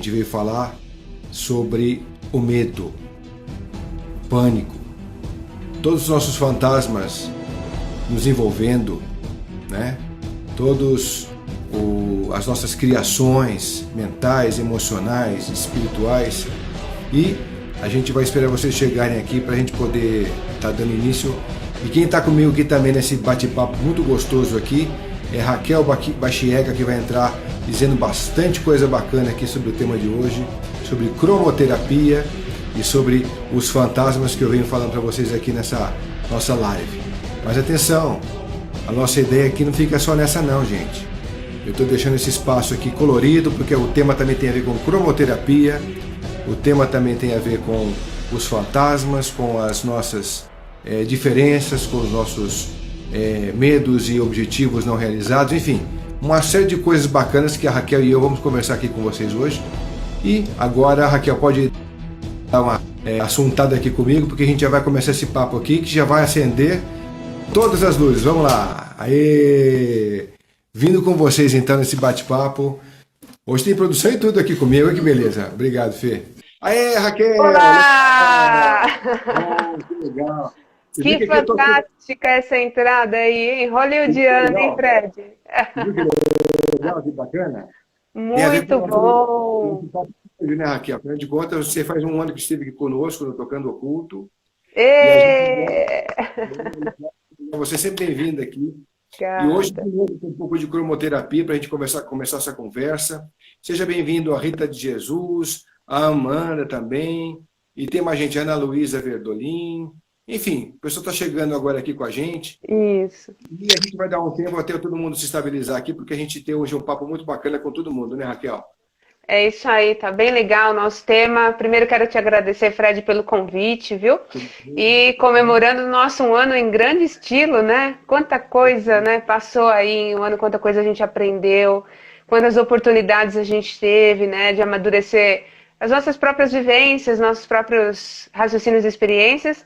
gente veio falar sobre o medo, o pânico, todos os nossos fantasmas nos envolvendo, né? Todos as nossas criações mentais, emocionais, espirituais. E a gente vai esperar vocês chegarem aqui para a gente poder estar dando início. E quem está comigo aqui também nesse bate-papo muito gostoso aqui é Raquel Bachiega, que vai entrar dizendo bastante coisa bacana aqui sobre o tema de hoje, sobre cromoterapia e sobre os fantasmas que eu venho falando para vocês aqui nessa nossa live. Mas atenção, a nossa ideia aqui não fica só nessa não, gente. Eu estou deixando esse espaço aqui colorido porque o tema também tem a ver com cromoterapia, o tema também tem a ver com os fantasmas, com as nossas diferenças, com os nossos medos e objetivos não realizados, enfim, uma série de coisas bacanas que a Raquel e eu vamos conversar aqui com vocês hoje. E agora a Raquel pode dar uma assuntada aqui comigo, porque a gente já vai começar esse papo aqui, que já vai acender todas as luzes. Vamos lá! Aê! Vindo com vocês então nesse bate-papo. Hoje tem produção e tudo aqui comigo, que beleza. Obrigado, Fê. Aê, Raquel! Olá! Que legal! Que fantástica essa entrada aí, hein? Hollywoodiana, hein, Fred? Que legal, que bacana. Muito bom! Né, Raquel? Afinal de contas, você faz um ano que esteve aqui conosco no Tocando Oculto. E você é sempre bem-vinda aqui. Obrigada. E hoje tem um pouco de cromoterapia para a gente começar essa conversa. Seja bem-vindo a Rita de Jesus, a Amanda também, e tem mais gente, Ana Luísa Verdolin. Enfim, o pessoal está chegando agora aqui com a gente. Isso. E a gente vai dar um tempo até todo mundo se estabilizar aqui, porque a gente tem hoje um papo muito bacana com todo mundo, né, Raquel? É isso aí, tá bem legal o nosso tema. Primeiro quero te agradecer, Fred, pelo convite, viu? E comemorando o nosso um ano em grande estilo, né? Quanta coisa, né, passou aí em um ano, quanta coisa a gente aprendeu, quantas oportunidades a gente teve, né, de amadurecer as nossas próprias vivências, nossos próprios raciocínios e experiências.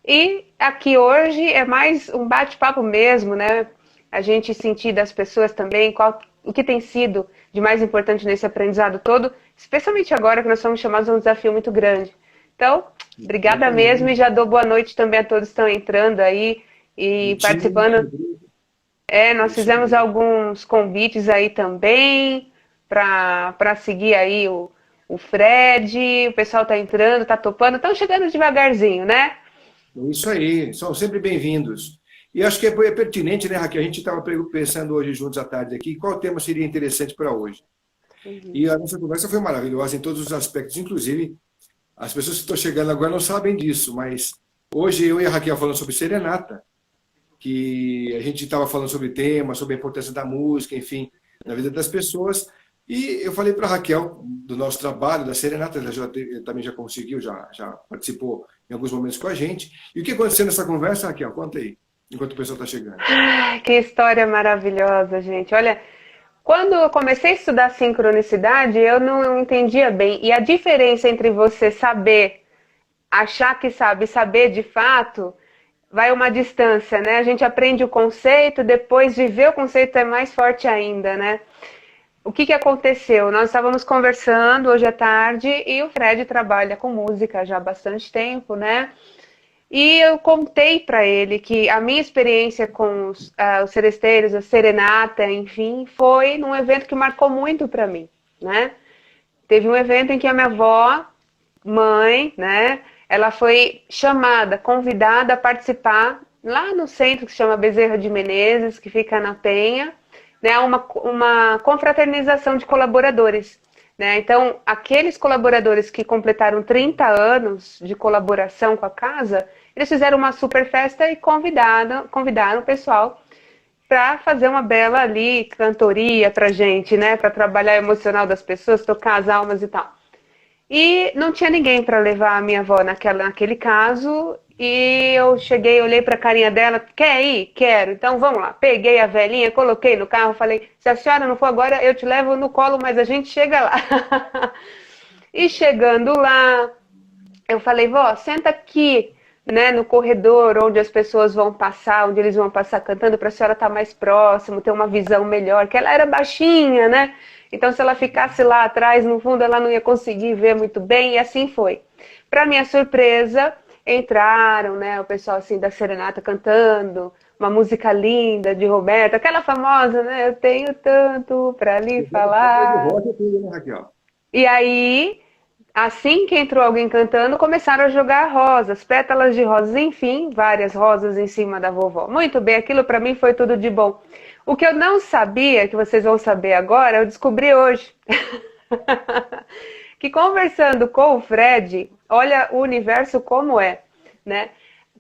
E aqui hoje é mais um bate-papo mesmo, né? A gente sentir das pessoas também o que tem sido de mais importante nesse aprendizado todo, especialmente agora que nós somos chamados a um desafio muito grande. Então, obrigada mesmo e já dou boa noite também a todos que estão entrando aí e participando. Nós fizemos alguns convites aí também para seguir aí o Fred, o pessoal está entrando, está topando, estão chegando devagarzinho, né? Isso aí, são sempre bem-vindos. E acho que é pertinente, né, Raquel? A gente estava pensando hoje juntos à tarde aqui, qual tema seria interessante para hoje. Uhum. E a nossa conversa foi maravilhosa em todos os aspectos, inclusive as pessoas que estão chegando agora não sabem disso, mas hoje eu e a Raquel falando sobre serenata, que a gente estava falando sobre tema, sobre a importância da música, enfim, na vida das pessoas. E eu falei para a Raquel do nosso trabalho, da serenata, ela também já conseguiu, já participou em alguns momentos com a gente. E o que aconteceu nessa conversa, Raquel? Conta aí, enquanto o pessoal está chegando. Que história maravilhosa, gente. Olha, quando eu comecei a estudar sincronicidade, eu não entendia bem. E a diferença entre você saber, achar que sabe e saber de fato, vai uma distância, né? A gente aprende o conceito, depois viver o conceito é mais forte ainda, né? O que aconteceu? Nós estávamos conversando hoje à tarde e o Fred trabalha com música já há bastante tempo, né? E eu contei para ele que a minha experiência com os seresteiros, a serenata, enfim, foi num evento que marcou muito para mim, né? Teve um evento em que a minha avó, mãe, né? Ela foi chamada, convidada a participar lá no centro que se chama Bezerra de Menezes, que fica na Penha, né, uma confraternização de colaboradores. Né? Então, aqueles colaboradores que completaram 30 anos de colaboração com a casa, eles fizeram uma super festa e convidaram o pessoal para fazer uma bela ali cantoria para gente, né, para trabalhar o emocional das pessoas, tocar as almas e tal. E não tinha ninguém para levar a minha avó naquele caso. E eu cheguei, olhei para a carinha dela, quer ir? Quero, então vamos lá. Peguei a velhinha, coloquei no carro, falei, se a senhora não for agora, eu te levo no colo, mas a gente chega lá. E chegando lá, eu falei, vó, senta aqui, né, no corredor onde as pessoas vão passar, onde eles vão passar cantando, para a senhora estar mais próximo, ter uma visão melhor, que ela era baixinha, né? Então, se ela ficasse lá atrás, no fundo, ela não ia conseguir ver muito bem, e assim foi. Para minha surpresa, entraram, né, o pessoal assim da serenata cantando, uma música linda de Roberto, aquela famosa, né, eu tenho tanto para lhe De falar. rosa tudo, né, Raquel? E aí, assim que entrou alguém cantando, começaram a jogar rosas, pétalas de rosas, enfim, várias rosas em cima da vovó. Muito bem, aquilo para mim foi tudo de bom. O que eu não sabia, que vocês vão saber agora, eu descobri hoje. Que conversando com o Fred, olha o universo como é, né?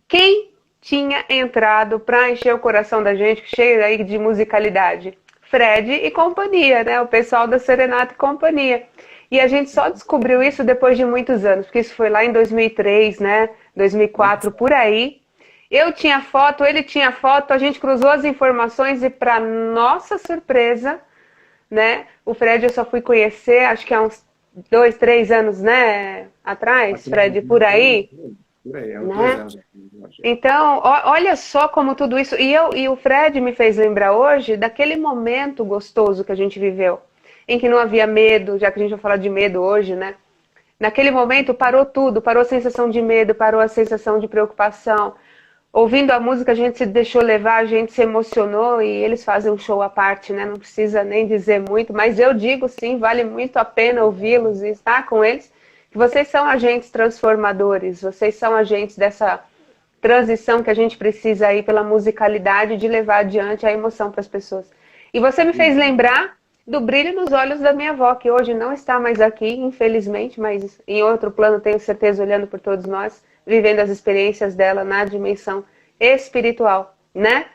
Quem tinha entrado para encher o coração da gente, cheio aí de musicalidade? Fred e companhia, né? O pessoal da Serenata e companhia. E a gente só descobriu isso depois de muitos anos, porque isso foi lá em 2003, né? 2004, por aí. Eu tinha foto, ele tinha foto, a gente cruzou as informações e, para nossa surpresa, né? O Fred eu só fui conhecer, acho que há uns 2, 3 anos, né? Atrás, Fred, por aí, Por aí, há uns 2 né? anos. Eu acho. Então, olha só como tudo isso. E o Fred me fez lembrar hoje daquele momento gostoso que a gente viveu, em que não havia medo, já que a gente vai falar de medo hoje, né? Naquele momento parou tudo, parou a sensação de medo, parou a sensação de preocupação. Ouvindo a música, a gente se deixou levar, a gente se emocionou e eles fazem um show à parte, né? Não precisa nem dizer muito, mas eu digo sim, vale muito a pena ouvi-los e estar com eles, que vocês são agentes transformadores, vocês são agentes dessa transição que a gente precisa aí pela musicalidade de levar adiante a emoção para as pessoas. E você me fez lembrar do brilho nos olhos da minha avó, que hoje não está mais aqui, infelizmente, mas em outro plano, tenho certeza, olhando por todos nós, vivendo as experiências dela na dimensão espiritual, né?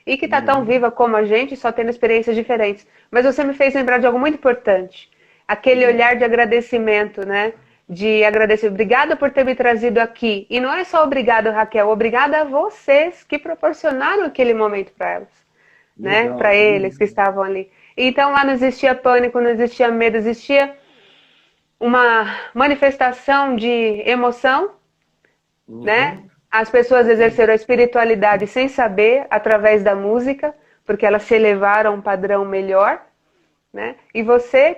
E que está tão viva como a gente, só tendo experiências diferentes. Mas você me fez lembrar de algo muito importante. Aquele olhar de agradecimento, né? De agradecer. Obrigada por ter me trazido aqui. E não é só obrigado, Raquel, obrigada a vocês que proporcionaram aquele momento para elas, né? Legal. Para eles que estavam ali. Então lá não existia pânico, não existia medo, existia uma manifestação de emoção, né? Uhum. As pessoas exerceram a espiritualidade sem saber, através da música, porque elas se elevaram a um padrão melhor, né? E você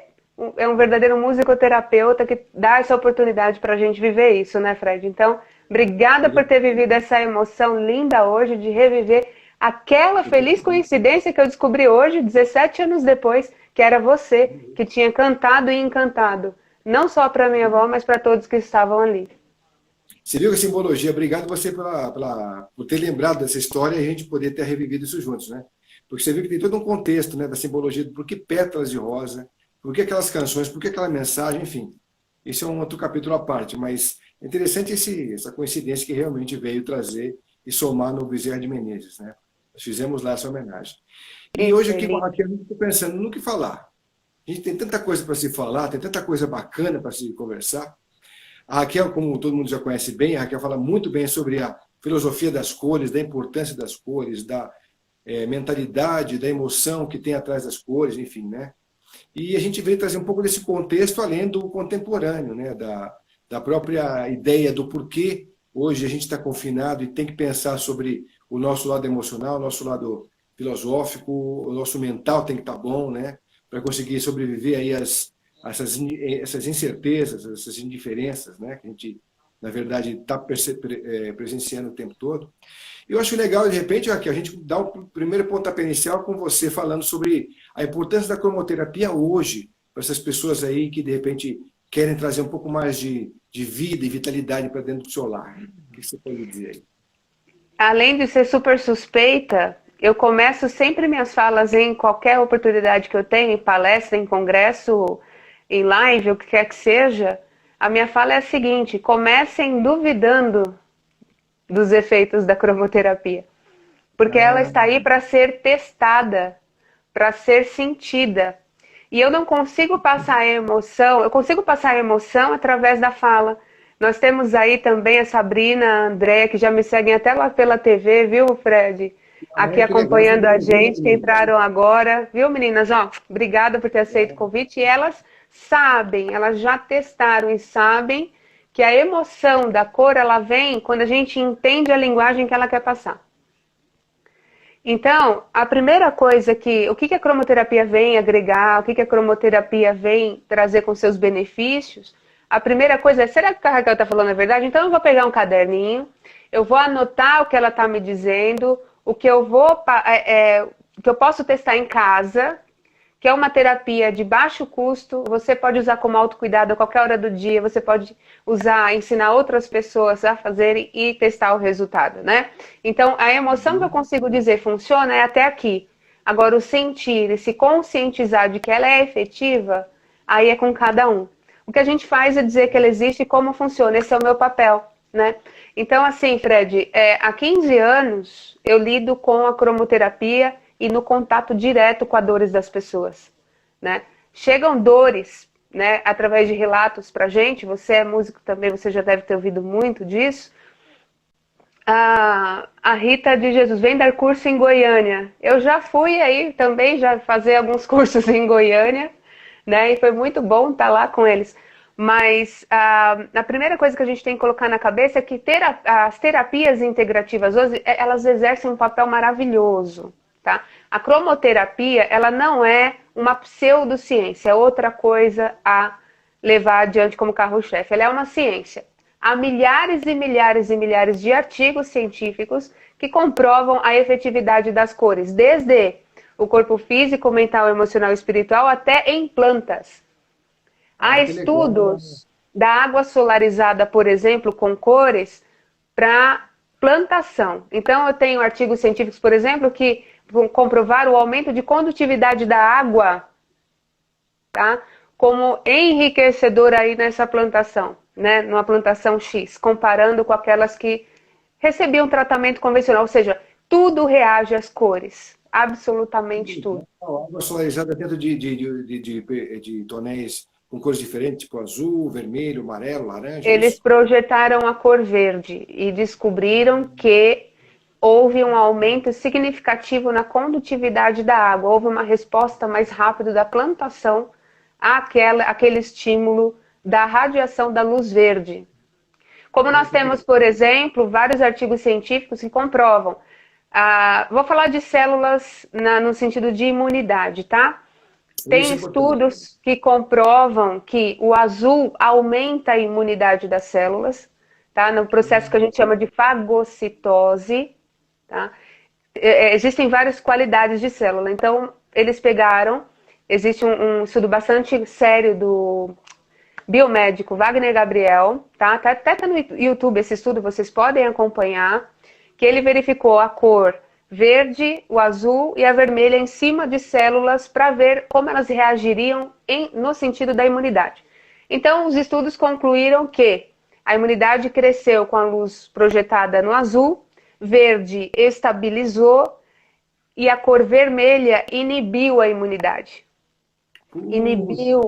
é um verdadeiro musicoterapeuta que dá essa oportunidade para a gente viver isso, né, Fred? Então, obrigada por ter vivido essa emoção linda hoje, de reviver aquela feliz coincidência que eu descobri hoje, 17 anos depois, que era você que tinha cantado e encantado, não só para minha avó, mas para todos que estavam ali. Você viu a simbologia? Obrigado você por ter lembrado dessa história e a gente poder ter revivido isso juntos, né? Porque você viu que tem todo um contexto, né, da simbologia do por que pétalas de rosa, por que aquelas canções, por que aquela mensagem, enfim. Isso é um outro capítulo à parte, mas é interessante essa coincidência que realmente veio trazer e somar no Bezerra de Menezes, né? Nós fizemos lá essa homenagem. E hoje aqui com a Raquel, eu estou pensando no que falar. A gente tem tanta coisa para se falar, tem tanta coisa bacana para se conversar. A Raquel, como todo mundo já conhece bem, a Raquel fala muito bem sobre a filosofia das cores, da importância das cores, da mentalidade, da emoção que tem atrás das cores, enfim, né? E a gente veio trazer um pouco desse contexto além do contemporâneo, né? Da própria ideia do porquê hoje a gente está confinado e tem que pensar sobre o nosso lado emocional, o nosso lado filosófico, o nosso mental tem que estar bom, né? Para conseguir sobreviver aí essas incertezas, essas indiferenças, né? Que a gente, na verdade, está presenciando o tempo todo. Eu acho legal, de repente, que a gente dá o primeiro pontapé inicial com você, falando sobre a importância da cromoterapia hoje, para essas pessoas aí que, de repente, querem trazer um pouco mais de vida e vitalidade para dentro do seu lar. O que você pode dizer aí? Além de ser super suspeita, eu começo sempre minhas falas em qualquer oportunidade que eu tenho, em palestra, em congresso, em live, o que quer que seja. A minha fala é a seguinte: comecem duvidando dos efeitos da cromoterapia. Porque ela está aí para ser testada, para ser sentida. E eu não consigo passar a emoção, eu consigo passar a emoção através da fala. Nós temos aí também a Sabrina, a Andréa, que já me seguem até lá pela TV, viu, Fred? Aqui Que legal, acompanhando a gente, que entraram agora. Viu, meninas? Ó, obrigada por ter aceito o convite. E elas sabem, elas já testaram e sabem que a emoção da cor, ela vem quando a gente entende a linguagem que ela quer passar. Então, a primeira coisa o que a cromoterapia vem agregar, o que a cromoterapia vem trazer com seus benefícios, a primeira coisa é, será que a Raquel está falando a verdade? Então eu vou pegar um caderninho, eu vou anotar o que ela está me dizendo, o que eu o que eu posso testar em casa, que é uma terapia de baixo custo, você pode usar como autocuidado a qualquer hora do dia, você pode usar, ensinar outras pessoas a fazerem e testar o resultado, né? Então, a emoção que eu consigo dizer funciona é até aqui. Agora, o sentir e se conscientizar de que ela é efetiva, aí é com cada um. O que a gente faz é dizer que ela existe e como funciona, esse é o meu papel, né? Então, assim, Fred, há 15 anos eu lido com a cromoterapia e no contato direto com as dores das pessoas, né? Chegam dores, né, através de relatos pra gente, você é músico também, você já deve ter ouvido muito disso. A Rita de Jesus vem dar curso em Goiânia. Eu já fui aí também, já fazer alguns cursos em Goiânia, né? E foi muito bom estar lá com eles. Mas a primeira coisa que a gente tem que colocar na cabeça é que as terapias integrativas hoje, elas exercem um papel maravilhoso, tá? A cromoterapia, ela não é uma pseudociência, é outra coisa a levar adiante como carro-chefe. Ela é uma ciência. Há milhares e milhares e milhares de artigos científicos que comprovam a efetividade das cores, desde o corpo físico, mental, emocional e espiritual, até em plantas. Há estudos da água solarizada, por exemplo, com cores, para plantação. Então, eu tenho artigos científicos, por exemplo, que vão comprovar o aumento de condutividade da água, tá? Como enriquecedor aí nessa plantação, né? Numa plantação X, comparando com aquelas que recebiam tratamento convencional. Ou seja, tudo reage às cores. Absolutamente tudo. A água solarizada dentro de tonéis com cores diferentes, tipo azul, vermelho, amarelo, laranja. Eles projetaram a cor verde e descobriram que houve um aumento significativo na condutividade da água. Houve uma resposta mais rápida da plantação àquele estímulo da radiação da luz verde. Como nós temos, por exemplo, vários artigos científicos que comprovam. Vou falar de células no sentido de imunidade, tá? Tem estudos que comprovam que o azul aumenta a imunidade das células, tá? No processo que a gente chama de fagocitose, tá? Existem várias qualidades de célula. Então, eles pegaram, existe um estudo bastante sério do biomédico Wagner Gabriel, tá? Até tá no YouTube esse estudo, vocês podem acompanhar, que ele verificou a cor verde, o azul e a vermelha em cima de células para ver como elas reagiriam no sentido da imunidade. Então, os estudos concluíram que a imunidade cresceu com a luz projetada no azul, verde estabilizou e a cor vermelha inibiu a imunidade. Inibiu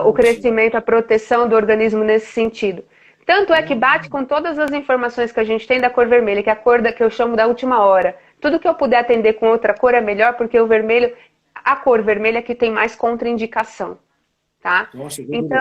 o crescimento, a proteção do organismo nesse sentido. Tanto é que bate com todas as informações que a gente tem da cor vermelha, que é a cor que eu chamo da última hora. Tudo que eu puder atender com outra cor é melhor, porque o vermelho, a cor vermelha é que tem mais contraindicação, tá? Nossa, então,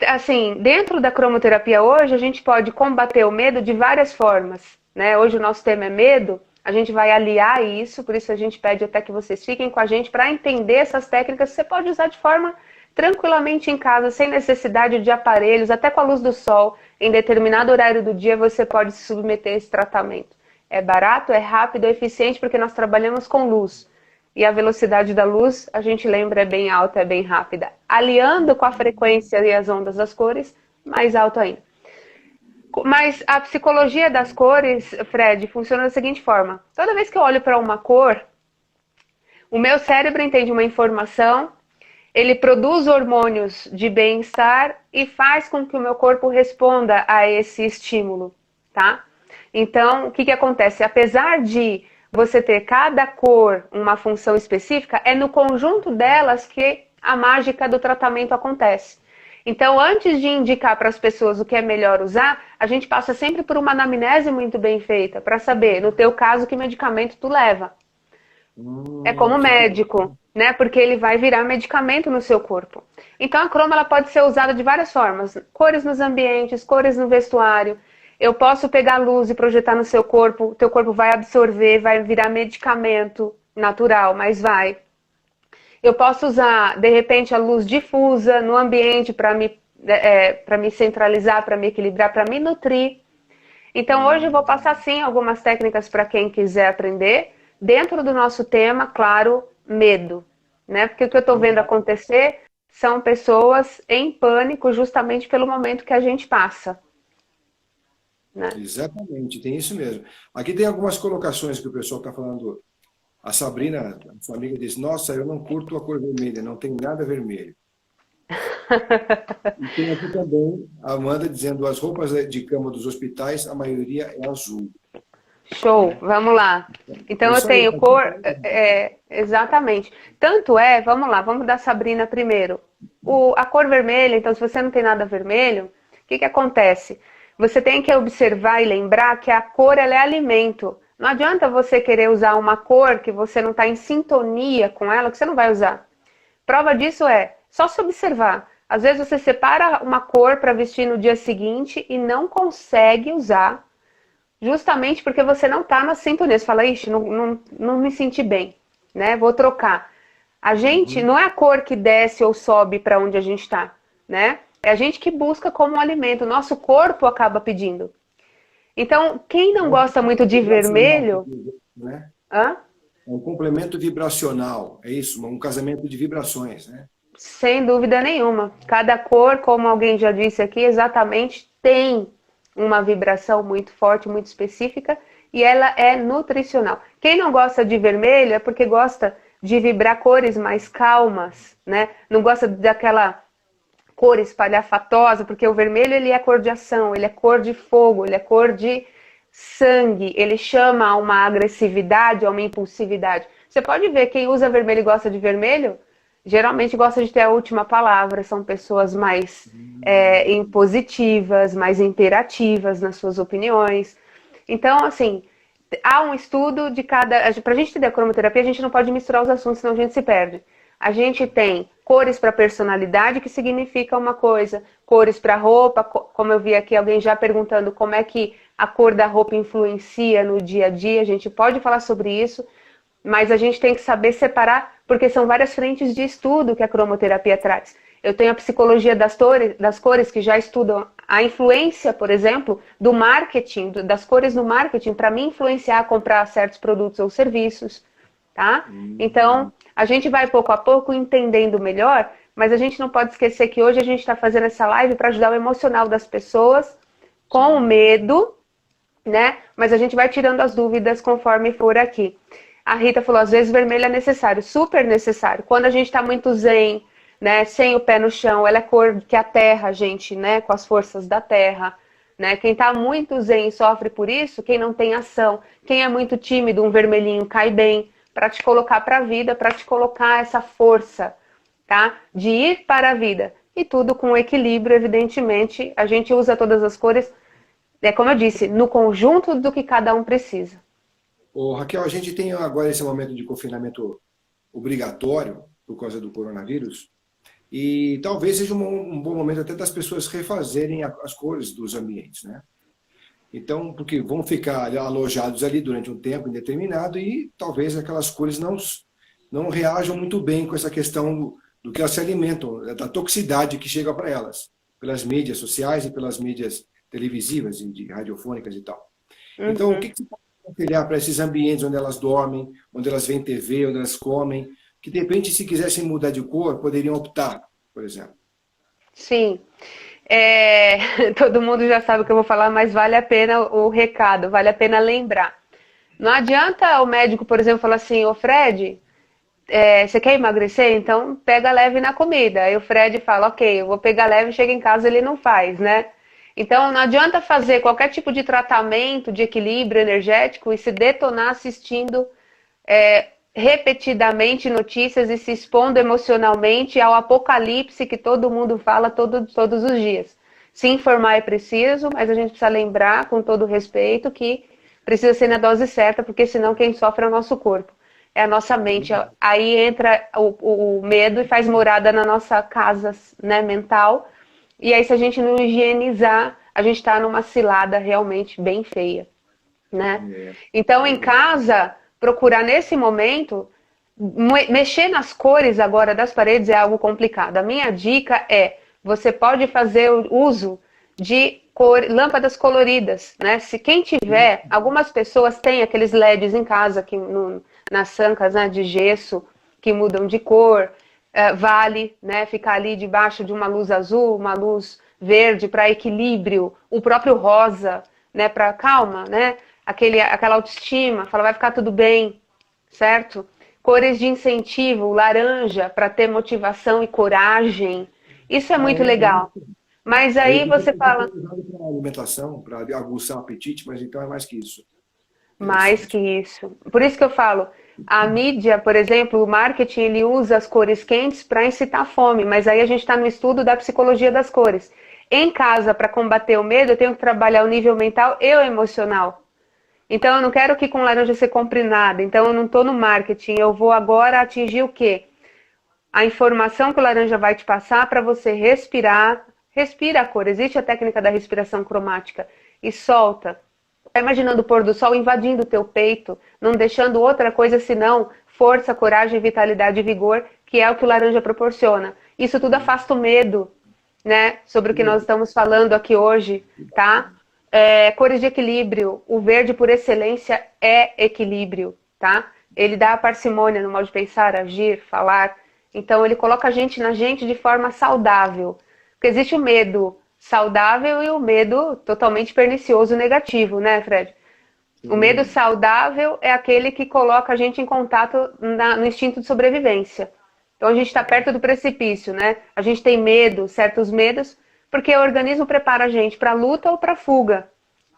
assim, dentro da cromoterapia hoje, a gente pode combater o medo de várias formas, né? Hoje o nosso tema é medo, a gente vai aliar isso, por isso a gente pede até que vocês fiquem com a gente para entender essas técnicas que você pode usar de forma tranquilamente em casa, sem necessidade de aparelhos, até com a luz do sol, em determinado horário do dia você pode se submeter a esse tratamento. É barato, é rápido, é eficiente, porque nós trabalhamos com luz. E a velocidade da luz, a gente lembra, é bem alta, é bem rápida. Aliando com a frequência e as ondas das cores, mais alto ainda. Mas a psicologia das cores, Fred, funciona da seguinte forma. Toda vez que eu olho para uma cor, o meu cérebro entende uma informação, ele produz hormônios de bem-estar e faz com que o meu corpo responda a esse estímulo, tá? Então, o que acontece? Apesar de você ter cada cor uma função específica, é no conjunto delas que a mágica do tratamento acontece. Então, antes de indicar para as pessoas o que é melhor usar, a gente passa sempre por uma anamnese muito bem feita, para saber, no teu caso, que medicamento tu leva. É como médico, né? Porque ele vai virar medicamento no seu corpo. Então, a cromo ela pode ser usada de várias formas. Cores nos ambientes, cores no vestuário. Eu posso pegar luz e projetar no seu corpo, o teu corpo vai absorver, vai virar medicamento natural, mas vai. Eu posso usar, de repente, a luz difusa no ambiente para me centralizar, para me equilibrar, para me nutrir. Então, hoje eu vou passar, sim, algumas técnicas para quem quiser aprender, dentro do nosso tema, claro, medo. Né? Porque o que eu estou vendo acontecer são pessoas em pânico justamente pelo momento que a gente passa. Né? Exatamente, tem isso mesmo. Aqui tem algumas colocações que o pessoal está falando. A Sabrina, sua amiga, diz: nossa, eu não curto a cor vermelha, não tem nada vermelho. E tem aqui também a Amanda dizendo: as roupas de cama dos hospitais, a maioria é azul. Show, vamos lá. Então eu Isso aí, tenho cor, exatamente. Tanto é, vamos lá, vamos dar Sabrina primeiro. A cor vermelha, então se você não tem nada vermelho, o que acontece? Você tem que observar e lembrar que a cor ela é alimento. Não adianta você querer usar uma cor que você não está em sintonia com ela, que você não vai usar. Prova disso é só se observar. Às vezes você separa uma cor para vestir no dia seguinte e não consegue usar, justamente porque você não está na sintonia. Você fala: ixi, não me senti bem, né? Vou trocar. A gente, não é a cor que desce ou sobe para onde a gente está, né? É a gente que busca como um alimento. O nosso corpo acaba pedindo. Então, quem não gosta muito de vermelho... Né? Hã? É um complemento vibracional, é isso, um casamento de vibrações, né? Sem dúvida nenhuma. Cada cor, como alguém já disse aqui, exatamente tem uma vibração muito forte, muito específica, e ela é nutricional. Quem não gosta de vermelho é porque gosta de vibrar cores mais calmas, né? Não gosta daquela cor espalhafatosa, porque o vermelho ele é cor de ação, ele é cor de fogo, ele é cor de sangue, ele chama a uma agressividade, a uma impulsividade. Você pode ver, quem usa vermelho e gosta de vermelho, geralmente gosta de ter a última palavra, são pessoas mais impositivas, mais imperativas nas suas opiniões. Então, assim, há um estudo de cada... Para a gente entender a cromoterapia, a gente não pode misturar os assuntos, senão a gente se perde. A gente tem cores para personalidade, que significa uma coisa, cores para roupa, como eu vi aqui alguém já perguntando como é que a cor da roupa influencia no dia a dia, a gente pode falar sobre isso, mas a gente tem que saber separar, porque são várias frentes de estudo que a cromoterapia traz. Eu tenho a psicologia das cores, que já estudam a influência, por exemplo, do marketing, das cores no marketing, para me influenciar a comprar certos produtos ou serviços. Tá? Então, a gente vai pouco a pouco entendendo melhor, mas a gente não pode esquecer que hoje a gente está fazendo essa live para ajudar o emocional das pessoas com o medo, né? Mas a gente vai tirando as dúvidas conforme for aqui. A Rita falou: às vezes vermelho é necessário, super necessário. Quando a gente está muito zen, né, sem o pé no chão, ela é cor que a terra, gente, né, com as forças da terra. Né? Quem está muito zen sofre por isso, quem não tem ação. Quem é muito tímido, um vermelhinho cai bem, para te colocar para a vida, para te colocar essa força, tá? De ir para a vida. E tudo com equilíbrio, evidentemente. A gente usa todas as cores, como eu disse, no conjunto do que cada um precisa. Ô, Raquel, a gente tem agora esse momento de confinamento obrigatório por causa do coronavírus, e talvez seja um bom momento até das pessoas refazerem as cores dos ambientes, né? Então, porque vão ficar alojados ali durante um tempo indeterminado e talvez aquelas cores não reajam muito bem com essa questão do que elas se alimentam, da toxicidade que chega para elas, pelas mídias sociais e pelas mídias televisivas e radiofônicas e tal. Então, o que você pode aconselhar para esses ambientes onde elas dormem, onde elas veem TV, onde elas comem, que de repente, se quisessem mudar de cor, poderiam optar, por exemplo? Sim. Todo mundo já sabe o que eu vou falar, mas vale a pena o recado, vale a pena lembrar. Não adianta o médico, por exemplo, falar assim: ô Fred, você quer emagrecer? Então pega leve na comida. Aí o Fred fala: ok, eu vou pegar leve, chega em casa ele não faz, né? Então não adianta fazer qualquer tipo de tratamento de equilíbrio energético e se detonar assistindo repetidamente notícias e se expondo emocionalmente ao apocalipse que todo mundo fala todos os dias. Se informar é preciso, mas a gente precisa lembrar, com todo respeito, que precisa ser na dose certa, porque senão quem sofre é o nosso corpo, é a nossa mente. Aí entra o medo e faz morada na nossa casa, né, mental. E aí, se a gente não higienizar, a gente está numa cilada realmente bem feia, né? Então, em casa, procurar nesse momento, mexer nas cores agora das paredes é algo complicado. A minha dica é, você pode fazer o uso de lâmpadas coloridas, né? Se quem tiver, algumas pessoas têm aqueles LEDs em casa, que nas sancas, né, de gesso, que mudam de cor, vale, né, ficar ali debaixo de uma luz azul, uma luz verde para equilíbrio, o próprio rosa, né, para calma, né, aquela autoestima, fala, vai ficar tudo bem, certo? Cores de incentivo, laranja, para ter motivação e coragem, isso é muito legal. Mas aí você fala... Para alimentação, para aguçar o apetite, mas então é mais que isso. Mais que isso. Por isso que eu falo, a mídia, por exemplo, o marketing, ele usa as cores quentes para incitar fome, mas aí a gente está no estudo da psicologia das cores. Em casa, para combater o medo, eu tenho que trabalhar o nível mental e o emocional. Então, eu não quero que com laranja você compre nada. Então, eu não estou no marketing. Eu vou agora atingir o quê? A informação que o laranja vai te passar para você respirar. Respira a cor. Existe a técnica da respiração cromática. E solta. Tá imaginando o pôr do sol invadindo o teu peito, não deixando outra coisa senão força, coragem, vitalidade e vigor, que é o que o laranja proporciona. Isso tudo afasta o medo, né? Sobre o que nós estamos falando aqui hoje, tá? Cores de equilíbrio. O verde, por excelência, é equilíbrio, tá? Ele dá a parcimônia no modo de pensar, agir, falar. Então, ele coloca a gente na gente de forma saudável. Porque existe o medo saudável e o medo totalmente pernicioso, negativo, né, Fred? O medo saudável é aquele que coloca a gente em contato no instinto de sobrevivência. Então a gente está perto do precipício, né? A gente tem medo, certos medos, porque o organismo prepara a gente para luta ou para fuga,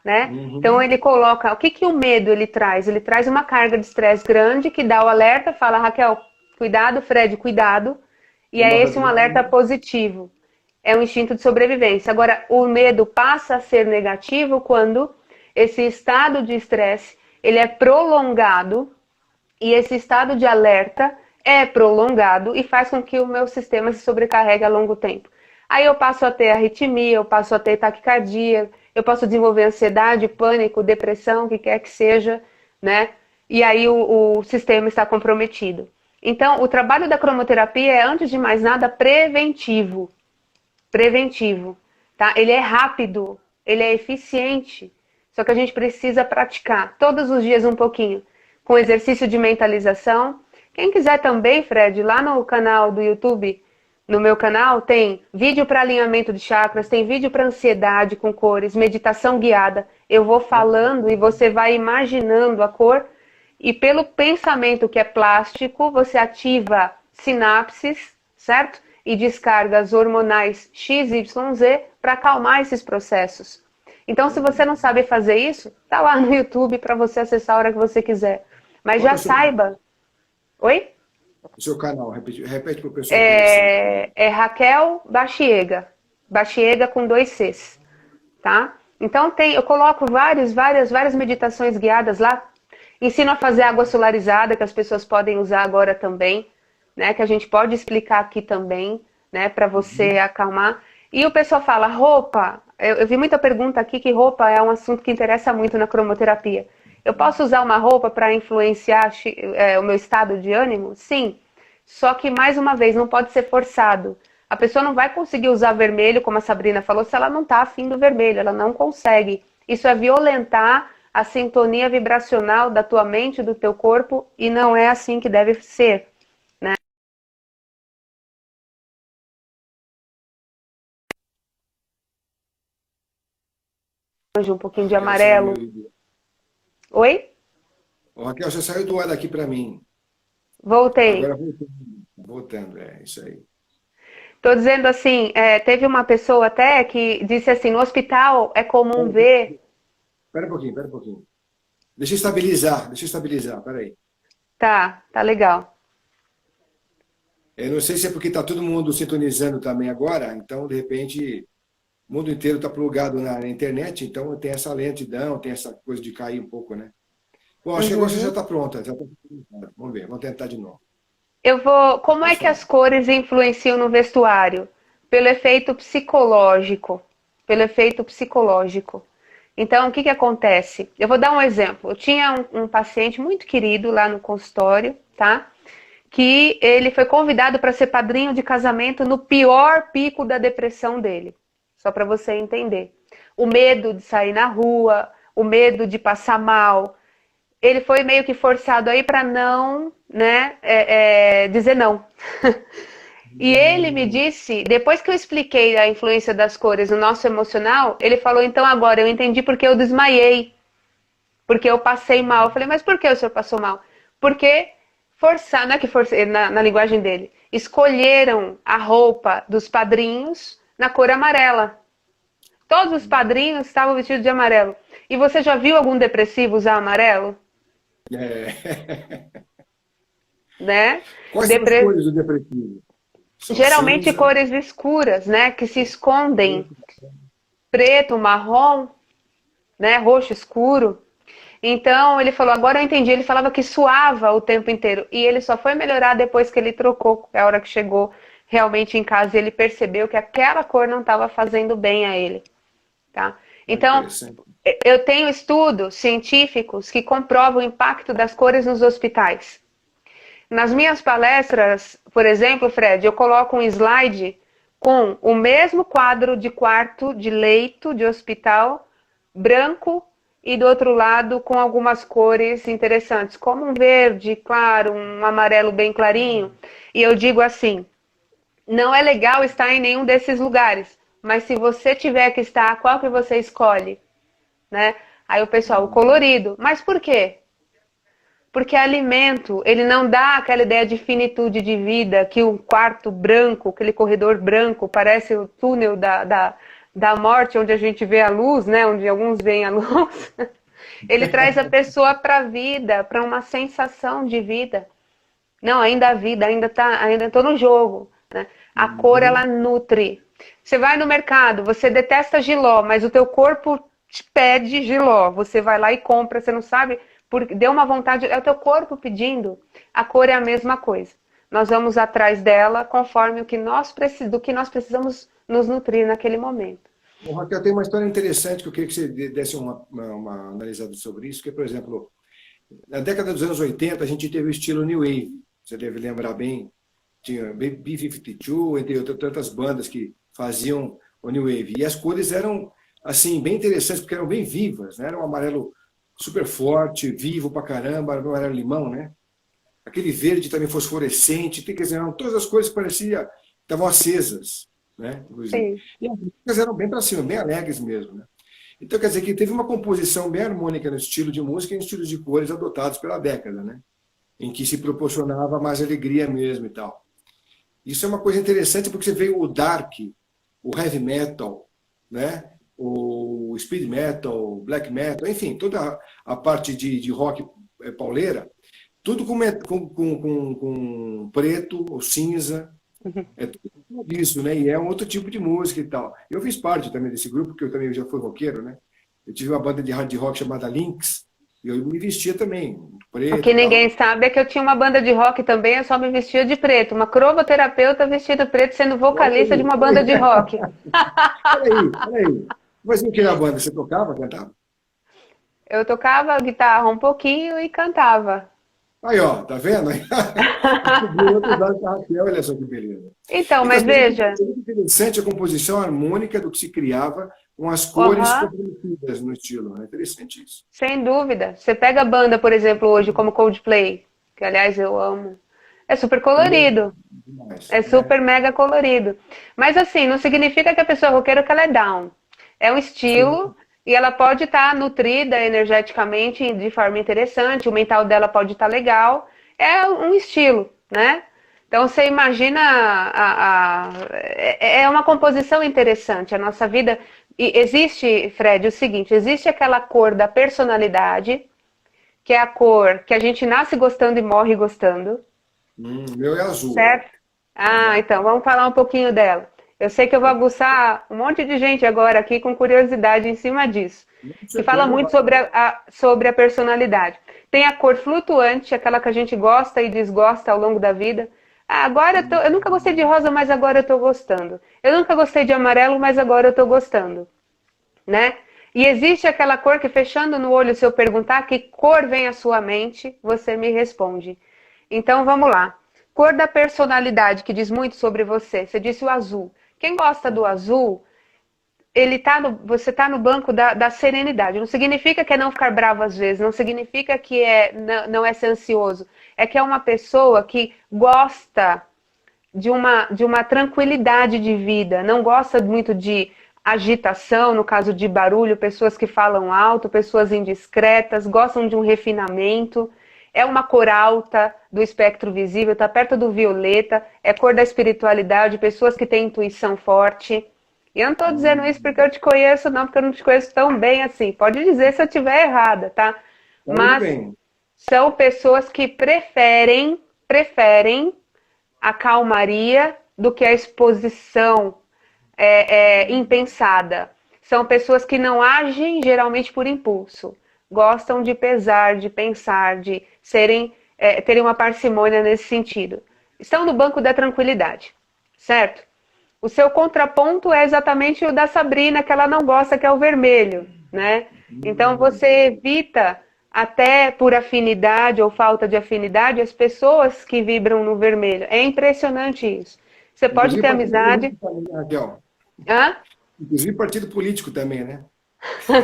né? Então ele coloca, o que que o medo ele traz? Ele traz uma carga de estresse grande que dá o alerta, fala, Raquel, cuidado, Fred, cuidado. E é esse um alerta positivo. É um instinto de sobrevivência. Agora, o medo passa a ser negativo quando esse estado de estresse ele é prolongado e esse estado de alerta é prolongado e faz com que o meu sistema se sobrecarregue a longo tempo. Aí eu passo a ter arritmia, eu passo a ter taquicardia, eu posso desenvolver ansiedade, pânico, depressão, o que quer que seja, né? E aí o sistema está comprometido. Então, o trabalho da cromoterapia é, antes de mais nada, preventivo. Preventivo, tá? Ele é rápido, ele é eficiente, só que a gente precisa praticar todos os dias um pouquinho, com exercício de mentalização. Quem quiser também, Fred, lá no canal do YouTube, no meu canal, tem vídeo para alinhamento de chakras, tem vídeo para ansiedade com cores, meditação guiada. Eu vou falando e você vai imaginando a cor e pelo pensamento que é plástico, você ativa sinapses, certo? E descargas hormonais XYZ para acalmar esses processos. Então, se você não sabe fazer isso, tá lá no YouTube para você acessar a hora que você quiser. Mas já saiba... Oi? O seu canal, repete para o pessoal. É Raquel Bachiega. Bachiega com 2 Cs. Tá? Então, eu coloco várias meditações guiadas lá. Ensino a fazer água solarizada, que as pessoas podem usar agora também. Né, que a gente pode explicar aqui também, né, para você acalmar. E o pessoal fala, roupa, eu vi muita pergunta aqui que roupa é um assunto que interessa muito na cromoterapia. Eu posso usar uma roupa para influenciar o meu estado de ânimo? Sim, só que, mais uma vez, não pode ser forçado. A pessoa não vai conseguir usar vermelho, como a Sabrina falou, se ela não está afim do vermelho, ela não consegue. Isso é violentar a sintonia vibracional da tua mente, do teu corpo, e não é assim que deve ser. Um pouquinho de amarelo. Oi? Ô, Raquel, você saiu do ar aqui para mim. Voltei. Agora voltando, isso aí. Estou dizendo assim, teve uma pessoa até que disse assim, no hospital é comum ver... Espera um pouquinho. Deixa eu estabilizar, peraí. Tá legal. Eu não sei se é porque está todo mundo sintonizando também agora, então, de repente, o mundo inteiro está plugado na internet, então tem essa lentidão, tem essa coisa de cair um pouco, né? Bom, acho que agora você já está pronta. Vamos ver, vamos tentar de novo. Como é que as cores influenciam no vestuário? Pelo efeito psicológico, pelo efeito psicológico. Então, o que que acontece? Eu vou dar um exemplo. Eu tinha um paciente muito querido lá no consultório, tá? Que ele foi convidado para ser padrinho de casamento no pior pico da depressão dele. Só para você entender. O medo de sair na rua, o medo de passar mal. Ele foi meio que forçado aí para não, né, dizer não. E ele me disse, depois que eu expliquei a influência das cores no nosso emocional, ele falou, então agora eu entendi porque eu desmaiei, porque eu passei mal. Eu falei, mas por que o senhor passou mal? Porque forçar, não é que forçar, na linguagem dele, escolheram a roupa dos padrinhos na cor amarela. Todos os padrinhos estavam vestidos de amarelo. E você já viu algum depressivo usar amarelo? É. Né? Quais são as cores do depressivo? São Geralmente cinza, cores escuras, né? Que se escondem. Preto, marrom, né? Roxo escuro. Então ele falou, agora eu entendi. Ele falava que suava o tempo inteiro. E ele só foi melhorar depois que ele trocou. É a hora que chegou realmente em casa e ele percebeu que aquela cor não estava fazendo bem a ele. Tá? Então, eu tenho estudos científicos que comprovam o impacto das cores nos hospitais. Nas minhas palestras, por exemplo, Fred, eu coloco um slide com o mesmo quadro de quarto, de leito, de hospital, branco, e do outro lado com algumas cores interessantes, como um verde claro, um amarelo bem clarinho. E eu digo assim, não é legal estar em nenhum desses lugares, mas se você tiver que estar, qual que você escolhe? Né? Aí o pessoal, o colorido. Mas por quê? Porque alimento, ele não dá aquela ideia de finitude de vida, que um quarto branco, aquele corredor branco, parece o túnel da morte, onde a gente vê a luz, né? Onde alguns veem a luz. Ele traz a pessoa para a vida, para uma sensação de vida. Não, ainda há vida, ainda estou no jogo. Né? A cor, ela nutre. Você vai no mercado, você detesta jiló, mas o teu corpo te pede jiló. Você vai lá e compra, você não sabe, porque deu uma vontade, é o teu corpo pedindo. A cor é a mesma coisa. Nós vamos atrás dela conforme do que nós precisamos nos nutrir naquele momento. Bom, Raquel, tem uma história interessante que eu queria que você desse uma analisada sobre isso, que, por exemplo, na década dos anos 80, a gente teve o estilo New Wave. Você deve lembrar bem, tinha B-52, entre outras tantas bandas que faziam o New Wave. E as cores eram, assim, bem interessantes, porque eram bem vivas, né? Era um amarelo super forte, vivo pra caramba, era um amarelo limão, né? Aquele verde também fosforescente, quer dizer, eram todas as cores que pareciam, estavam acesas, né? Inclusive. E as músicas eram bem para cima, bem alegres mesmo, né? Então, quer dizer que teve uma composição bem harmônica no estilo de música e no estilo de cores adotados pela década, né? Em que se proporcionava mais alegria mesmo e tal. Isso é uma coisa interessante porque você veio o dark, o heavy metal, né? O speed metal, o black metal, enfim, toda a parte de rock pauleira, tudo com preto ou cinza, é tudo isso, né? E é um outro tipo de música e tal. Eu fiz parte também desse grupo, porque eu também já fui roqueiro, né? Eu tive uma banda de hard rock chamada Lynx, e eu me vestia também, preto. O que ninguém sabe é que eu tinha uma banda de rock também, eu só me vestia de preto. Uma cromoterapeuta vestida de preto, sendo vocalista de uma banda de rock. Peraí. Mas o que na banda? Você tocava, cantava? Eu tocava guitarra um pouquinho e cantava. Aí, ó, tá vendo? Outro lado da Raquel, olha só que beleza. Então, mas veja... É muito interessante a composição harmônica do que se criava com as cores comprometidas no estilo. É interessante isso. Sem dúvida. Você pega a banda, por exemplo, hoje, como Coldplay, que aliás eu amo. É super colorido. É super mega colorido. Mas assim, não significa que a pessoa roqueira que ela é down. É um estilo e ela pode estar nutrida energeticamente de forma interessante, o mental dela pode estar legal. É um estilo, né? Então você imagina, é uma composição interessante. A nossa vida... E existe, Fred, o seguinte, existe aquela cor da personalidade, que é a cor que a gente nasce gostando e morre gostando. Meu é azul. Certo? Ah, então, vamos falar um pouquinho dela. Eu sei que eu vou aguçar um monte de gente agora aqui com curiosidade em cima disso. Que fala muito sobre a personalidade. Tem a cor flutuante, aquela que a gente gosta e desgosta ao longo da vida. Agora eu nunca gostei de rosa, mas agora eu tô gostando. Eu nunca gostei de amarelo, mas agora eu tô gostando, né? E existe aquela cor que, fechando no olho, se eu perguntar que cor vem à sua mente, você me responde. Então vamos lá. Cor da personalidade, que diz muito sobre você. Você disse o azul. Quem gosta do azul, você está no banco da serenidade. Não significa que é não ficar bravo às vezes, não significa que não é ser ansioso. É que é uma pessoa que gosta de uma tranquilidade de vida, não gosta muito de agitação, no caso de barulho, pessoas que falam alto, pessoas indiscretas, gostam de um refinamento. É uma cor alta do espectro visível, está perto do violeta, é cor da espiritualidade, pessoas que têm intuição forte. E eu não estou dizendo isso porque eu te conheço, não, porque eu não te conheço tão bem assim. Pode dizer se eu estiver errada, tá? Tá muito Mas bem. são pessoas que preferem a calmaria do que a exposição impensada. São pessoas que não agem geralmente por impulso. Gostam de pesar, de pensar, de terem uma parcimônia nesse sentido. Estão no banco da tranquilidade, certo? O seu contraponto é exatamente o da Sabrina, que ela não gosta, que é o vermelho, né? Então você evita, até por afinidade ou falta de afinidade, as pessoas que vibram no vermelho. É impressionante isso. Você pode Inclusive ter partido amizade. político também, né, Raquel? Hã? Inclusive partido político também, né?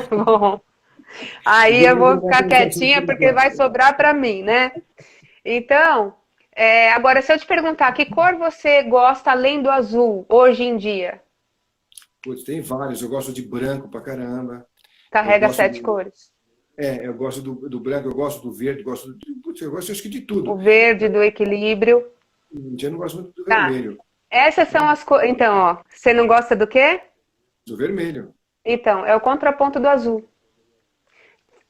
Bom, aí eu vou ficar quietinha porque vai sobrar para mim, né? Então, agora se eu te perguntar que cor você gosta além do azul hoje em dia? Putz, tem vários. Eu gosto de branco pra caramba. Eu Carrega gosto 7 do, cores. eu gosto do branco, eu gosto do verde, putz, eu gosto acho que de O tudo. verde do equilíbrio. Eu não gosto muito do Tá. vermelho. Essas são as cores. Então, ó, você não gosta do quê? Do vermelho. Então, é o contraponto do azul.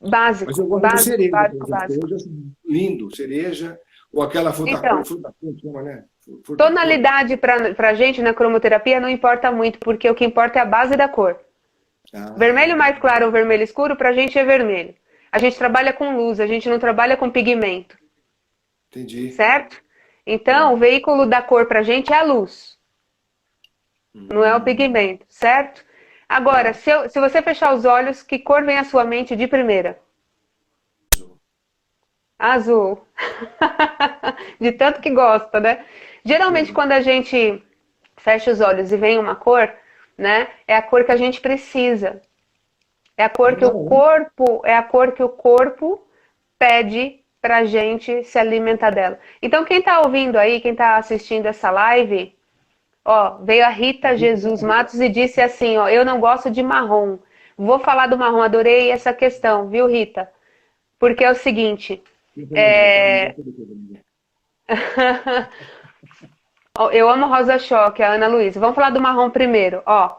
Mas Básico, eu gosto do básico, cereja, por básico, exemplo. básico. Cereja eu acho lindo, cereja. Ou aquela Então, fruta chama, né? Fruta-cor. tonalidade pra gente na cromoterapia não importa muito, porque o que importa é a base da cor. Vermelho Ah, mais claro ou vermelho escuro, pra gente é vermelho. A gente trabalha com luz, a gente não trabalha com pigmento, entendi. certo? Então, o É. veículo da cor pra gente é a luz, não é o Hum, pigmento, certo? Agora, tá. se você fechar os olhos, que cor vem à sua mente de primeira? Azul. De tanto que gosta, né? Geralmente, Sim. quando a gente fecha os olhos e vem uma cor, né? É a cor que a gente precisa. É bom, né? É a cor que o corpo pede pra gente se alimentar dela. Então, quem tá ouvindo aí, quem tá assistindo essa live, ó, veio a Rita Jesus Matos e disse assim, ó, eu não gosto de marrom. Vou falar do marrom, adorei essa questão, viu, Rita? Porque é o seguinte, Eu também não, tá? Não é... gosto do vermelho. eu amo Rosa Choque, a Ana Luísa. Vamos falar do marrom primeiro, ó.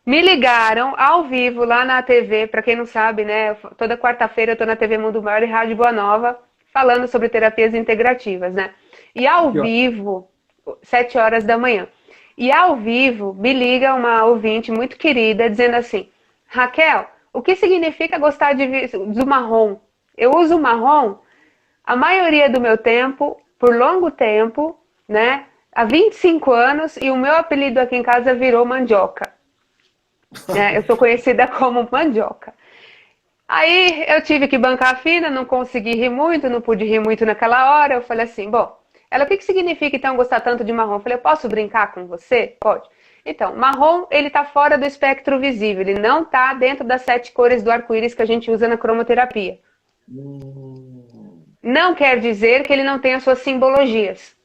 Me ligaram ao vivo lá na TV, para quem não sabe, né? Toda quarta-feira eu tô na TV Mundo Maior e Rádio Boa Nova, falando sobre terapias integrativas, né? E ao Aqui, ó. vivo, 7 horas da manhã. E ao vivo, me liga uma ouvinte muito querida, dizendo assim: Raquel, o que significa gostar do marrom? Eu uso marrom a maioria do meu tempo, por longo tempo, né? Há 25 anos, e o meu apelido aqui em casa virou mandioca. Eu sou conhecida como mandioca. Aí eu tive que bancar a fina, não consegui rir muito, não pude rir muito naquela hora. Eu falei assim, bom, ela, o que significa então gostar tanto de marrom? Eu falei, eu posso brincar com você? Pode. Então, marrom, ele tá fora do espectro visível, ele não tá dentro das 7 cores do arco-íris que a gente usa na cromoterapia. Hum, Não quer dizer que ele não tenha suas simbologias,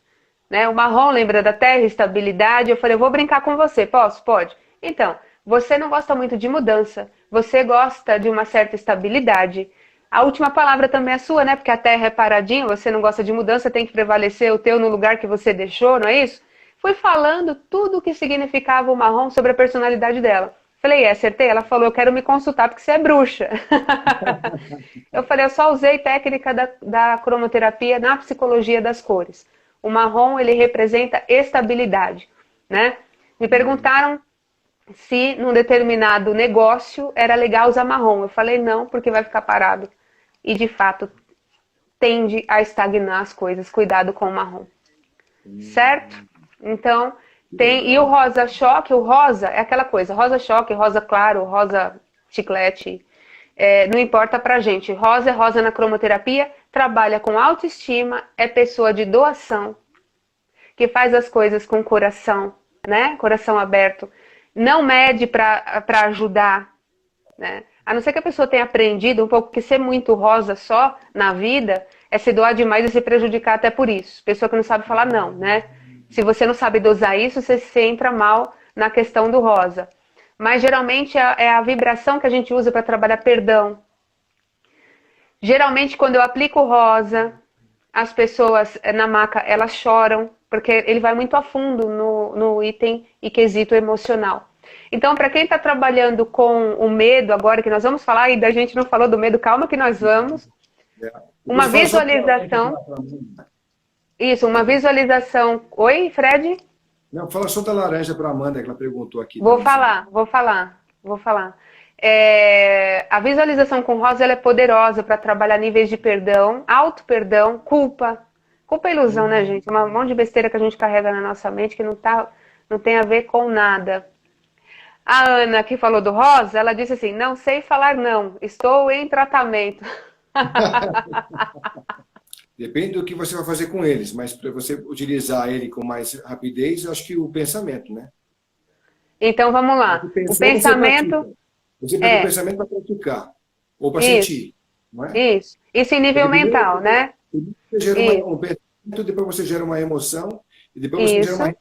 né? O marrom lembra da terra, estabilidade. Eu falei, eu vou brincar com você, posso? Pode. Então, você não gosta muito de mudança, você gosta de uma certa estabilidade. A última palavra também é sua, né? Porque a terra é paradinha, você não gosta de mudança, tem que prevalecer o teu no lugar que você deixou, não é isso? Fui falando tudo o que significava o marrom sobre a personalidade dela. Falei, acertei? Ela falou, eu quero me consultar porque você é bruxa. Eu falei, eu só usei técnica da cromoterapia na psicologia das cores. O marrom, ele representa estabilidade, né? Me perguntaram se num determinado negócio era legal usar marrom. Eu falei, não, porque vai ficar parado. E, de fato, tende a estagnar as coisas. Cuidado com o marrom. certo? Então, tem... E o rosa choque, o rosa é aquela coisa, rosa choque, rosa claro, rosa chiclete, não importa pra gente. Rosa é rosa na cromoterapia, trabalha com autoestima, é pessoa de doação, que faz as coisas com coração, né? Coração aberto. Não mede para ajudar, né? A não ser que a pessoa tenha aprendido um pouco que ser muito rosa só na vida é se doar demais e se prejudicar até por isso. Pessoa que não sabe falar não, né? Se você não sabe dosar isso, você entra mal na questão do rosa. Mas geralmente é a vibração que a gente usa para trabalhar perdão. Geralmente quando eu aplico rosa, as pessoas na maca, elas choram, porque ele vai muito a fundo no item e quesito emocional. Então, para quem está trabalhando com o medo, agora que nós vamos falar, e da gente não falou do medo, calma que nós vamos. Uma visualização. Isso, uma visualização. Oi, Fred? Não, fala só da laranja para a Amanda, que ela perguntou aqui. Vou falar. A visualização com rosa ela é poderosa para trabalhar níveis de perdão, auto-perdão, culpa. Culpa é ilusão, né, gente? É um monte de besteira que a gente carrega na nossa mente que não tem a ver com nada. A Ana, que falou do rosa, ela disse assim, não sei falar não, estou em tratamento. Depende do que você vai fazer com eles, mas para você utilizar ele com mais rapidez, eu acho que o pensamento, né? Então vamos lá. O pensamento... Você pega o pensamento para praticar, ou para sentir, não é? Isso em nível mental, né? Você gera um pensamento, depois você gera uma emoção, e depois você gera uma...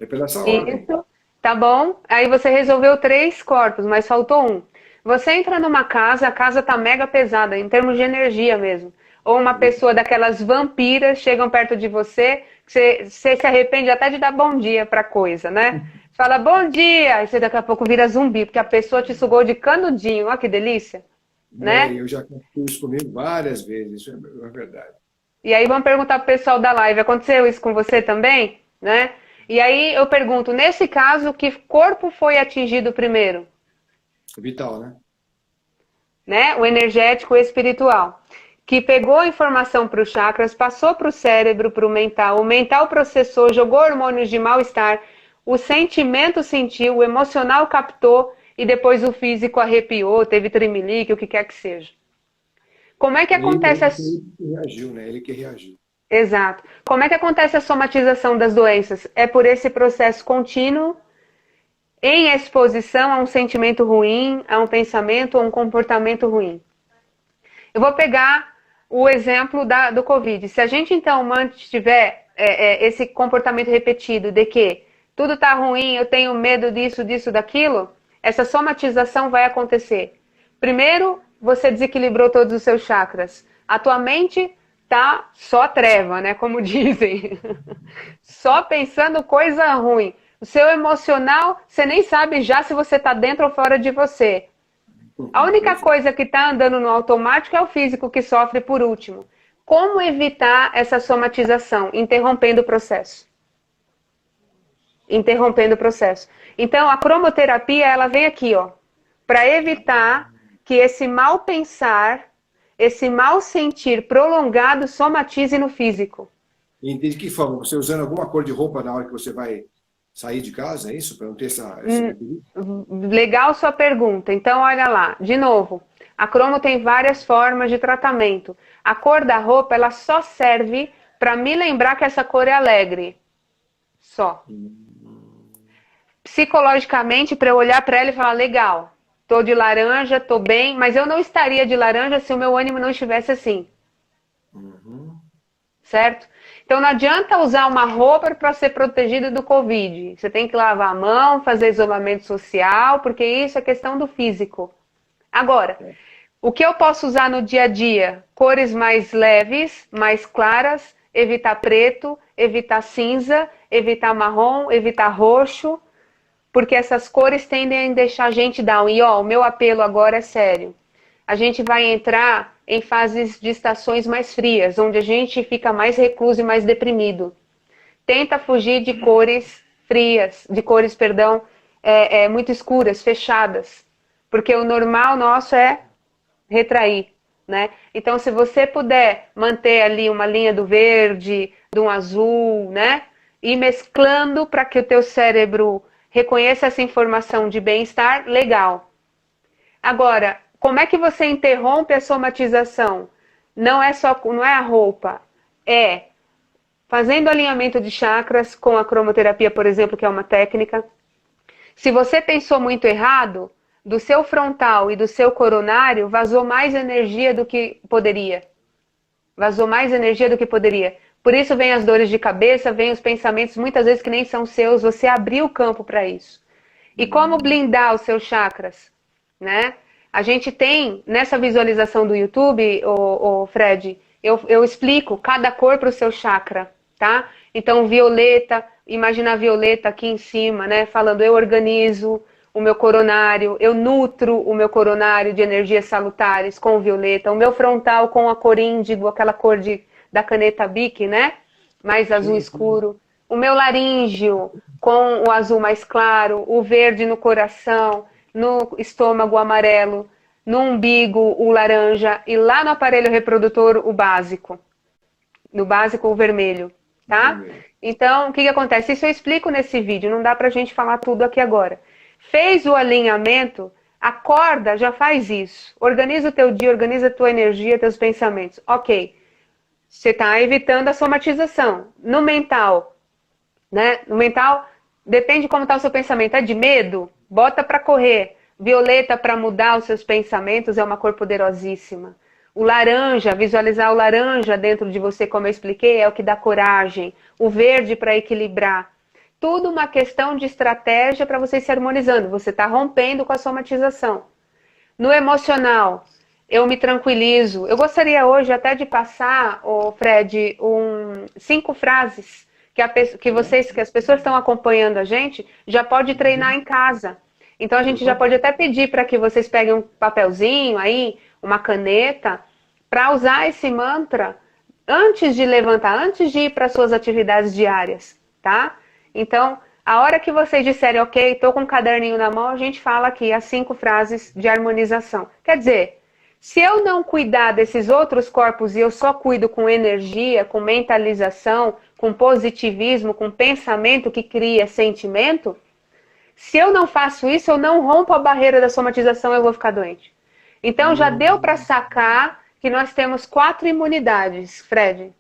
É pela essa ordem. Isso, tá bom? Aí você resolveu 3 corpos, mas faltou um. Você entra numa casa, a casa tá mega pesada, em termos de energia mesmo. Ou uma pessoa daquelas vampiras chegam perto de você, você se arrepende até de dar bom dia pra coisa, né? Fala bom dia, e você daqui a pouco vira zumbi, porque a pessoa te sugou de canudinho, olha que delícia. Né? Eu já fiz isso comigo várias vezes, isso é verdade. E aí vamos perguntar pro pessoal da live, aconteceu isso com você também? Né? E aí eu pergunto, nesse caso, que corpo foi atingido primeiro? Vital, Né? O energético e espiritual. Que pegou a informação para os chakras, passou para o cérebro, para o mental processou, jogou hormônios de mal-estar, o sentimento sentiu, o emocional captou e depois o físico arrepiou, teve tremelique, o que quer que seja. Como é que acontece Ele que reagiu, né? Ele que reagiu. Exato. Como é que acontece a somatização das doenças? É por esse processo contínuo, em exposição a um sentimento ruim, a um pensamento ou um comportamento ruim. Eu vou pegar o exemplo do Covid. Se a gente, então, mantiver esse comportamento repetido de que tudo está ruim, eu tenho medo disso, daquilo, essa somatização vai acontecer. Primeiro, você desequilibrou todos os seus chakras. A tua mente tá só treva, né? Como dizem. Só pensando coisa ruim. O seu emocional, você nem sabe já se você está dentro ou fora de você. A única coisa que está andando no automático é o físico que sofre por último. Como evitar essa somatização? Interrompendo o processo. Interrompendo o processo. Então, a cromoterapia, ela vem aqui, ó, para evitar que esse mal pensar, esse mal sentir prolongado somatize no físico. E de que forma? Você usando alguma cor de roupa na hora que você vai sair de casa, é isso? Para não ter essa... Legal sua pergunta. Então, olha lá, de novo, a cromo tem várias formas de tratamento. A cor da roupa, ela só serve para me lembrar que essa cor é alegre. Só. Psicologicamente, para eu olhar para ela e falar, legal, tô de laranja, tô bem, mas eu não estaria de laranja se o meu ânimo não estivesse assim. Certo? Então não adianta usar uma roupa para ser protegido do Covid. Você tem que lavar a mão, fazer isolamento social, porque isso é questão do físico. Agora, o que eu posso usar no dia a dia? Cores mais leves, mais claras, evitar preto, evitar cinza, evitar marrom, evitar roxo, porque essas cores tendem a deixar a gente down. E ó, o meu apelo agora é sério. A gente vai entrar em fases de estações mais frias, onde a gente fica mais recluso e mais deprimido. Tenta fugir de cores frias, muito escuras, fechadas. Porque o normal nosso é retrair. né? Então, se você puder manter ali uma linha do verde, de um azul, né? Ir mesclando para que o teu cérebro reconheça essa informação de bem-estar, legal. Agora, como é que você interrompe a somatização? Não é a roupa, é fazendo alinhamento de chakras com a cromoterapia, por exemplo, que é uma técnica. Se você pensou muito errado, do seu frontal e do seu coronário vazou mais energia do que poderia. Vazou mais energia do que poderia. Por isso vem as dores de cabeça, vem os pensamentos muitas vezes que nem são seus, você abriu o campo para isso. E como blindar os seus chakras, né? A gente tem, nessa visualização do YouTube, Fred, eu explico cada cor para o seu chakra, tá? Então, violeta, imagina a violeta aqui em cima, né? Falando, eu organizo o meu coronário, eu nutro o meu coronário de energias salutares com o violeta, o meu frontal com a cor índigo, aquela cor da caneta Bic, né? Mais azul escuro. O meu laríngeo com o azul mais claro, o verde no coração, no estômago amarelo, no umbigo o laranja e lá no aparelho reprodutor o básico. No básico o vermelho, tá? Então, o que acontece? Isso eu explico nesse vídeo, não dá pra gente falar tudo aqui agora. Fez o alinhamento, acorda, já faz isso. Organiza o teu dia, organiza a tua energia, teus pensamentos. Ok, você está evitando a somatização. No mental, né? No mental, depende de como está o seu pensamento. É de medo? Bota para correr. Violeta para mudar os seus pensamentos é uma cor poderosíssima. O laranja, visualizar o laranja dentro de você, como eu expliquei, é o que dá coragem. O verde para equilibrar. Tudo uma questão de estratégia para você se harmonizando. Você está rompendo com a somatização. No emocional, eu me tranquilizo. Eu gostaria hoje até de passar, Fred, 5 frases que as pessoas estão acompanhando a gente, já pode treinar em casa. Então a gente já pode até pedir para que vocês peguem um papelzinho aí, uma caneta, para usar esse mantra antes de levantar, antes de ir para suas atividades diárias, tá? Então, a hora que vocês disserem, ok, estou com um caderninho na mão, a gente fala aqui as 5 frases de harmonização. Quer dizer, se eu não cuidar desses outros corpos e eu só cuido com energia, com mentalização, com positivismo, com pensamento que cria sentimento, se eu não faço isso, eu não rompo a barreira da somatização, eu vou ficar doente. Então já deu para sacar que nós temos 4 imunidades, Fred.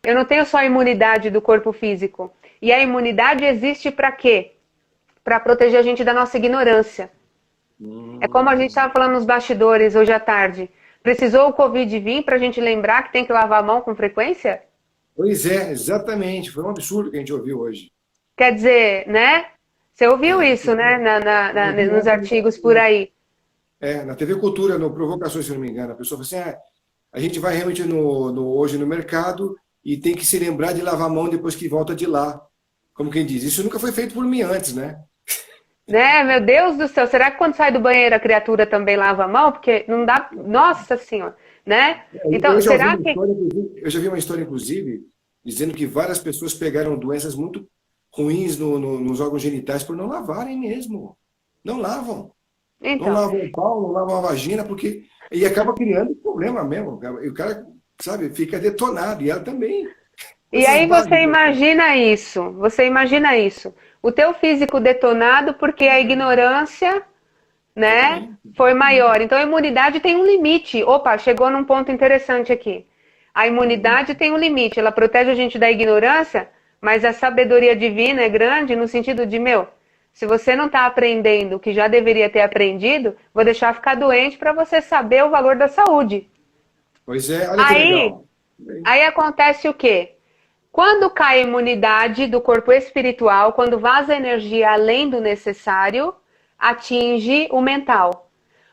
Eu não tenho só a imunidade do corpo físico. E a imunidade existe para quê? Para proteger a gente da nossa ignorância. É como a gente estava falando nos bastidores hoje à tarde. Precisou o Covid vir para a gente lembrar que tem que lavar a mão com frequência? Pois é, exatamente. Foi um absurdo que a gente ouviu hoje. Quer dizer, né? Você ouviu isso, né? Nos artigos por aí. Na TV Cultura, no Provocações, se não me engano, a pessoa falou assim, a gente vai realmente hoje no mercado e tem que se lembrar de lavar a mão depois que volta de lá. Como quem diz, isso nunca foi feito por mim antes, né? Né, meu Deus do céu, será que quando sai do banheiro a criatura também lava a mão? Porque não dá, nossa senhora, né? Então, será que... Eu já vi uma história, inclusive, dizendo que várias pessoas pegaram doenças muito ruins nos órgãos genitais por não lavarem mesmo. Não lavam. Então. Não lavam o pau, não lavam a vagina, porque... E acaba criando problema mesmo. E o cara, sabe, fica detonado, e ela também. E aí você imagina isso. O teu físico detonado porque a ignorância, né, foi maior. Então a imunidade tem um limite. Opa, chegou num ponto interessante aqui. A imunidade tem um limite. Ela protege a gente da ignorância, mas a sabedoria divina é grande no sentido de, se você não está aprendendo o que já deveria ter aprendido, vou deixar ficar doente para você saber o valor da saúde. Pois é, olha que legal. Aí acontece o quê? Quando cai a imunidade do corpo espiritual, quando vaza energia além do necessário, atinge o mental.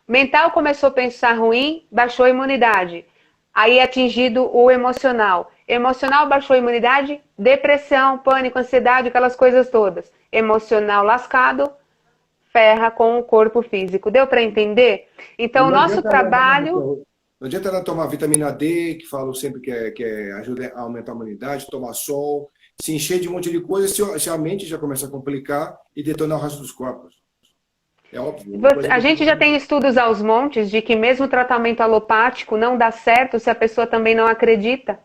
O mental começou a pensar ruim, baixou a imunidade. Aí atingido o emocional. Emocional baixou a imunidade, depressão, pânico, ansiedade, aquelas coisas todas. Emocional lascado, ferra com o corpo físico. Deu para entender? Então, o nosso trabalho... Não adianta ela tomar vitamina D, que falam sempre que ajuda a aumentar a imunidade, tomar sol, se encher de um monte de coisa, se a mente já começa a complicar e detonar o resto dos corpos. É óbvio. Uma coisa A que gente já tem estudos aos montes de que mesmo o tratamento alopático não dá certo se a pessoa também não acredita,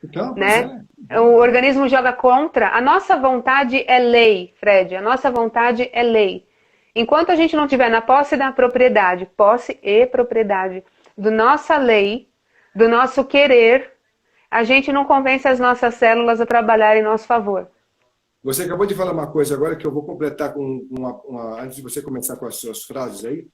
então, pois né? é. O organismo joga contra. A nossa vontade é lei, Fred. A nossa vontade é lei. Enquanto a gente não tiver na posse e propriedade do nossa lei, do nosso querer, a gente não convence as nossas células a trabalhar em nosso favor. Você acabou de falar uma coisa agora que eu vou completar com antes de você começar com as suas frases aí,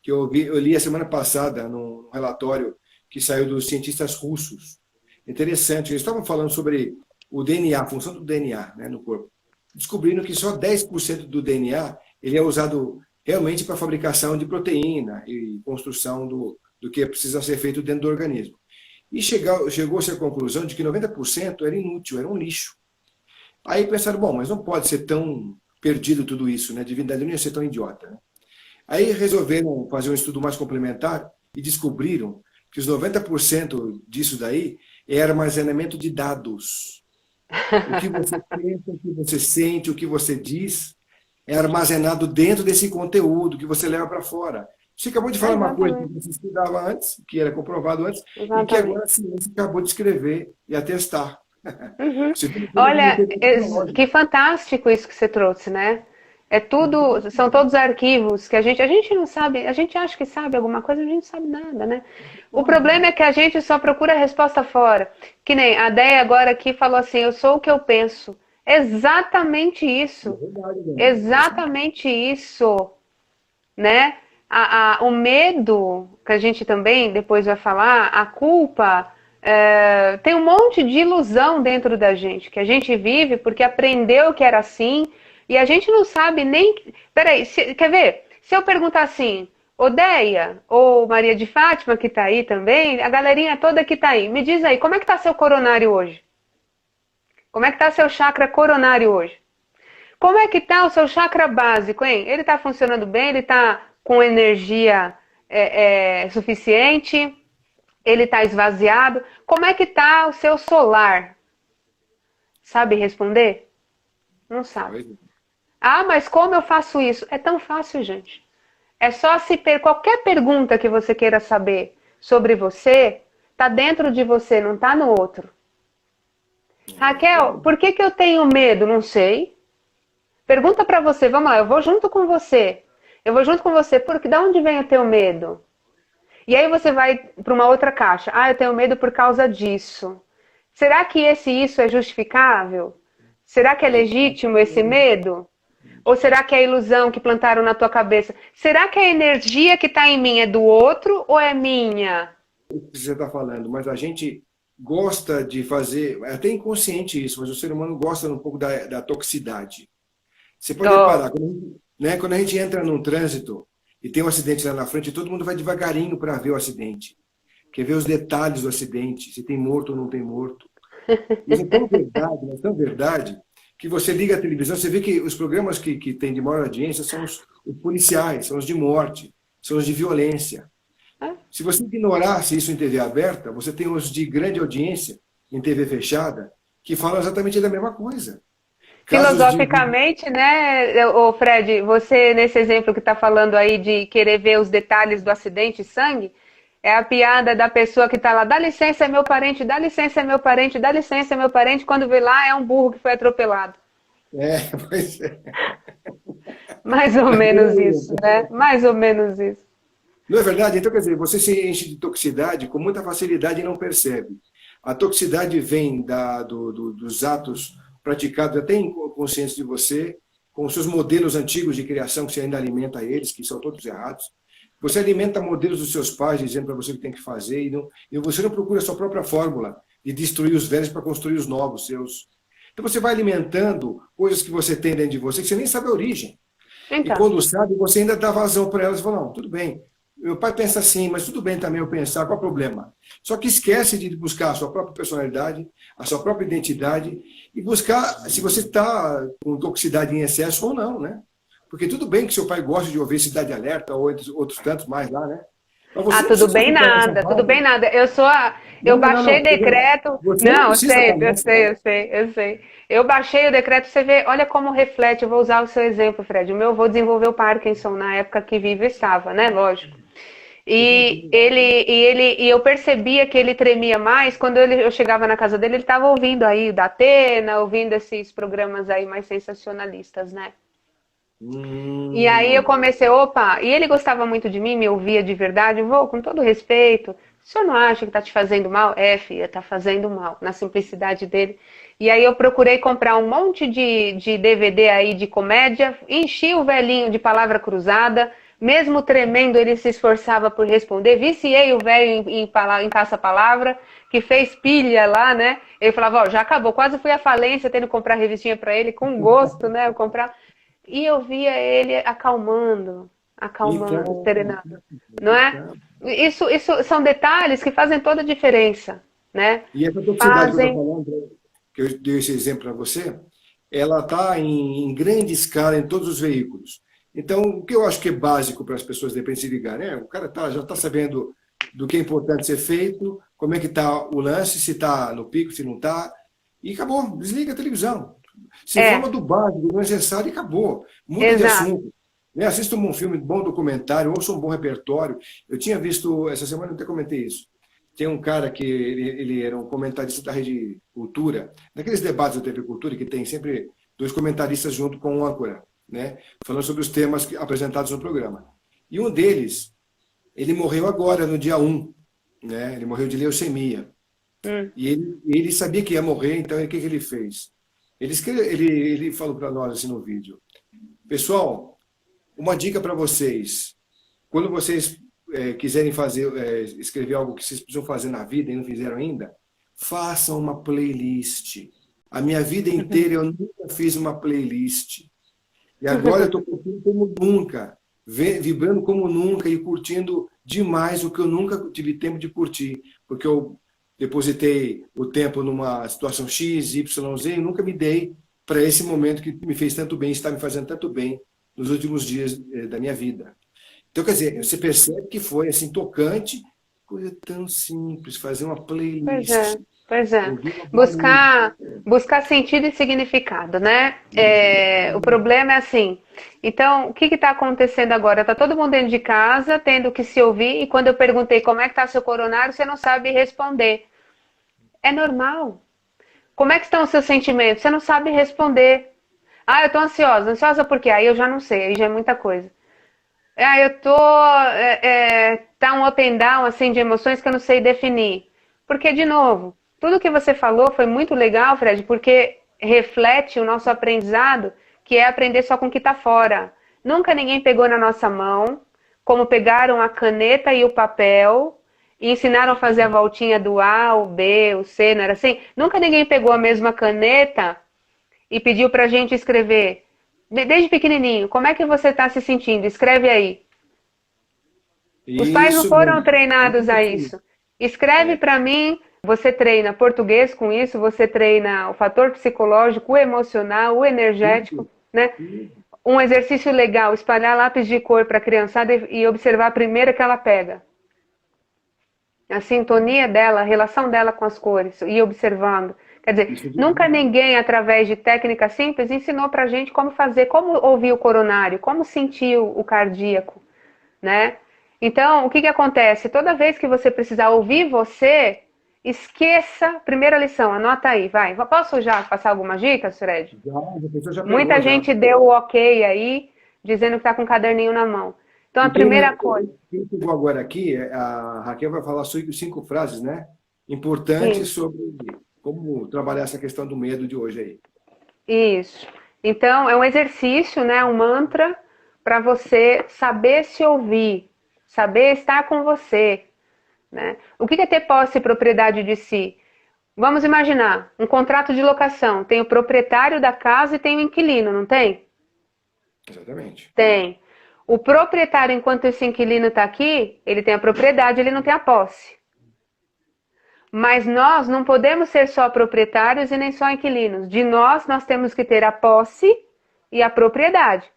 que eu li a semana passada num relatório que saiu dos cientistas russos. Interessante, eles estavam falando sobre o DNA, a função do DNA, né, no corpo. Descobrindo que só 10% do DNA ele é usado realmente para a fabricação de proteína e construção do que precisa ser feito dentro do organismo. E chegou-se à conclusão de que 90% era inútil, era um lixo. Aí pensaram, bom, mas não pode ser tão perdido tudo isso, né? A divindade não ia ser tão idiota, né? Aí resolveram fazer um estudo mais complementar e descobriram que os 90% disso daí é armazenamento de dados. O que você pensa, o que você sente, o que você diz é armazenado dentro desse conteúdo que você leva para fora. Você acabou de falar uma coisa que você estudava antes, que era comprovado antes, e que agora a ciência acabou de escrever e atestar. Uhum. Olha, que fantástico isso que você trouxe, né? É tudo, são todos arquivos que a gente não sabe, a gente acha que sabe alguma coisa, a gente não sabe nada, né? O problema é que a gente só procura a resposta fora. Que nem a Déia agora aqui falou assim, eu sou o que eu penso. Exatamente isso. Exatamente isso, né? O medo, que a gente também depois vai falar, a culpa, tem um monte de ilusão dentro da gente, que a gente vive porque aprendeu que era assim, e a gente não sabe nem... Peraí, quer ver? Se eu perguntar assim, Odeia, ou Maria de Fátima, que tá aí também, a galerinha toda que tá aí, me diz aí, como é que tá seu coronário hoje? Como é que tá seu chakra coronário hoje? Como é que tá o seu chakra básico, hein? Ele tá funcionando bem? Ele tá com energia suficiente? Ele tá esvaziado? Como é que tá o seu solar? Sabe responder? Não sabe. Ah, mas como eu faço isso? É tão fácil, gente. É só qualquer pergunta que você queira saber sobre você, tá dentro de você, não tá no outro. Raquel, por que eu tenho medo? Não sei. Pergunta pra você, vamos lá, eu vou junto com você. Eu vou junto com você, porque de onde vem o teu medo? E aí você vai para uma outra caixa. Ah, eu tenho medo por causa disso. Será que isso é justificável? Será que é legítimo esse medo? Ou será que é a ilusão que plantaram na tua cabeça? Será que a energia que está em mim é do outro ou é minha? O que você está falando, mas a gente gosta de fazer, é até inconsciente isso, mas o ser humano gosta um pouco da toxicidade. Você pode reparar, quando a gente entra num trânsito e tem um acidente lá na frente, todo mundo vai devagarinho para ver o acidente. Quer ver os detalhes do acidente, se tem morto ou não tem morto. Isso é tão verdade, que você liga a televisão, você vê que os programas que tem de maior audiência são os policiais, são os de morte, são os de violência. Se você ignorasse isso em TV aberta, você tem os de grande audiência em TV fechada, que falam exatamente da mesma coisa. Filosoficamente, né, ô Fred, você nesse exemplo que está falando aí de querer ver os detalhes do acidente, sangue, é a piada da pessoa que está lá, dá licença, é meu parente, dá licença, é meu parente, dá licença, é meu parente, quando vê lá é um burro que foi atropelado. Pois é. Mais ou menos isso, né? Mais ou menos isso. Não é verdade? Então, quer dizer, você se enche de toxicidade com muita facilidade e não percebe. A toxicidade vem dos atos praticados até inconscientes de você, com os seus modelos antigos de criação que você ainda alimenta eles, que são todos errados. Você alimenta modelos dos seus pais dizendo para você o que tem que fazer e você não procura a sua própria fórmula de destruir os velhos para construir os novos seus. Então você vai alimentando coisas que você tem dentro de você que você nem sabe a origem. Então. E quando sabe, você ainda dá vazão para elas e fala, não, tudo bem, meu pai pensa assim, mas tudo bem também eu pensar, qual é o problema? Só que esquece de buscar a sua própria personalidade, a sua própria identidade e buscar se você está com toxicidade em excesso ou não, né? Porque tudo bem que seu pai gosta de ouvir Cidade Alerta ou outros tantos mais lá, né? Tudo bem nada. Eu Não, baixei não. decreto. Você não Não, eu precisa sei, estar eu nessa. sei, eu sei, eu sei. Eu baixei o decreto, você vê, olha como reflete. Eu vou usar o seu exemplo, Fred. O meu avô desenvolveu Parkinson na época que vivo estava, né? Lógico. E eu percebia que ele tremia mais quando eu chegava na casa dele, ele estava ouvindo aí o da Atena, ouvindo esses programas aí mais sensacionalistas, né? E aí eu Hum, comecei, opa, e ele gostava muito de mim, me ouvia de verdade, vou, com todo respeito, o senhor não acha que tá te fazendo mal? É, filha, tá fazendo mal, na simplicidade dele. E aí eu procurei comprar um monte de DVD aí de comédia, enchi o velhinho de palavra cruzada, mesmo tremendo ele se esforçava por responder, viciei o velho em caça-palavra, que fez pilha lá, né? Ele falava, ó, já acabou, quase fui à falência tendo que comprar revistinha para ele, com gosto, né? Eu comprar. E eu via ele acalmando, então, serenando, não é? então. Isso são detalhes que fazem toda a diferença, né? E essa toxicidade que eu estou Fazem. falando, que eu dei esse exemplo para você, ela está em grande escala em todos os veículos. Então, o que eu acho que é básico para as pessoas de repente se ligarem, o cara já está sabendo do que é importante ser feito, como é que está o lance, se está no pico, se não está, e acabou, desliga a televisão. Se informa É, do básico, do necessário e acabou. Muda de exato. assunto. Né? Assista um bom filme, um bom documentário, ouça um bom repertório. Eu tinha visto, essa semana eu até comentei isso, tem um cara que ele era um comentarista da Rede Cultura, naqueles debates da TV Cultura que tem sempre dois comentaristas junto com um âncora, né? Falando sobre os temas apresentados no programa. E um deles, ele morreu agora, no dia 1, né? Ele morreu de leucemia. Hum. E ele sabia que ia morrer, então o que ele fez? Ele falou para nós assim no vídeo: pessoal, uma dica para vocês. Quando vocês quiserem fazer, escrever algo que vocês precisam fazer na vida e não fizeram ainda, façam uma playlist. A minha vida inteira eu nunca fiz uma playlist. E agora eu estou curtindo como nunca, vibrando como nunca e curtindo demais o que eu nunca tive tempo de curtir. Porque eu depositei o tempo numa situação X, Y, Z e nunca me dei para esse momento que me fez tanto bem, está me fazendo tanto bem nos últimos dias da minha vida. Então, quer dizer, você percebe que foi assim tocante, coisa tão simples, fazer uma Pois playlist, é, pois é. ouvir uma boa música. Buscar sentido e significado, né? O problema é assim. Então, o que está acontecendo agora? Está todo mundo dentro de casa, tendo que se ouvir, e quando eu perguntei como é que está seu coronário, você não sabe responder. É normal. Como é que estão os seus sentimentos? Você não sabe responder. Ah, eu estou ansiosa. Ansiosa por quê? Aí eu já não sei, aí já é muita coisa. Ah, eu tô. Tá um up and down assim de emoções que eu não sei definir. Porque, de novo, tudo que você falou foi muito legal, Fred, porque reflete o nosso aprendizado, que é aprender só com o que está fora. Nunca ninguém pegou na nossa mão, como pegaram a caneta e o papel e ensinaram a fazer a voltinha do A, o B, o C, não era assim? Nunca ninguém pegou a mesma caneta e pediu para a gente escrever. Desde pequenininho, como é que você está se sentindo? Escreve aí. Os pais não Isso foram mesmo. treinados a isso. Escreve É, para mim. Você treina português com isso, você treina o fator psicológico, o emocional, o energético, tudo, né? tudo. Um exercício legal, espalhar lápis de cor para a criançada e observar a primeira que ela pega. A sintonia dela, a relação dela com as cores, e observando. Quer dizer, Isso é nunca divino. ninguém, através de técnicas simples, ensinou pra gente como fazer, como ouvir o coronário, como sentir o cardíaco, né? Então, o que que acontece? Toda vez que você precisar ouvir você, esqueça, primeira lição, anota aí, vai. Posso já passar algumas dicas, Fred? A pessoa já Muita pegou já. gente deu o ok aí, dizendo que está com um caderninho na mão. Então, a E quem, primeira coisa, quem chegou agora aqui, a Raquel vai falar sobre 5 frases, né? Importantes isso. sobre como trabalhar essa questão do medo de hoje aí. Isso. Então, é um exercício, né, um mantra para você saber se ouvir, saber estar com você, né? O que é ter posse e propriedade de si? Vamos imaginar, um contrato de locação. Tem o proprietário da casa e tem o inquilino, não tem? Exatamente. Tem. O proprietário, enquanto esse inquilino está aqui, ele tem a propriedade, ele não tem a posse. Mas nós não podemos ser só proprietários e nem só inquilinos. De nós temos que ter a posse e a propriedade.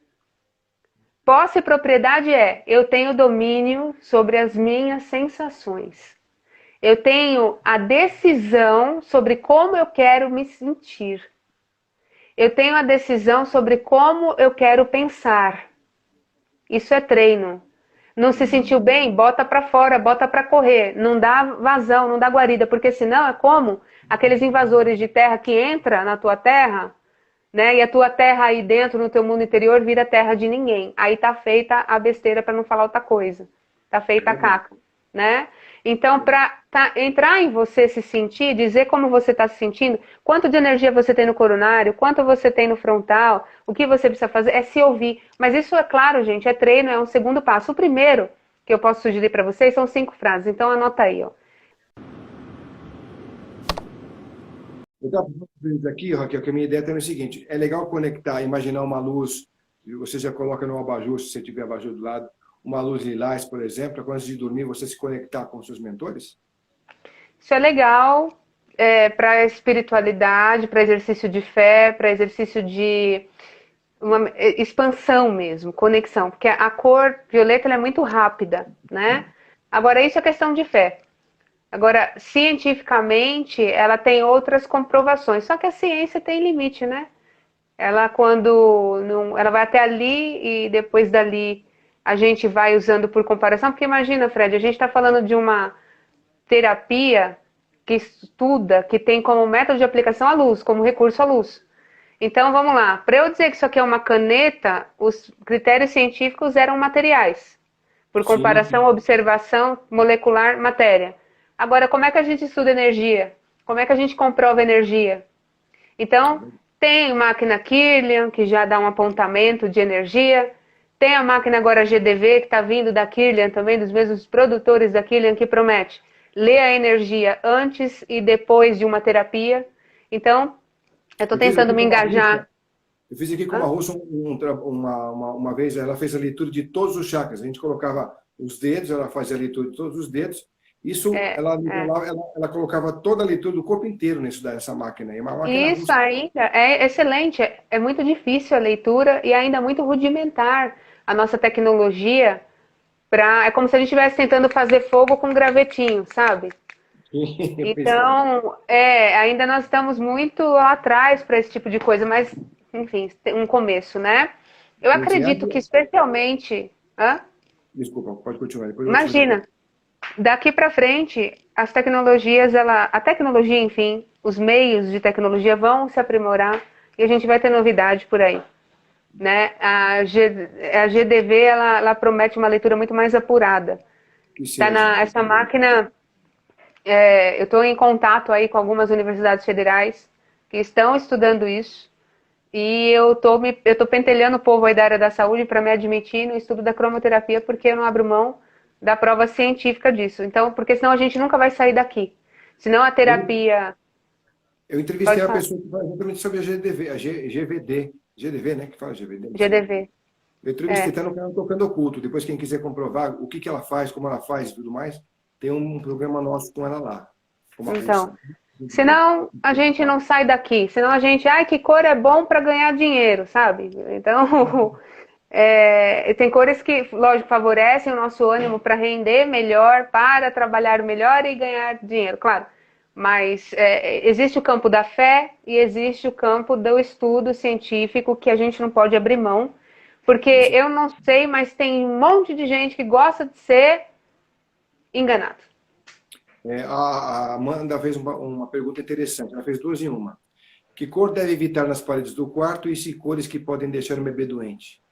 Posse e propriedade é, eu tenho domínio sobre as minhas sensações. Eu tenho a decisão sobre como eu quero me sentir. Eu tenho a decisão sobre como eu quero pensar. Isso é treino. Não se sentiu bem? Bota para fora, bota para correr. Não dá vazão, não dá guarida, porque senão é como aqueles invasores de terra que entram na tua terra, né? E a tua terra aí dentro, no teu mundo interior, vira terra de ninguém. Aí tá feita a besteira, para não falar outra coisa. Tá feita a caca, né? Então, para entrar em você, se sentir, dizer como você está se sentindo, quanto de energia você tem no coronário, quanto você tem no frontal, o que você precisa fazer, é se ouvir. Mas isso, é claro, gente, é treino, é um segundo passo. O primeiro que eu posso sugerir para vocês são 5 frases. Então, anota aí, ó. Eu estava falando aqui, Raquel, que a minha ideia também é o seguinte: é legal conectar, imaginar uma luz, você já coloca no abajur, se você tiver abajur do lado, uma luz lilás, por exemplo, para antes de dormir você se conectar com os seus mentores? Isso é legal para espiritualidade, para exercício de fé, para exercício de uma expansão mesmo, conexão, porque a cor violeta ela é muito rápida, né? Agora, isso é questão de fé. Agora, cientificamente, ela tem outras comprovações, só que a ciência tem limite, né? Ela quando não, ela vai até ali e depois dali a gente vai usando por comparação, porque imagina, Fred, a gente está falando de uma terapia que estuda, que tem como método de aplicação a luz, como recurso a luz. Então, vamos lá. Para eu dizer que isso aqui é uma caneta, os critérios científicos eram materiais. Por comparação, Sim. observação, molecular, matéria. Agora, como é que a gente estuda energia? Como é que a gente comprova energia? Então, tem máquina Kirlian, que já dá um apontamento de energia. Tem a máquina agora GDV, que está vindo da Kirlian também, dos mesmos produtores da Kirlian, que promete ler a energia antes e depois de uma terapia. Então, eu estou Eu fiz tentando aqui me com uma russa, engajar. eu fiz aqui com uma Hã? russa uma vez, ela fez a leitura de todos os chakras. A gente colocava os dedos, ela fazia a leitura de todos os dedos. Isso, É, ela é. nivelava, ela colocava toda a leitura do corpo inteiro nessa máquina. É uma máquina Isso russa. ainda é excelente. É muito difícil a leitura e ainda muito rudimentar a nossa tecnologia. É como se a gente estivesse tentando fazer fogo com gravetinho, sabe? Principalmente. Então, ainda nós estamos muito lá atrás para esse tipo de coisa, mas, enfim, tem um começo, né? Eu Sim, sim. acredito que especialmente. Hã? Desculpa, pode continuar. Depois eu vou te fazer a Imagina, pergunta. daqui para frente, as tecnologias, a tecnologia, enfim, os meios de tecnologia vão se aprimorar e a gente vai ter novidade por aí, né? A GDV, ela promete uma leitura muito mais apurada. Que seja. Essa máquina, eu estou em contato aí com algumas universidades federais que estão estudando isso e eu tô pentelhando o povo aí da área da saúde para me admitir no estudo da cromoterapia, porque eu não abro mão da prova científica disso. Então, porque senão a gente nunca vai sair daqui. Senão a Eu, terapia. eu entrevistei Pode a falar. pessoa que fala exatamente sobre a GDV, GVD. GDV, né? Que fala GVD, não sei. GDV. Eu entrevistei, É. está no canal Tocando Oculto. Depois, quem quiser comprovar o que, que ela faz, como ela faz e tudo mais, tem um programa nosso com ela lá, com uma Então, russa. senão a gente não sai daqui. Senão a gente, ai, que cor é bom para ganhar dinheiro, sabe? Então, tem cores que, lógico, favorecem o nosso ânimo para render melhor, para trabalhar melhor e ganhar dinheiro, claro. Mas existe o campo da fé e existe o campo do estudo científico que a gente não pode abrir mão, porque eu não sei, mas tem um monte de gente que gosta de ser enganado. A Amanda fez uma pergunta interessante. Ela fez duas em uma. Que cor deve evitar nas paredes do quarto e se cores que podem deixar o bebê doente?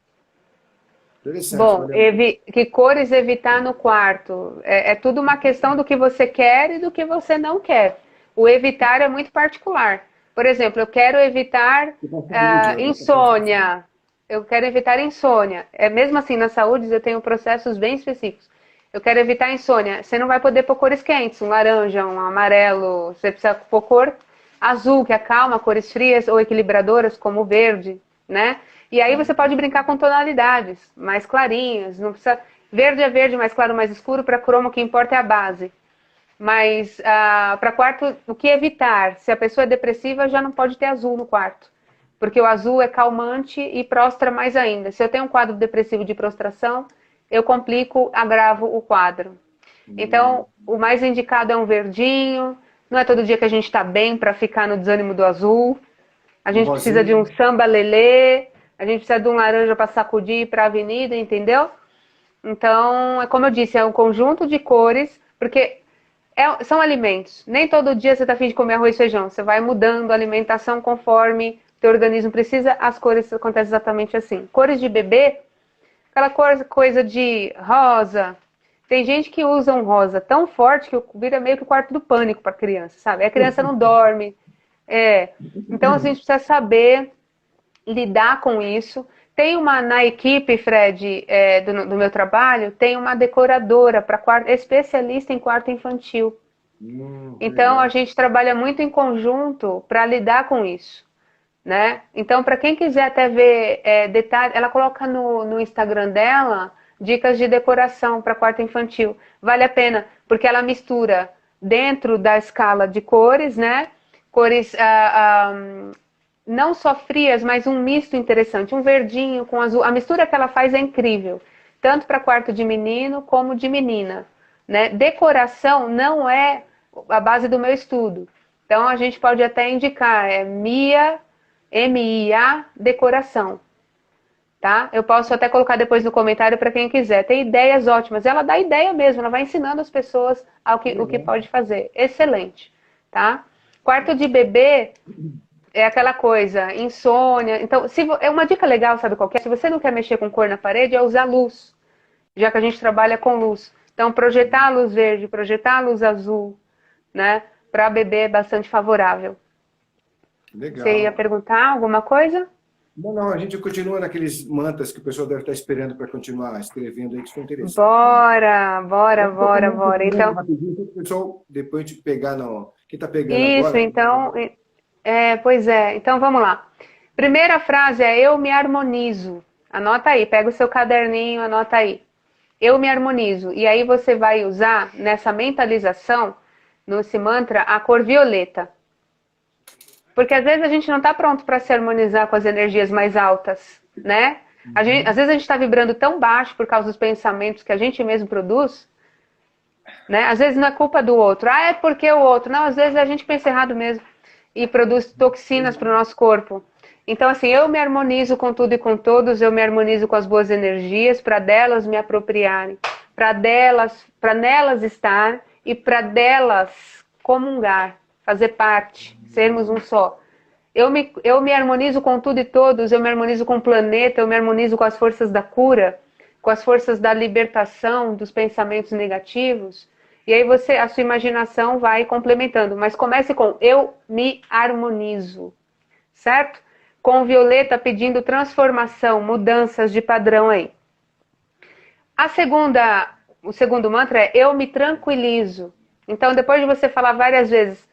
Interessante, Bom, valeu. que cores evitar no quarto? É tudo uma questão do que você quer e do que você não quer. O evitar é muito particular. Por exemplo, eu quero evitar E para a saúde, né? insônia. Eu quero evitar insônia. Mesmo assim, na saúde eu tenho processos bem específicos. Eu quero evitar insônia. Você não vai poder pôr cores quentes, um laranja, um amarelo. Você precisa pôr cor azul, que acalma, cores frias ou equilibradoras, como o verde, né? E aí você pode brincar com tonalidades mais clarinhas, não precisa. Verde é verde, mais claro, mais escuro. Para cromo, o que importa é a base. Mas para quarto, o que evitar? Se a pessoa é depressiva, já não pode ter azul no quarto. Porque o azul é calmante e prostra mais ainda. Se eu tenho um quadro depressivo de prostração, eu complico, agravo o quadro. Então, o mais indicado é um verdinho. Não é todo dia que a gente está bem para ficar no desânimo do azul. A Um gente precisa de um rosinha. samba lelê. A gente precisa de um laranja para sacudir para a avenida, entendeu? Então, é como eu disse, é um conjunto de cores, porque são alimentos. Nem todo dia você está afim de comer arroz e feijão. Você vai mudando a alimentação conforme o teu organismo precisa. As cores acontecem exatamente assim. Cores de bebê, aquela coisa de rosa. Tem gente que usa um rosa tão forte que vira meio que o quarto do pânico para a criança, sabe? A criança não dorme. Então, a gente precisa saber lidar com isso. Tem na equipe, Fred, do meu trabalho, tem uma decoradora para especialista em quarto infantil. Então, a Legal. gente trabalha muito em conjunto para lidar com isso, né? Então, para quem quiser até ver detalhes, ela coloca no Instagram dela dicas de decoração para quarto infantil. Vale a pena, porque ela mistura dentro da escala de cores, né? Cores não só frias, mas um misto interessante, um verdinho com azul. A mistura que ela faz é incrível, tanto para quarto de menino como de menina, né? Decoração não é a base do meu estudo. Então a gente pode até indicar, MIA decoração, tá? Eu posso até colocar depois no comentário para quem quiser. Tem ideias ótimas. Ela dá ideia mesmo, ela vai ensinando as pessoas o que Legal. pode fazer. Excelente, tá? Quarto de bebê é aquela coisa, insônia. Então, é uma dica legal, sabe qual que é? Se você não quer mexer com cor na parede, é usar luz, já que a gente trabalha com luz. Então, projetar a luz verde, projetar a luz azul, né? Para bebê é bastante favorável. Você ia Legal. perguntar alguma coisa? Não, não, a gente continua naqueles mantas que o pessoal deve estar esperando para continuar escrevendo aí, que foi interessante. Bora, bora, Vamos tocar bora, mais um bora. programa Então, rapidinho, para o pessoal depois te pegar no. Quem está pegando isso, agora? então, pois é. Então, vamos lá. Primeira frase é eu me harmonizo. Anota aí, pega o seu caderninho, anota aí. Eu me harmonizo. E aí você vai usar nessa mentalização, nesse mantra, a cor violeta. Porque às vezes a gente não está pronto para se harmonizar com as energias mais altas, né? Às vezes a gente está vibrando tão baixo por causa dos pensamentos que a gente mesmo produz, né? Às vezes não é culpa do outro. Ah, é porque o outro. Não, às vezes a gente pensa errado mesmo e produz toxinas para o nosso corpo. Então, assim, eu me harmonizo com tudo e com todos, eu me harmonizo com as boas energias para delas me apropriarem, para nelas estar e para delas comungar, fazer parte, sermos um só. Eu me harmonizo com tudo e todos, eu me harmonizo com o planeta, eu me harmonizo com as forças da cura, com as forças da libertação dos pensamentos negativos. E aí a sua imaginação vai complementando. Mas comece com eu me harmonizo, certo? Com Violeta pedindo transformação, mudanças de padrão aí. O segundo mantra é eu me tranquilizo. Então, depois de você falar várias vezes,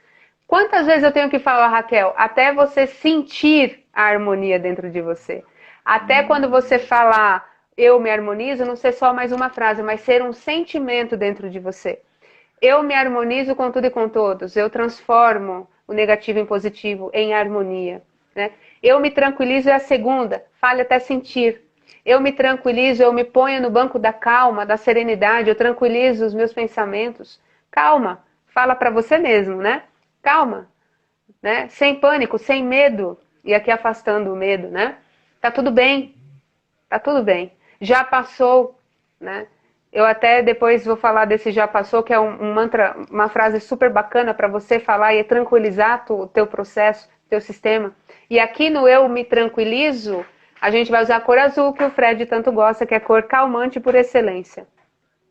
quantas vezes eu tenho que falar, Raquel? Até você sentir a harmonia dentro de você. Até quando você falar eu me harmonizo, não ser só mais uma frase, mas ser um sentimento dentro de você. Eu me harmonizo com tudo e com todos. Eu transformo o negativo em positivo, em harmonia. Né? Eu me tranquilizo é a segunda. Fale até sentir. Eu me tranquilizo, eu me ponho no banco da calma, da serenidade. Eu tranquilizo os meus pensamentos. Calma. Fala para você mesmo, né? Calma. Né? Sem pânico, sem medo. E aqui afastando o medo, né? Tá tudo bem. Tá tudo bem. Já passou, né? Eu até depois vou falar desse já passou, que é um mantra, uma frase super bacana para você falar e tranquilizar o teu processo, teu sistema. E aqui no eu me tranquilizo, a gente vai usar a cor azul, que o Fred tanto gosta, que é a cor calmante por excelência.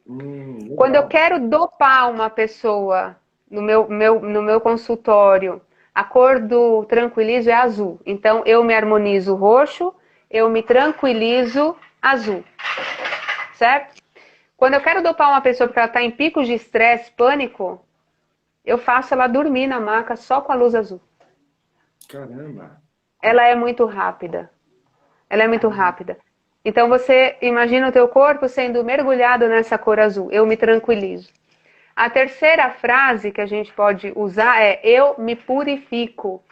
Quando eu Legal. quero dopar uma pessoa no meu consultório, a cor do tranquilizo é azul. Então, eu me harmonizo roxo, eu me tranquilizo azul. Certo? Quando eu quero dopar uma pessoa porque ela está em picos de estresse, pânico, eu faço ela dormir na maca só com a luz azul. Caramba. Ela é muito rápida. Ela é muito rápida. Então você imagina o teu corpo sendo mergulhado nessa cor azul. Eu me tranquilizo. A terceira frase que a gente pode usar é eu me purifico.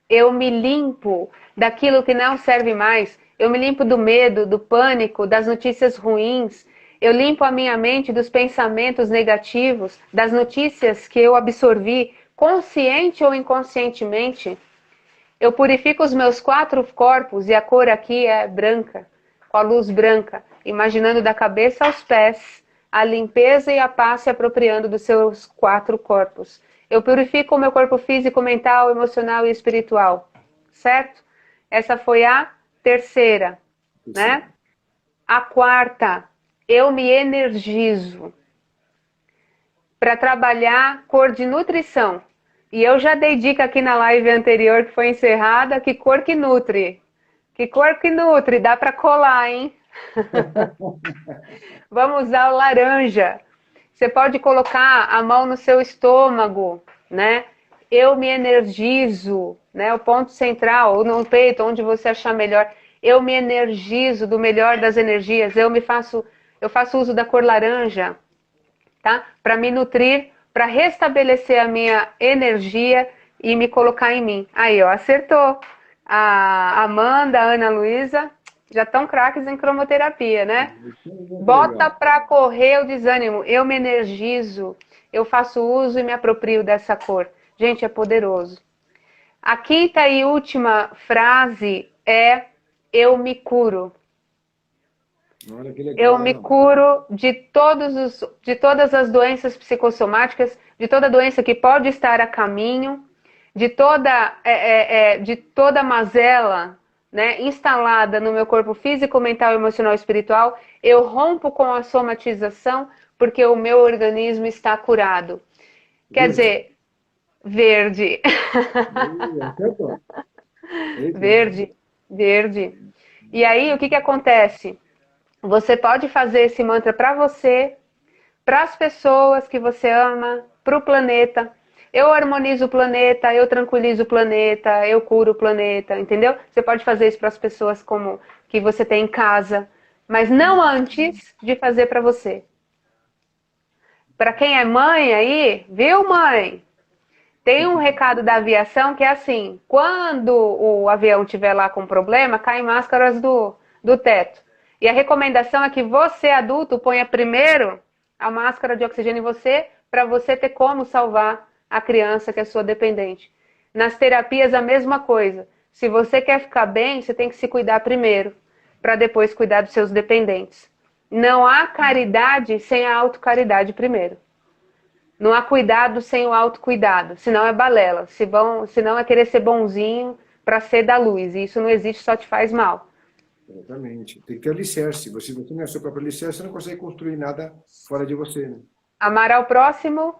Eu me limpo daquilo que não serve mais. Eu me limpo do medo, do pânico, das notícias ruins. Eu limpo a minha mente dos pensamentos negativos, das notícias que eu absorvi, consciente ou inconscientemente. Eu purifico os meus 4 corpos e a cor aqui é branca, com a luz branca, imaginando da cabeça aos pés a limpeza e a paz se apropriando dos seus 4 corpos. Eu purifico o meu corpo físico, mental, emocional e espiritual, certo? Essa foi a terceira, né? A quarta, eu me energizo para trabalhar cor de nutrição. E eu já dei dica aqui na live anterior que foi encerrada, que cor que nutre. Que cor que nutre, dá para colar, hein? Vamos usar o laranja. Você pode colocar a mão no seu estômago, né? Eu me energizo, né? O ponto central, ou no peito, onde você achar melhor. Eu me energizo do melhor das energias. Eu faço uso da cor laranja, tá? Para me nutrir, para restabelecer a minha energia e me colocar em mim. Aí, ó, acertou. A Amanda, a Ana Luísa, já estão craques em cromoterapia, né? Bota para correr o desânimo. Eu me energizo, eu faço uso e me aproprio dessa cor. Gente, é poderoso. A quinta e última frase é: eu me curo. Olha que legal. Eu me curo de todas as doenças psicossomáticas, de toda doença que pode estar a caminho, de toda mazela, né, instalada no meu corpo físico, mental, emocional e espiritual. Eu rompo com a somatização porque o meu organismo está curado. Quer dizer, verde. Verde, verde. E aí, o que acontece? Você pode fazer esse mantra para você, para as pessoas que você ama, para o planeta. Eu harmonizo o planeta, eu tranquilizo o planeta, eu curo o planeta, entendeu? Você pode fazer isso para as pessoas como que você tem em casa, mas não antes de fazer para você. Para quem é mãe aí, viu, mãe? Tem um recado da aviação que é assim: quando o avião estiver lá com problema, caem máscaras do teto. E a recomendação é que você, adulto, ponha primeiro a máscara de oxigênio em você, para você ter como salvar a criança que é sua dependente. Nas terapias, a mesma coisa. Se você quer ficar bem, você tem que se cuidar primeiro, para depois cuidar dos seus dependentes. Não há caridade sem a autocaridade primeiro. Não há cuidado sem o autocuidado, senão é balela. Senão é querer ser bonzinho para ser da luz. E isso não existe, só te faz mal. Exatamente. Tem que ter alicerce. Se você não é seu próprio alicerce, você não consegue construir nada fora de você, né? Amar ao próximo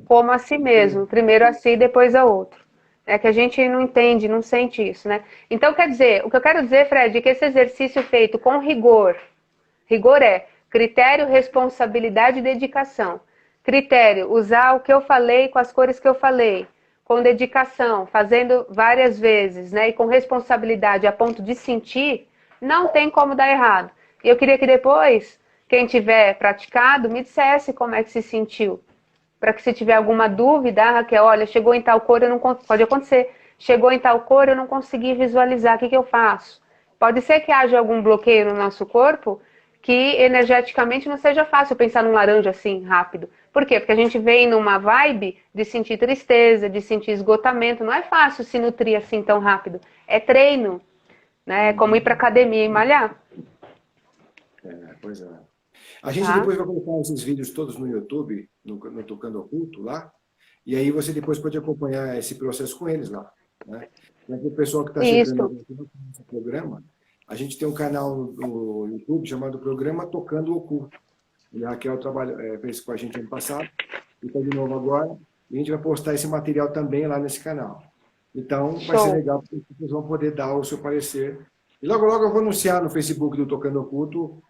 como a si mesmo. Primeiro a si, depois a outro. É que a gente não entende, não sente isso, né? Então, quer dizer, o que eu quero dizer, Fred, é que esse exercício feito com rigor é critério, responsabilidade e dedicação. Critério, usar o que eu falei com as cores que eu falei. Com dedicação, fazendo várias vezes, né? E com responsabilidade a ponto de sentir, não tem como dar errado. E eu queria que depois, quem tiver praticado, me dissesse como é que se sentiu. Para que se tiver alguma dúvida, Raquel, olha, chegou em tal cor, pode acontecer. Chegou em tal cor, eu não consegui visualizar, o que eu faço? Pode ser que haja algum bloqueio no nosso corpo que energeticamente não seja fácil pensar num laranja assim, rápido. Por quê? Porque a gente vem numa vibe de sentir tristeza, de sentir esgotamento. Não é fácil se nutrir assim tão rápido. É treino, né? É como ir para academia e malhar. Pois é. A gente depois vai colocar esses vídeos todos no YouTube, no Tocando Oculto lá, e aí você depois pode acompanhar esse processo com eles lá, né? O pessoal que está chegando nesse programa, a gente tem um canal no YouTube chamado Programa Tocando Oculto. E a Raquel fez com a gente ano passado, e está de novo agora, e a gente vai postar esse material também lá nesse canal. Então, vai ser legal, porque vocês vão poder dar o seu parecer. E logo, logo eu vou anunciar no Facebook do Tocando Oculto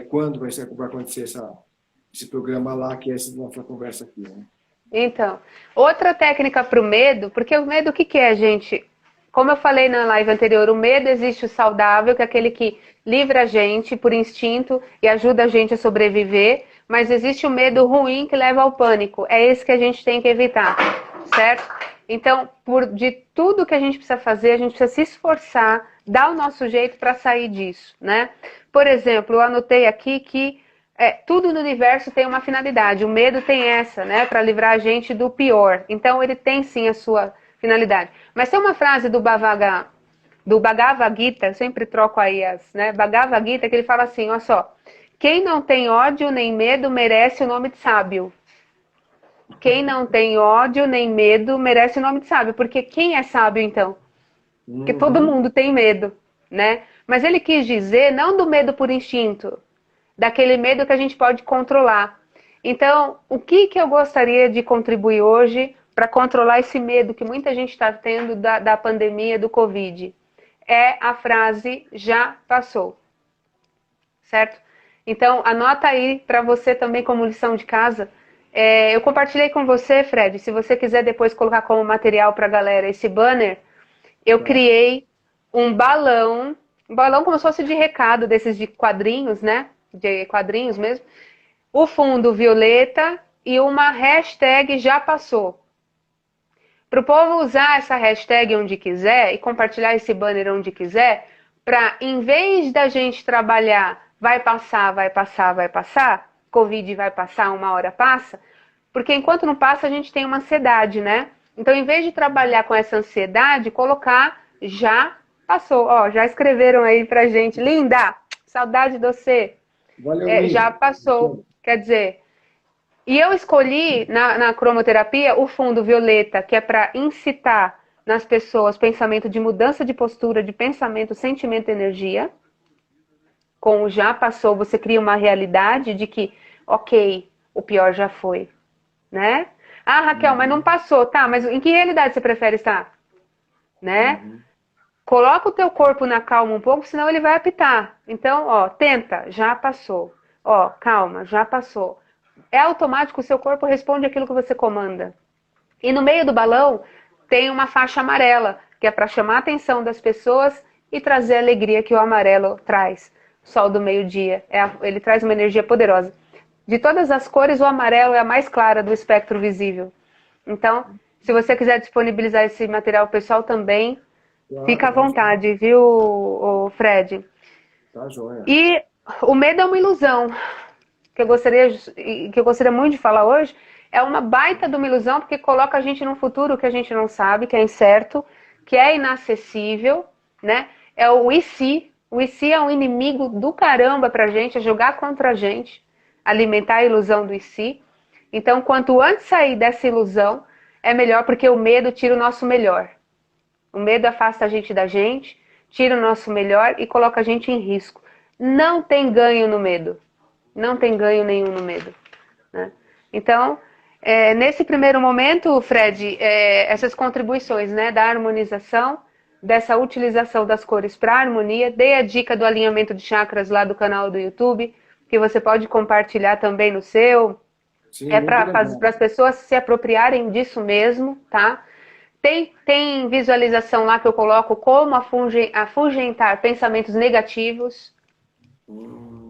quando vai acontecer esse programa lá, que é essa nossa conversa aqui, né? Então, outra técnica para o medo, porque o medo o que é, gente? Como eu falei na live anterior, o medo existe o saudável, que é aquele que livra a gente por instinto e ajuda a gente a sobreviver, mas existe o medo ruim que leva ao pânico. É esse que a gente tem que evitar, certo? Então, de tudo que a gente precisa fazer, a gente precisa se esforçar, dar o nosso jeito para sair disso, né? Por exemplo, eu anotei aqui que Tudo no universo tem uma finalidade. O medo tem essa, né? Para livrar a gente do pior. Então ele tem sim a sua finalidade. Mas tem uma frase do Bhagavad Gita, eu sempre troco aí né? Bhagavad Gita, que ele fala assim, olha só. Quem não tem ódio nem medo merece o nome de sábio. Quem não tem ódio nem medo merece o nome de sábio. Porque quem é sábio, então? Porque todo mundo tem medo, né? Mas ele quis dizer não do medo por instinto, daquele medo que a gente pode controlar. Então, o que eu gostaria de contribuir hoje para controlar esse medo que muita gente está tendo da pandemia do Covid? É a frase já passou, certo? Então, anota aí para você também como lição de casa. Eu compartilhei com você, Fred, se você quiser depois colocar como material para a galera esse banner, eu criei um balão como se fosse de recado, desses de quadrinhos, né? De quadrinhos mesmo. O fundo violeta e uma hashtag já passou. Para o povo usar essa hashtag onde quiser e compartilhar esse banner onde quiser, para em vez da gente trabalhar, vai passar, vai passar, vai passar, Covid vai passar, uma hora passa, porque enquanto não passa a gente tem uma ansiedade, né? Então, em vez de trabalhar com essa ansiedade, colocar já passou. Ó, já escreveram aí pra gente. Linda, saudade de você. Valeu, Já passou. Quer dizer, e eu escolhi na cromoterapia o fundo violeta, que é para incitar nas pessoas pensamento de mudança de postura, de pensamento, sentimento e energia. Com o já passou, você cria uma realidade de que, ok, o pior já foi, né? Ah, Raquel, mas não passou, tá? Mas em que realidade você prefere estar? Né? Coloca o teu corpo na calma um pouco, senão ele vai apitar. Então, ó, tenta, já passou. Ó, calma, já passou. É automático, o seu corpo responde aquilo que você comanda. E no meio do balão tem uma faixa amarela, que é para chamar a atenção das pessoas e trazer a alegria que o amarelo traz. O sol do meio-dia, ele traz uma energia poderosa. De todas as cores, o amarelo é a mais clara do espectro visível. Então, se você quiser disponibilizar esse material pessoal também, fica à vontade, viu, Fred? Tá joia. E o medo é uma ilusão. Que eu gostaria muito de falar hoje, é uma baita de uma ilusão, porque coloca a gente num futuro que a gente não sabe, que é incerto, que é inacessível, né? É o e se. O e se é um inimigo do caramba pra gente, é jogar contra a gente, alimentar a ilusão do e se. Então, quanto antes sair dessa ilusão, é melhor, porque o medo tira o nosso melhor. O medo afasta a gente da gente, tira o nosso melhor e coloca a gente em risco. Não tem ganho no medo. Não tem ganho nenhum no medo, né? Então, nesse primeiro momento, Fred, essas contribuições, né, da harmonização, dessa utilização das cores para harmonia, dei a dica do alinhamento de chakras lá do canal do YouTube, que você pode compartilhar também no seu. Sim, Para as pessoas se apropriarem disso mesmo, tá? Tem visualização lá que eu coloco como afugentar pensamentos negativos.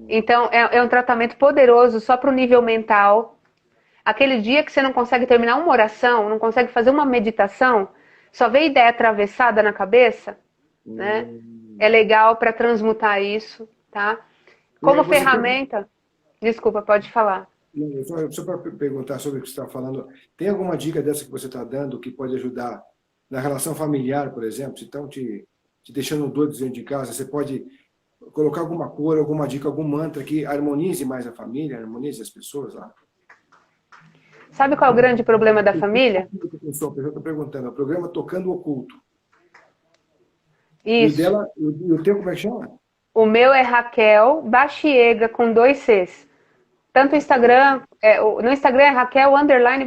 Então, é um tratamento poderoso só para o nível mental. Aquele dia que você não consegue terminar uma oração, não consegue fazer uma meditação, só vê ideia atravessada na cabeça, né? É legal para transmutar isso, tá? Como ferramenta... Desculpa, pode falar. Só para perguntar sobre o que você está falando, tem alguma dica dessa que você está dando que pode ajudar na relação familiar, por exemplo? Se estão te deixando doido dentro de casa, você pode colocar alguma cor, alguma dica, algum mantra que harmonize mais a família, harmonize as pessoas lá? Sabe qual é o grande problema da família? Eu estou perguntando, é o programa Tocando o Oculto. Isso. E o teu, como é que chama? O meu é Raquel Baxiega, com 2 Cs. Tanto o Instagram, no Instagram é Raquel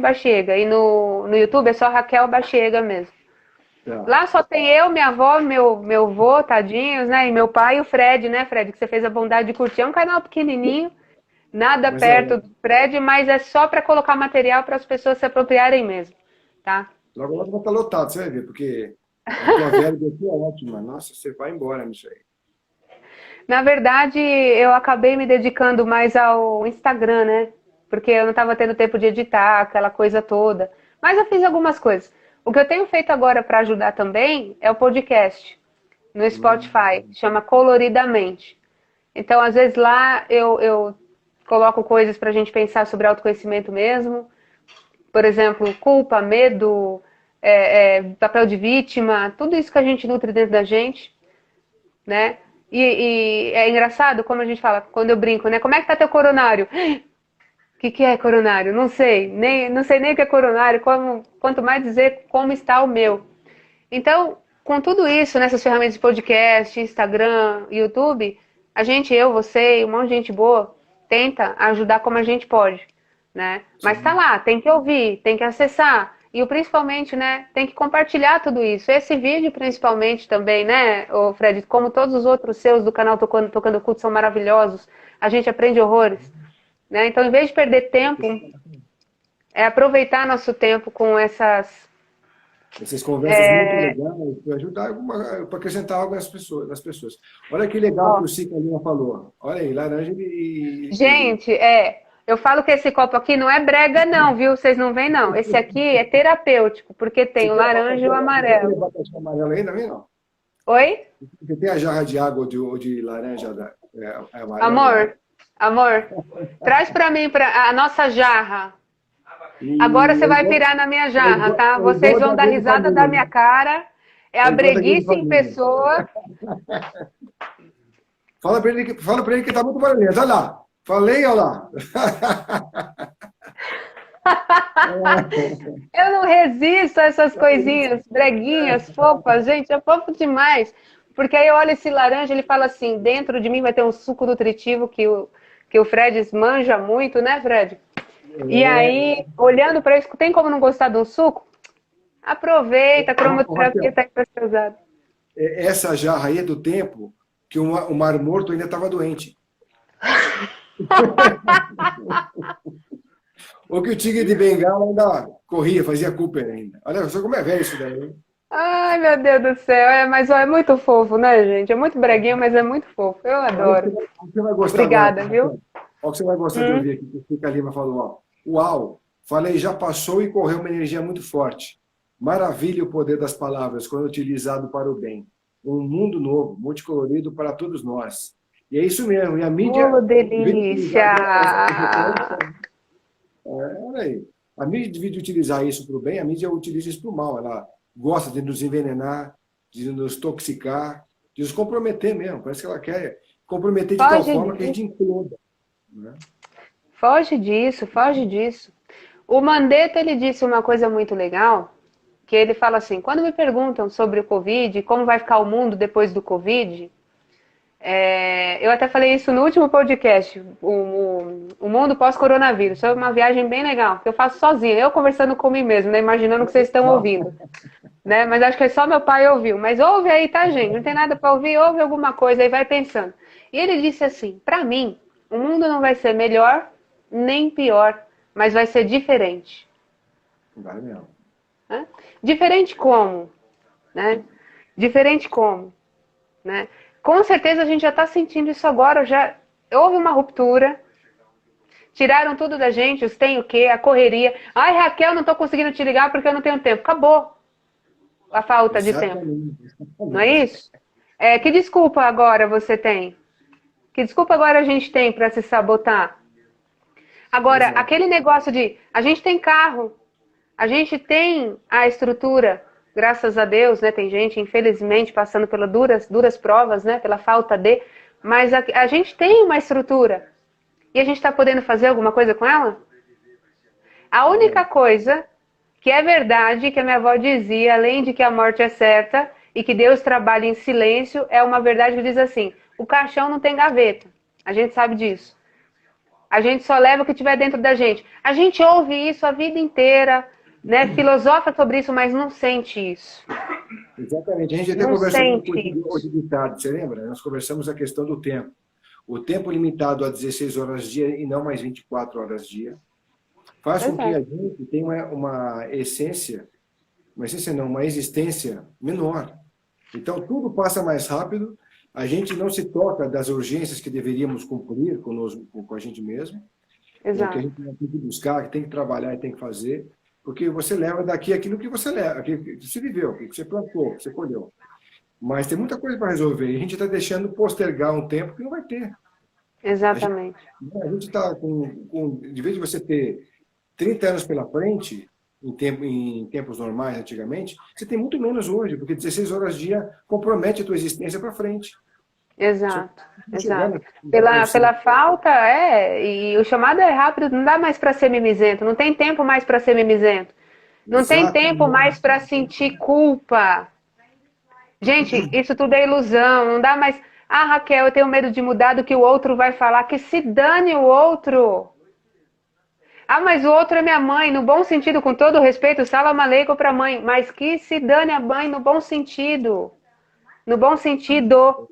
_Baxiega, e no YouTube é só Raquel Baxiega mesmo. Tá. Lá só tem eu, minha avó, meu vô, tadinhos, né? E meu pai e o Fred, né, Fred? Que você fez a bondade de curtir. É um canal pequenininho, nada perto do Fred, mas é só para colocar material para as pessoas se apropriarem mesmo, tá? Logo vai estar lotado, você vai ver, porque a tua velha aqui é ótima. Nossa, você vai embora nisso aí. Na verdade, eu acabei me dedicando mais ao Instagram, né? Porque eu não estava tendo tempo de editar, aquela coisa toda. Mas eu fiz algumas coisas. O que eu tenho feito agora para ajudar também é o podcast no Spotify, chama Coloridamente. Então, às vezes lá eu coloco coisas para a gente pensar sobre autoconhecimento mesmo. Por exemplo, culpa, medo, papel de vítima, tudo isso que a gente nutre dentro da gente, né? E é engraçado como a gente fala, quando eu brinco, né? Como é que tá teu coronário? O que é coronário? Não sei, não sei nem o que é coronário, quanto mais dizer como está o meu. Então, com tudo isso, nessas ferramentas de podcast, Instagram, YouTube, a gente, eu, você e um monte de gente boa, tenta ajudar como a gente pode, né? Mas tá lá, tem que ouvir, tem que acessar. E principalmente, né, tem que compartilhar tudo isso. Esse vídeo, principalmente, também, né, ô Fred, como todos os outros seus do canal Tocando Culto são maravilhosos, a gente aprende horrores, né? Então, em vez de perder tempo, é aproveitar nosso tempo com essas conversas muito legais para ajudar, para acrescentar algo nas pessoas. Olha que legal que o Sica Lima falou. Olha aí, laranja e... Gente, eu falo que esse copo aqui não é brega não, viu? Vocês não veem não. Esse aqui é terapêutico, porque tem o laranja e o amarelo. Você tem abacaxi amarelo aí também, não? Oi? Você tem a jarra de água ou de laranja amarela? Amor, traz para mim a nossa jarra. Agora você vai pirar na minha jarra, tá? Vocês vão dar risada da minha cara. É a breguice em pessoa. Fala pra ele que tá muito barulhento. Olha lá. Falei, olha lá. Eu não resisto a essas coisinhas, breguinhas, fofas, gente, é fofo demais. Porque aí eu olho esse laranja, ele fala assim, dentro de mim vai ter um suco nutritivo que o Fred manja muito, né, Fred? E aí, olhando para isso, tem como não gostar de um suco? Aproveita, a cromoterapia está aí para ser usada. Essa jarra aí é do tempo que o Mar Morto ainda estava doente. Ou que o tigre de Bengala ainda corria, fazia Cooper ainda. Olha só como é velho isso daí. Ai, meu Deus do céu. Mas é muito fofo, né, gente? É muito breguinho, mas é muito fofo. Eu adoro. Você vai gostar Obrigada, agora, viu? Olha o que você vai gostar de ouvir aqui, que o Sica Lima falou. Ó. Uau, falei, já passou e correu uma energia muito forte. Maravilha o poder das palavras quando utilizado para o bem. Um mundo novo, multicolorido para todos nós. E é isso mesmo. E a mídia... Oh, delícia! Olha aí. A mídia devia utilizar isso para o bem, a mídia utiliza isso para o mal. Ela gosta de nos envenenar, de nos toxicar, de nos comprometer mesmo. Parece que ela quer comprometer de tal forma que a gente imploda. Né? Foge disso, foge disso. O Mandetta, ele disse uma coisa muito legal, que ele fala assim, quando me perguntam sobre o Covid, como vai ficar o mundo depois do Covid, eu até falei isso no último podcast, o mundo pós-coronavírus, foi uma viagem bem legal, que eu faço sozinha, eu conversando comigo mesmo, né, imaginando que vocês estão ouvindo. Né? Mas acho que só meu pai ouviu. Mas ouve aí, tá, gente? Não tem nada para ouvir, ouve alguma coisa aí, vai pensando. E ele disse assim, para mim, o mundo não vai ser melhor nem pior, mas vai ser diferente. Vai mesmo. Diferente como? Né? Diferente como? Né? Com certeza a gente já está sentindo isso agora, já houve uma ruptura, tiraram tudo da gente, os tem o quê, a correria. Ai, Raquel, não estou conseguindo te ligar porque eu não tenho tempo. Acabou a falta de tempo. Não é isso? Que desculpa agora você tem? Que desculpa agora a gente tem para se sabotar? Agora, aquele negócio de a gente tem carro, a gente tem a estrutura, graças a Deus, né? Tem gente, infelizmente, passando pelas duras provas, né? Pela falta de... Mas a gente tem uma estrutura. E a gente está podendo fazer alguma coisa com ela? A única coisa que é verdade, que a minha avó dizia, além de que a morte é certa e que Deus trabalha em silêncio, é uma verdade que diz assim, o caixão não tem gaveta. A gente sabe disso. A gente só leva o que tiver dentro da gente. A gente ouve isso a vida inteira, né? Filosofa sobre isso, mas não sente isso. Exatamente. A gente até conversou hoje de tarde, você lembra? Nós conversamos a questão do tempo. O tempo limitado a 16 horas dia e não mais 24 horas dia faz com que a gente tenha uma existência menor. Então, tudo passa mais rápido, a gente não se toca das urgências que deveríamos cumprir conosco, com a gente mesmo, Exato. Que a gente tem que buscar, que tem que trabalhar e tem que fazer, porque você leva daqui aquilo que você leva, aquilo que você viveu, aquilo que você plantou, que você colheu. Mas tem muita coisa para resolver, e a gente está deixando postergar um tempo que não vai ter. Exatamente. A gente está de vez de você ter 30 anos pela frente, em tempos normais, antigamente, você tem muito menos hoje, porque 16 horas dia compromete a tua existência para frente. Exato, exato. Chegando, Pela falta, e o chamado é rápido, não dá mais para ser mimizento, não tem tempo mais para ser mimizento, não tem tempo mais para sentir culpa. Gente, isso tudo é ilusão, não dá mais. Ah, Raquel, eu tenho medo de mudar do que o outro vai falar, que se dane o outro. Ah, mas o outro é minha mãe, no bom sentido, com todo respeito, salam aleikum para a mãe, mas que se dane a mãe no bom sentido. No bom sentido,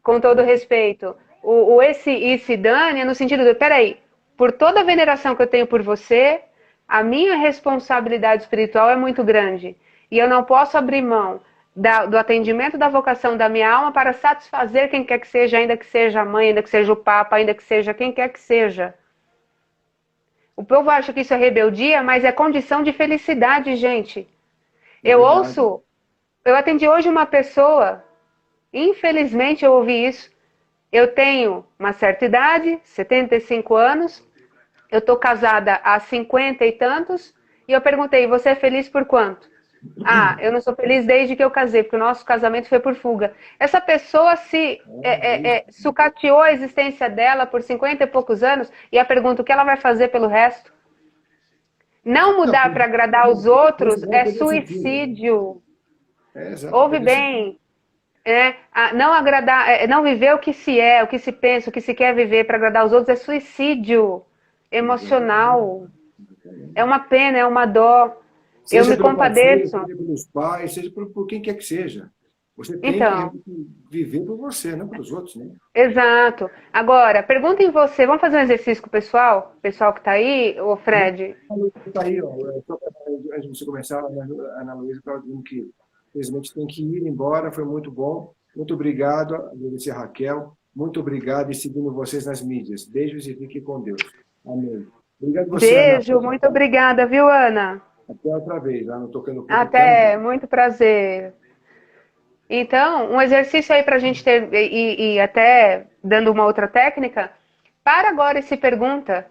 com todo respeito. Esse e se dane é no sentido de, peraí, por toda a veneração que eu tenho por você, a minha responsabilidade espiritual é muito grande. E eu não posso abrir mão do atendimento da vocação da minha alma para satisfazer quem quer que seja, ainda que seja a mãe, ainda que seja o Papa, ainda que seja quem quer que seja. O povo acha que isso é rebeldia, mas é condição de felicidade, gente. Eu ouço, eu atendi hoje uma pessoa, infelizmente eu ouvi isso. Eu tenho uma certa idade, 75 anos, eu estou casada há 50 e tantos, e eu perguntei, você é feliz por quanto? Ah, eu não sou feliz desde que eu casei, porque o nosso casamento foi por fuga. Essa pessoa se sucateou a existência dela por 50 e poucos anos, e a pergunta, o que ela vai fazer pelo resto? Não mudar para agradar os outros é suicídio. Ouve bem. Não agradar, não viver o que se é, o que se pensa, o que se quer viver para agradar os outros é suicídio emocional. É uma pena, é uma dó. Eu me compadeço. Seja pelos pais, seja por quem quer que seja. Você tem que viver por você, não pelos outros, né? Exato. Agora, perguntem você, vamos fazer um exercício com o pessoal? O pessoal que está aí, ô Fred? Está aí, ó. Antes de você começar, a Ana Luísa estava dizendo que, infelizmente, tem que ir embora, foi muito bom. Muito obrigado, agradecer a Raquel. Muito obrigado e seguindo vocês nas mídias. Beijos e fiquem com Deus. Amém. Obrigado você, Beijo, Ana. muito obrigada, viu, Ana? Até outra vez, lá no Tocando Ponto. Até, muito prazer. Então, um exercício aí para a gente ter, e até dando uma outra técnica, para agora e se pergunta,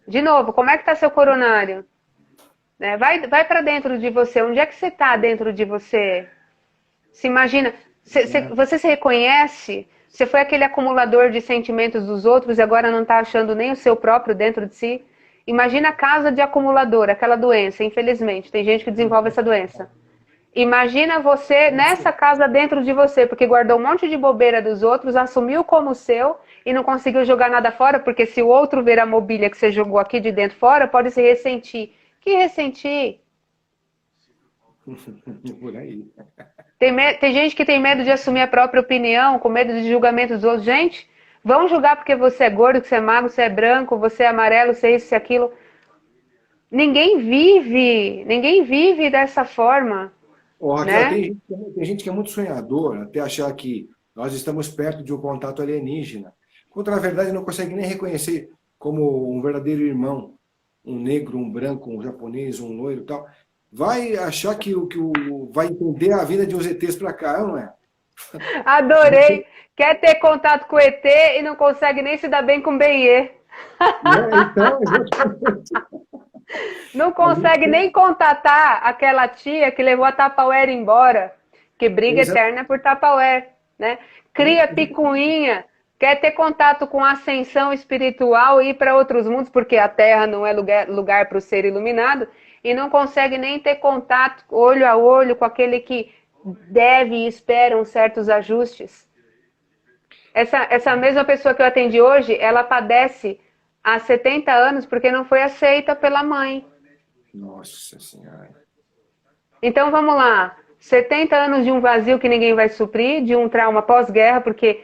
de novo, como é que está seu coronário? Vai para dentro de você, onde é que você está dentro de você? Se imagina, você se reconhece? Você foi aquele acumulador de sentimentos dos outros e agora não está achando nem o seu próprio dentro de si? Imagina a casa de acumulador, aquela doença, infelizmente, tem gente que desenvolve essa doença. Imagina você nessa casa dentro de você, porque guardou um monte de bobeira dos outros, assumiu como seu e não conseguiu jogar nada fora, porque se o outro ver a mobília que você jogou aqui de dentro fora, pode se ressentir. Que ressentir? Por aí. Tem gente que tem medo de assumir a própria opinião, com medo de julgamento dos outros. Gente, vão julgar porque você é gordo, que você é magro, você é branco, você é amarelo, você é isso e aquilo. Ninguém vive dessa forma. Raquel, né? tem gente que é muito sonhador, até achar que nós estamos perto de um contato alienígena, quando na verdade não consegue nem reconhecer como um verdadeiro irmão, um negro, um branco, um japonês, um loiro e tal. Vai achar que vai entender a vida de uns ETs para cá, não é? Adorei! Quer ter contato com o ET e não consegue nem se dar bem com o BIE. Então, não consegue nem contatar aquela tia que levou a Tupperware embora, que briga eterna por Tupperware, né? Cria picuinha, quer ter contato com a ascensão espiritual e ir para outros mundos, porque a Terra não é lugar para o ser iluminado, e não consegue nem ter contato olho a olho com aquele que deve e espera certos ajustes. Essa mesma pessoa que eu atendi hoje, ela padece há 70 anos porque não foi aceita pela mãe. Nossa Senhora. Então vamos lá. 70 anos de um vazio que ninguém vai suprir, de um trauma pós-guerra, porque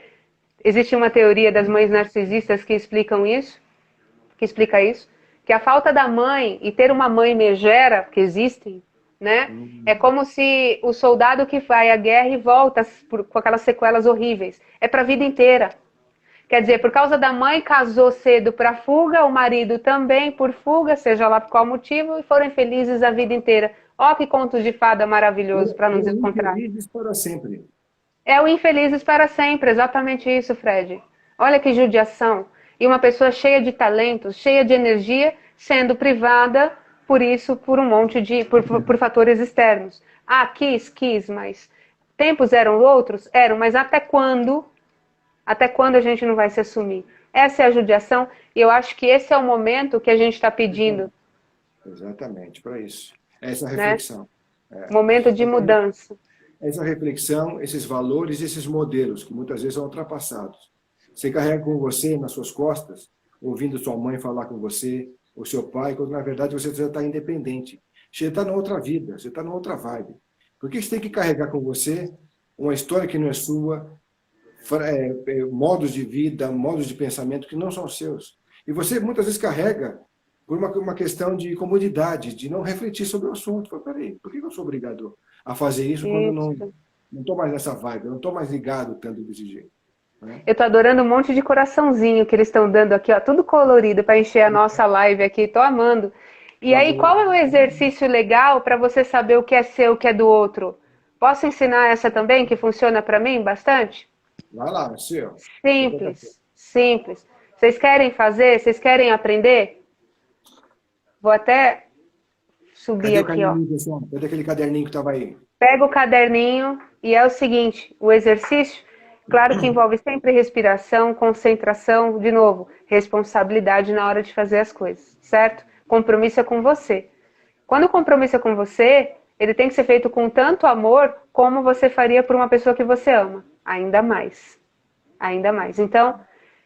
existe uma teoria das mães narcisistas que explica isso, que a falta da mãe e ter uma mãe megera, que existem, né? É como se o soldado que vai à guerra e volta com aquelas sequelas horríveis. É para a vida inteira. Quer dizer, por causa da mãe, casou cedo para fuga, o marido também por fuga, seja lá por qual motivo, e foram infelizes a vida inteira. Ó que contos de fada maravilhoso, para não dizer o contrário. Infelizes para sempre. É o infelizes para sempre, exatamente isso, Fred. Olha que judiação. E uma pessoa cheia de talentos, cheia de energia, sendo privada por isso, por um monte de, por fatores externos. Ah, quis, mas tempos eram outros? Eram, mas até quando? Até quando a gente não vai se assumir? Essa é a judiação, e eu acho que esse é o momento que a gente está pedindo, Exatamente, para isso. Essa né? reflexão. É. Momento de mudança. Essa reflexão, esses valores, esses modelos, que muitas vezes são ultrapassados. Você carrega com você, nas suas costas, ouvindo sua mãe falar com você, ou seu pai, quando na verdade você já está independente. Você está numa outra vida, você está numa outra vibe. Por que você tem que carregar com você uma história que não é sua, modos de vida, modos de pensamento que não são seus? E você muitas vezes carrega por uma questão de comodidade, de não refletir sobre o assunto. Fala, peraí, por que eu sou obrigado a fazer isso quando eu Isso. não estou mais nessa vibe, eu não estou mais ligado tanto desse jeito? Né? Eu tô adorando um monte de coraçãozinho que eles estão dando aqui, ó, tudo colorido para encher a nossa live aqui. Tô amando. E aí, qual é o exercício legal para você saber o que é seu, o que é do outro? Posso ensinar essa também, que funciona para mim bastante? Vai lá, seu. Simples, simples. Vocês querem fazer? Vocês querem aprender? Vou até subir Cadê o aqui, ó. caderninho, pessoal? Cadê aquele caderninho que estava aí? Pega o caderninho e é o seguinte, o exercício, claro que envolve sempre respiração, concentração, de novo, responsabilidade na hora de fazer as coisas, certo? Compromisso é com você. Quando o compromisso é com você, ele tem que ser feito com tanto amor como você faria por uma pessoa que você ama. Ainda mais. Ainda mais. Então,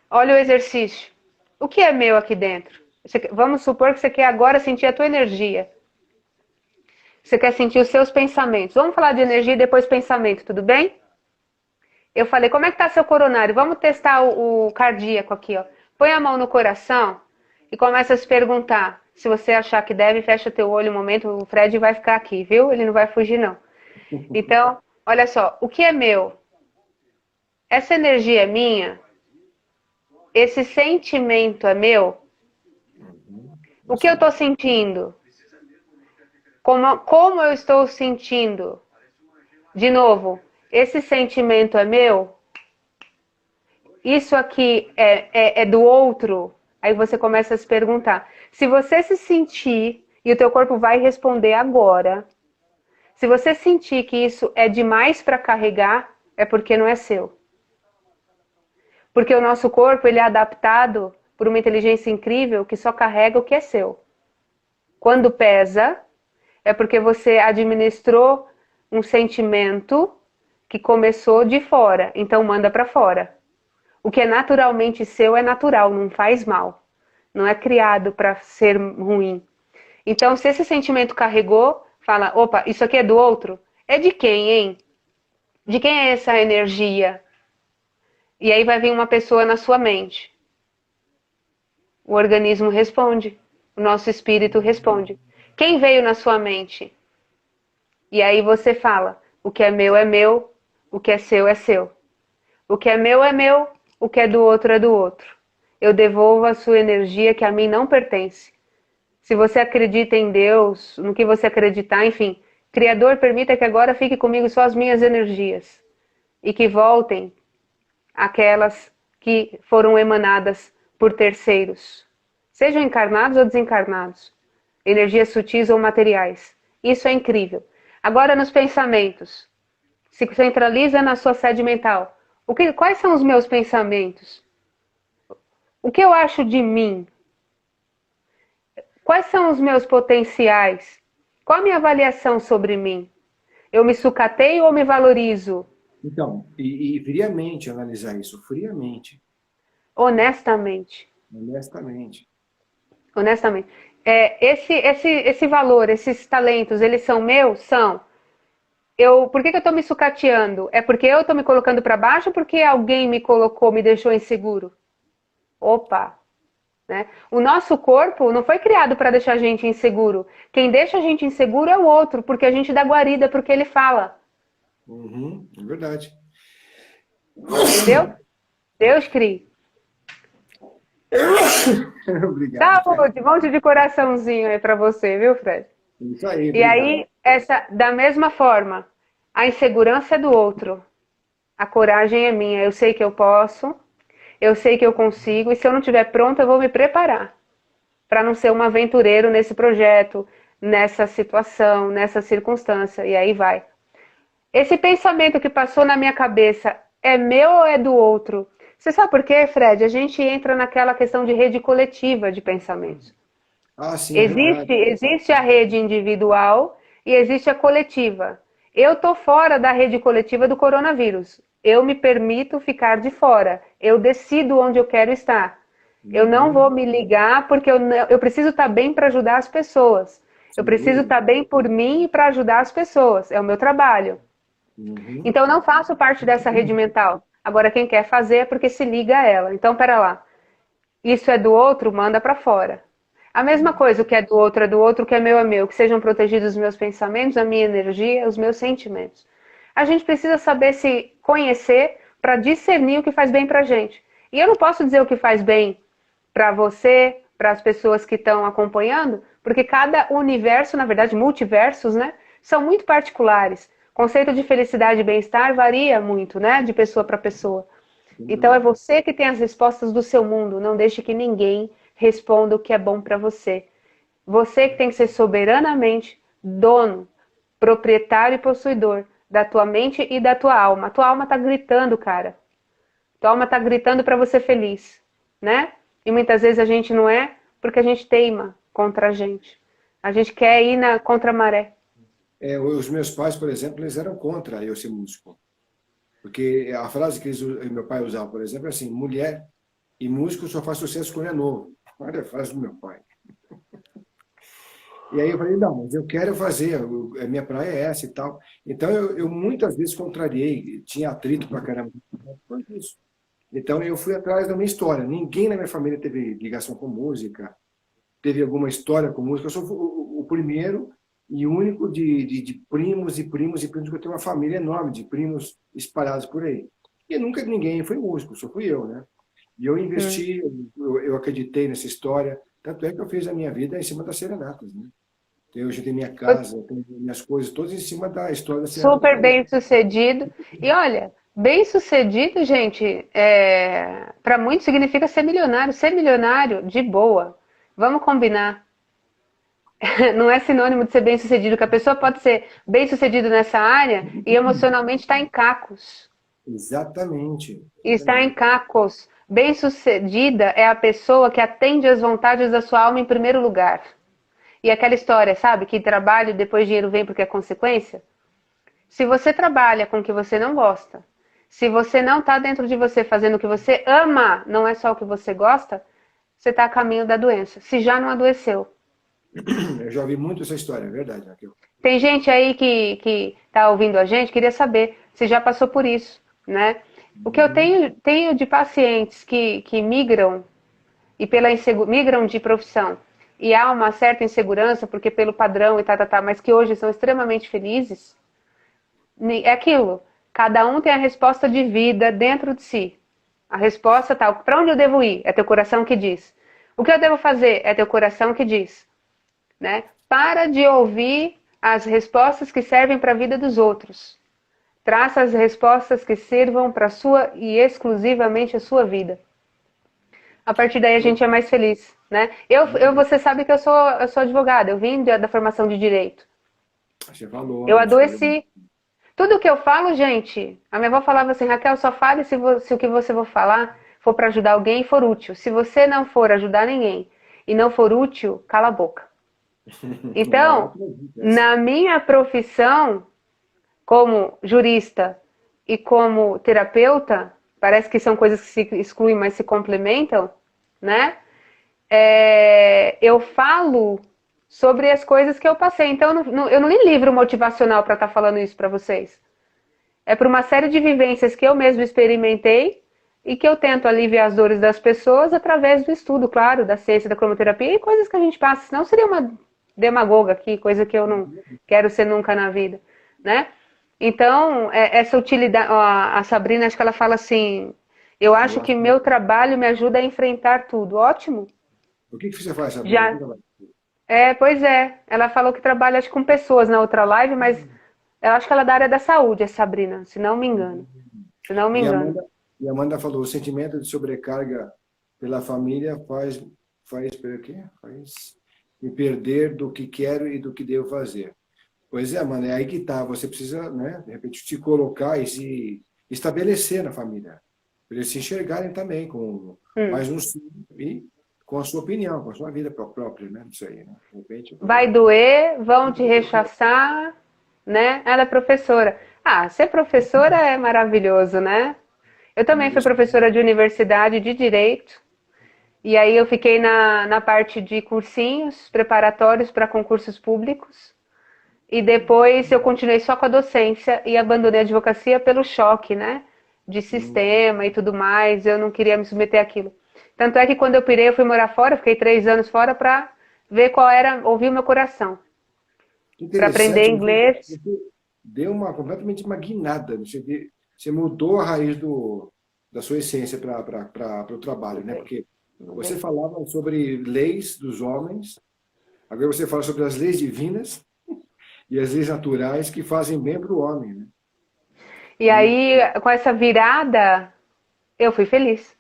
olha o exercício. O que é meu aqui dentro? Vamos supor que você quer agora sentir a tua energia. Você quer sentir os seus pensamentos. Vamos falar de energia e depois pensamento, tudo bem? Eu falei, como é que tá seu coronário? Vamos testar o cardíaco aqui, ó. Põe a mão no coração e começa a se perguntar. Se você achar que deve, fecha teu olho um momento, o Fred vai ficar aqui, viu? Ele não vai fugir, não. Então, olha só, o que é meu? Essa energia é minha? Esse sentimento é meu? O que eu tô sentindo? Como eu estou sentindo? De novo, esse sentimento é meu? Isso aqui é do outro? Aí você começa a se perguntar. Se você se sentir, e o teu corpo vai responder agora, se você sentir que isso é demais para carregar, é porque não é seu. Porque o nosso corpo ele é adaptado por uma inteligência incrível que só carrega o que é seu. Quando pesa, é porque você administrou um sentimento que começou de fora, então manda para fora. O que é naturalmente seu é natural, não faz mal. Não é criado para ser ruim. Então, se esse sentimento carregou, fala, opa, isso aqui é do outro? É de quem, hein? De quem é essa energia? E aí vai vir uma pessoa na sua mente. O organismo responde. O nosso espírito responde. Quem veio na sua mente? E aí você fala, o que é meu, o que é seu é seu. O que é meu, o que é do outro é do outro. Eu devolvo a sua energia que a mim não pertence. Se você acredita em Deus, no que você acreditar, enfim, Criador, permita que agora fique comigo só as minhas energias. E que voltem aquelas que foram emanadas por terceiros. Sejam encarnados ou desencarnados. Energias sutis ou materiais. Isso é incrível. Agora nos pensamentos. Se centraliza na sua sede mental. Quais são os meus pensamentos? O que eu acho de mim? Quais são os meus potenciais? Qual a minha avaliação sobre mim? Eu me sucateio ou me valorizo? Então, e friamente analisar isso, friamente. Honestamente. Honestamente. Honestamente. Esse valor, esses talentos, eles são meus? São. Por que eu estou me sucateando? É porque eu estou me colocando para baixo ou porque alguém me colocou, me deixou inseguro? Opa! Né? O nosso corpo não foi criado para deixar a gente inseguro. Quem deixa a gente inseguro é o outro, porque a gente dá guarida porque ele fala. É verdade. Entendeu? Deus crie. Obrigado. Saúde, um monte de coraçãozinho aí para você, viu, Fred? Isso aí, E aí, da mesma forma, a insegurança é do outro. A coragem é minha. Eu sei que eu posso. eu sei que eu consigo, e se eu não estiver pronta, eu vou me preparar para não ser um aventureiro nesse projeto, nessa situação, nessa circunstância, e aí vai. Esse pensamento que passou na minha cabeça é meu ou é do outro? Você sabe por quê, Fred? A gente entra naquela questão de rede coletiva de pensamentos. Ah, sim, é verdade. Existe a rede individual e existe a coletiva. Eu estou fora da rede coletiva do coronavírus. Eu me permito ficar de fora. Eu decido onde eu quero estar. Eu não vou Uhum, me ligar porque eu preciso estar bem para ajudar as pessoas. Eu sem preciso dúvida. estar bem por mim e para ajudar as pessoas. É o meu trabalho. Uhum. Então, eu não faço parte dessa rede mental. Agora, quem quer fazer é porque se liga a ela. Então, pera lá. Isso é do outro, manda para fora. A mesma coisa, o que é do outro, o que é meu é meu. Que sejam protegidos os meus pensamentos, a minha energia, os meus sentimentos. A gente precisa saber se conhecer para discernir o que faz bem para gente. E eu não posso dizer o que faz bem para você, para as pessoas que estão acompanhando, porque cada universo, na verdade, multiversos, né, são muito particulares. O conceito de felicidade e bem-estar varia muito, né, de pessoa para pessoa. Sem Então é dúvida. você que tem as respostas do seu mundo. Não deixe que ninguém responda o que é bom para você. Você que tem que ser soberanamente dono, proprietário e possuidor da tua mente e da tua alma. A tua alma tá gritando, cara. Tua alma tá gritando para você feliz, né? E muitas vezes a gente não é porque a gente teima contra a gente. A gente quer ir contra a maré. Os meus pais, por exemplo, eles eram contra eu ser músico. Porque a frase que meu pai usava, por exemplo, é assim: mulher e músico só faz sucesso quando é novo. Olha a frase do meu pai. E aí eu falei: não, mas eu quero fazer, a minha praia é essa e tal. Então eu muitas vezes contrariei, tinha atrito pra caramba por isso. Então eu fui atrás da minha história. Ninguém na minha família teve ligação com música, teve alguma história com música. Eu sou o primeiro e único de primos e primos e primos, que eu tenho uma família enorme de primos espalhados por aí. E nunca ninguém foi músico, só fui eu, né? E eu Hum. investi, eu acreditei nessa história, tanto é que eu fiz a minha vida em cima das serenatas, né? Então, hoje eu tenho minha casa, eu tenho minhas coisas todas em cima da história da Serenata do Super Caribe. bem sucedido. E olha, bem sucedido, gente, para muitos significa ser milionário. Ser milionário de boa. Vamos combinar. Não é sinônimo de ser bem sucedido, que a pessoa pode ser bem sucedido nessa área e emocionalmente está em cacos. Exatamente, Está em exatamente. cacos. Bem sucedida é a pessoa que atende às vontades da sua alma em primeiro lugar. E aquela história, sabe, que trabalho e depois dinheiro vem porque é consequência? Se você trabalha com o que você não gosta, se você não está dentro de você fazendo o que você ama, não é só o que você gosta, você está a caminho da doença. Se já não adoeceu. Eu já ouvi muito essa história, é verdade, Raquel. Tem gente aí que está ouvindo a gente, queria saber se já passou por isso, né? O que eu Uhum. tenho de pacientes que migram e migram de profissão e há uma certa insegurança porque pelo padrão e tá, mas que hoje são extremamente felizes, é aquilo. Cada um tem a resposta de vida dentro de si. A resposta tá, para onde eu devo ir? É teu coração que diz. O que eu devo fazer? É teu coração que diz, né? Para de ouvir as respostas que servem para a vida dos outros. Traça as respostas que sirvam para a sua e exclusivamente a sua vida. A partir daí a gente é mais feliz, né? Você sabe que eu sou advogada, eu vim da formação de direito. Você falou, Eu me descreveu. adoeci. Tudo que eu falo, gente, a minha avó falava assim, Raquel, só fale se o que você for falar for para ajudar alguém e for útil. Se você não for ajudar ninguém e não for útil, cala a boca. Eu Então, acredito nessa. na minha profissão, como jurista e como terapeuta, parece que são coisas que se excluem, mas se complementam, né? Eu falo sobre as coisas que eu passei. Então, eu não li livro motivacional para estar falando isso para vocês. É por uma série de vivências que eu mesmo experimentei e que eu tento aliviar as dores das pessoas através do estudo, claro, da ciência da cromoterapia e coisas que a gente passa. Senão seria uma demagoga aqui, coisa que eu não quero ser nunca na vida, né? Então, essa utilidade, a Sabrina, acho que ela fala assim, eu acho que Gosto. meu trabalho me ajuda a enfrentar tudo. Ótimo. O que você faz, Sabrina? Já, Conta lá. pois é. Ela falou que trabalha acho, com pessoas na outra live, mas eu acho que ela é da área da saúde, a Sabrina, se não me engano. Se não me E engano. E a Amanda falou, o sentimento de sobrecarga pela família pelo quê? Faz me perder do que quero e do que devo fazer. Pois é, Amanda, é aí que tá. Você precisa, né, de repente, se colocar e se estabelecer na família. Para eles se enxergarem também com Hum. mais um sim e com a sua opinião, com a sua vida própria, né? Isso aí, né? De repente, Vai doer, vão te rechaçar, né? Ela é professora. Ah, ser professora é maravilhoso, né? Eu também fui professora de universidade de direito, e aí eu fiquei na parte de cursinhos preparatórios para concursos públicos, e depois eu continuei só com a docência e abandonei a advocacia pelo choque, né? De sistema e tudo mais, eu não queria me submeter àquilo. Tanto é que quando eu pirei, eu fui morar fora, fiquei 3 anos fora para ver qual era, ouvir o meu coração, para aprender interessante, inglês. você deu completamente uma guinada, você mudou a raiz da sua essência para o trabalho, né? Mudei, Porque você mudei. falava sobre leis dos homens, agora você fala sobre as leis divinas e as leis naturais que fazem bem para o homem, né? E aí, com essa virada, eu fui feliz.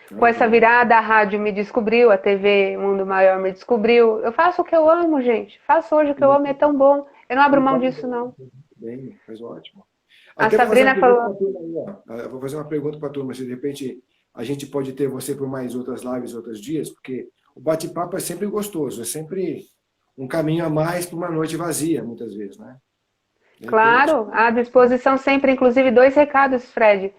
Com Olha que essa legal. virada, a rádio me descobriu, a TV Mundo Maior me descobriu. Eu faço o que eu amo, gente. Faço hoje o que eu amo, é tão bom. Eu não abro E mão faz disso, não. bem, faz ótimo. A Até vou fazer uma Sabrina pergunta para falou, a turma aí, ó. Eu vou fazer uma pergunta para a turma, se de repente a gente pode ter você por mais outras lives, outros dias, porque o bate-papo é sempre gostoso, é sempre um caminho a mais para uma noite vazia, muitas vezes, né? De repente. claro, à disposição sempre, inclusive 2 recados, Fred.